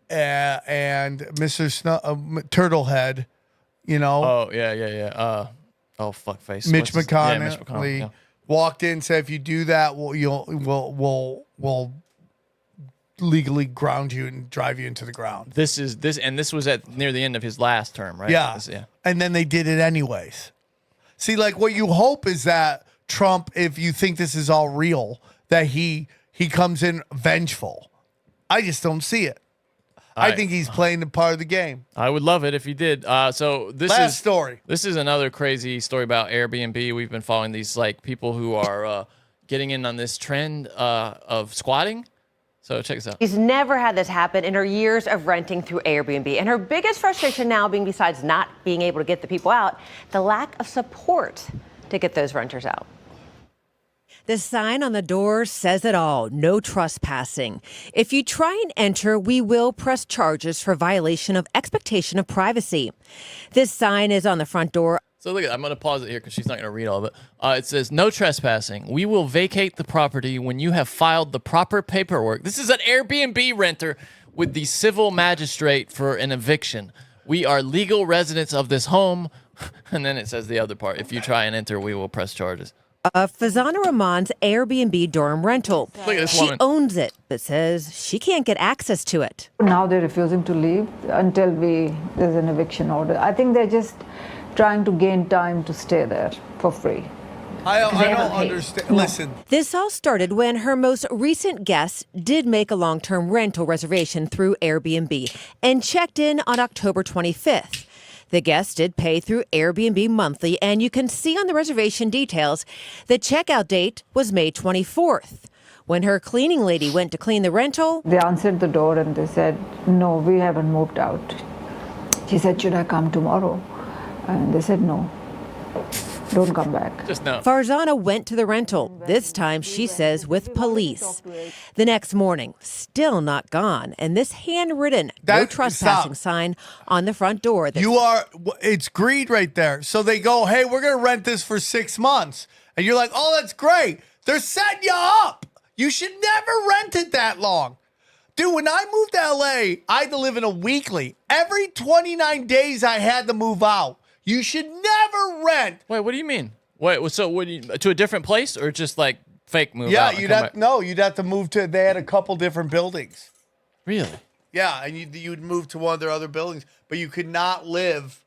Mr. Turtlehead, you know. Oh yeah. Oh fuck face. Mitch McConnell, Mitch McConnell walked in and said, if you do that, we'll legally ground you and drive you into the ground. This was at near the end of his last term, right? Yeah. And then they did it anyways. See, like, what you hope is that Trump, if you think this is all real, that he comes in vengeful. I just don't see it. I think he's playing the part of the game. I would love it if he did. So this story. This is another crazy story about Airbnb. We've been following these like people who are getting in on this trend of squatting. So check this out. She's never had this happen in her years of renting through Airbnb. And her biggest frustration now being, besides not being able to get the people out, the lack of support to get those renters out. The sign on the door says it all. No trespassing. If you try and enter, we will press charges for violation of expectation of privacy. This sign is on the front door. So look at that. I'm going to pause it here because she's not going to read all of it. It says, no trespassing. We will vacate the property when you have filed the proper paperwork. This is an Airbnb renter with the civil magistrate for an eviction. We are legal residents of this home. And then it says the other part. If you try and enter, we will press charges. Fazana Rahman's Airbnb dorm rental. Look at this she woman. owns it, but says she can't get access to it. Now they're refusing to leave until there's an eviction order. I think they're just trying to gain time to stay there for free. I don't understand. Listen. This all started when her most recent guest did make a long-term rental reservation through Airbnb and checked in on October 25th. The guest did pay through Airbnb monthly, and you can see on the reservation details the checkout date was May 24th. When her cleaning lady went to clean the rental, They answered the door and they said, no, we haven't moved out. She said, should I come tomorrow? And they said, no, don't come back. Just no. Farzana went to the rental, this time, she says, with police. The next morning, still not gone, and this handwritten no trespassing sign on the front door. It's greed right there. So they go, hey, we're going to rent this for 6 months. And you're like, oh, that's great. They're setting you up. You should never rent it that long. Dude, when I moved to LA, I had to live in a weekly. Every 29 days I had to move out. You should never rent. Wait, what do you mean? Wait, so would you to a different place or just like fake move Yeah, out? you'd have to move to. They had a couple different buildings. Really? Yeah, and you'd move to one of their other buildings, but you could not live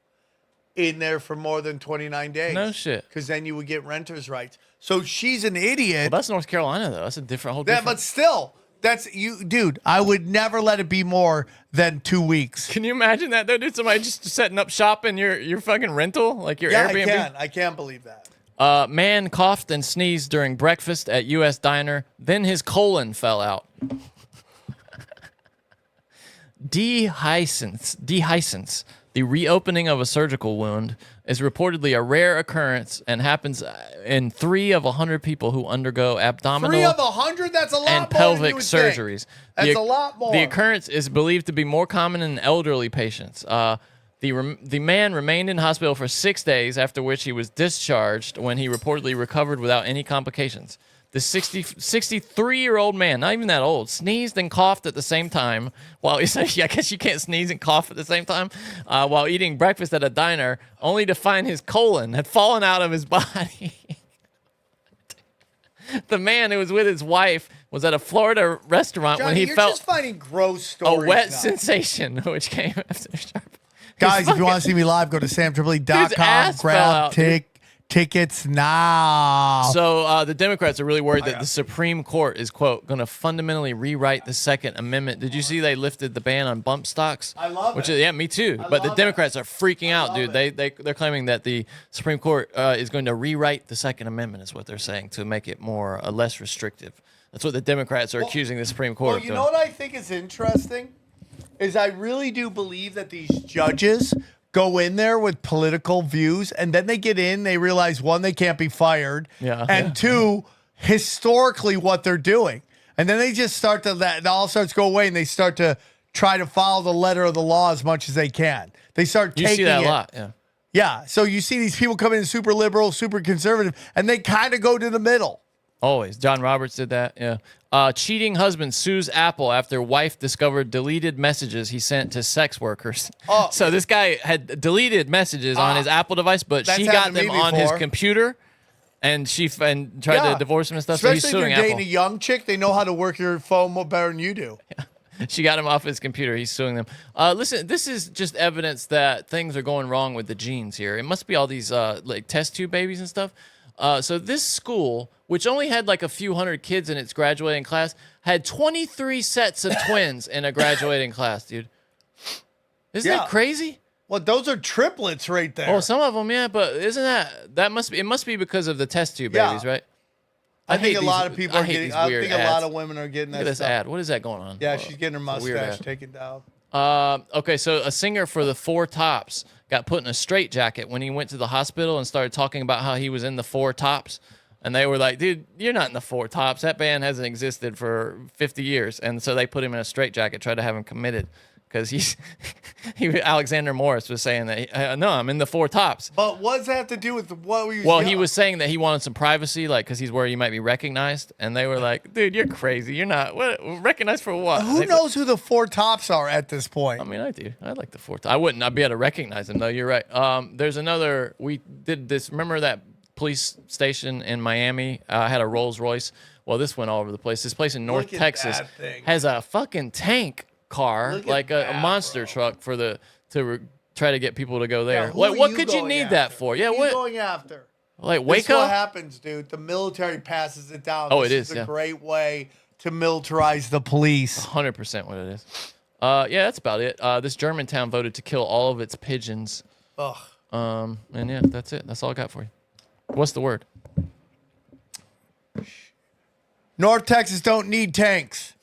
in there for more than 29 days. No shit. Because then you would get renters' rights. So she's an idiot. Well, that's North Carolina though. That's a different whole. Yeah, but still. That's you, dude. I would never let it be more than 2 weeks. Can you imagine that, though, dude? Somebody just setting up shop in your fucking rental, like your Airbnb. I can't believe that. Man coughed and sneezed during breakfast at U.S. diner. Then his colon fell out. Dehiscence, the reopening of a surgical wound, is reportedly a rare occurrence and happens in 3 of 100 people who undergo abdominal 3 of 100? That's a lot and more pelvic than you would surgeries. Think. That's a lot more. The occurrence is believed to be more common in elderly patients. The man remained in hospital for 6 days, after which he was discharged when he reportedly recovered without any complications. The 63-year-old man, not even that old, sneezed and coughed at the same time while I guess you can't sneeze and cough at the same time while eating breakfast at a diner, only to find his colon had fallen out of his body. The man who was with his wife was at a Florida restaurant Johnny, when he you're felt just finding gross a stories wet now. sensation, which came after sharp. Guys, if you want to see me live, go to samtripoli.com. ass fell Grab out, dude. tickets now. So the Democrats are really worried that the Supreme Court is, quote, going to fundamentally rewrite the Second Amendment. Did you see they lifted the ban on bump stocks? I love it. Yeah, me too. But the Democrats are freaking out, dude. They're claiming that the Supreme Court is going to rewrite the Second Amendment, is what they're saying, to make it more less restrictive. That's what the Democrats are accusing the Supreme Court of you doing. know what I think is interesting? Is I really do believe that these judges go in there with political views, and then they get in, they realize, one, they can't be fired, and two, historically what they're doing. And then they just start to, it all starts to go away, and they start to try to follow the letter of the law as much as they can. They start taking it. You see that a lot, yeah. Yeah, so you see these people come in super liberal, super conservative, and they kind of go to the middle. Always. John Roberts did that, yeah. Cheating husband sues Apple after wife discovered deleted messages he sent to sex workers. Oh. So this guy had deleted messages on his Apple device, but That's she got happened to them me on his before. computer, and she tried to divorce him and stuff. Especially so he's if suing you're dating Apple. a young chick, they know how to work your phone more better than you do. She got him off his computer. He's suing them. Listen, this is just evidence that things are going wrong with the genes here. It must be all these like test tube babies and stuff. So this school, which only had like a few hundred kids in its graduating class, had 23 sets of twins in a graduating class, dude. Isn't that crazy? Well, those are triplets right there. Oh, some of them, yeah, but isn't that must be? It must be because of the test tube babies, right? I think hate a lot these- of people are hate getting. these I weird think a lot ads. of women are getting Look that at this stuff. ad. What is that going on? Yeah, she's getting her It's a weird mustache ad. taken down. Okay, so a singer for the Four Tops got put in a straitjacket when he went to the hospital and started talking about how he was in the Four Tops. And they were like, dude, you're not in the Four Tops. That band hasn't existed for 50 years. And so they put him in a straitjacket, tried to have him committed. Because Alexander Morris was saying that, no, I'm in the Four Tops. But what does that have to do with what we? Well, he was saying that he wanted some privacy, like, because he's where you might be recognized. And they were like, dude, you're crazy. You're not. What, recognized for what? Who knows who the Four Tops are at this point? I mean, I do. I like the Four Tops. I wouldn't. I'd be able to recognize them, though. You're right. There's another. We did this. Remember that police station in Miami had a Rolls Royce? Well, this went all over the place. This place in North Look at Texas that thing. has a fucking tank car, Look at like a that, monster truck for try to get people to go there. Yeah, who What are could you going need after? that for? Yeah, Who are you what? going after? Like This is what Waco? happens, dude. The military passes it down. Oh, This it is, a yeah. great way to militarize the police. 100% what it is. Yeah, that's about it. This Germantown voted to kill all of its pigeons. Ugh. And yeah, that's it. That's all I got for you. What's the word? North Texas don't need tanks.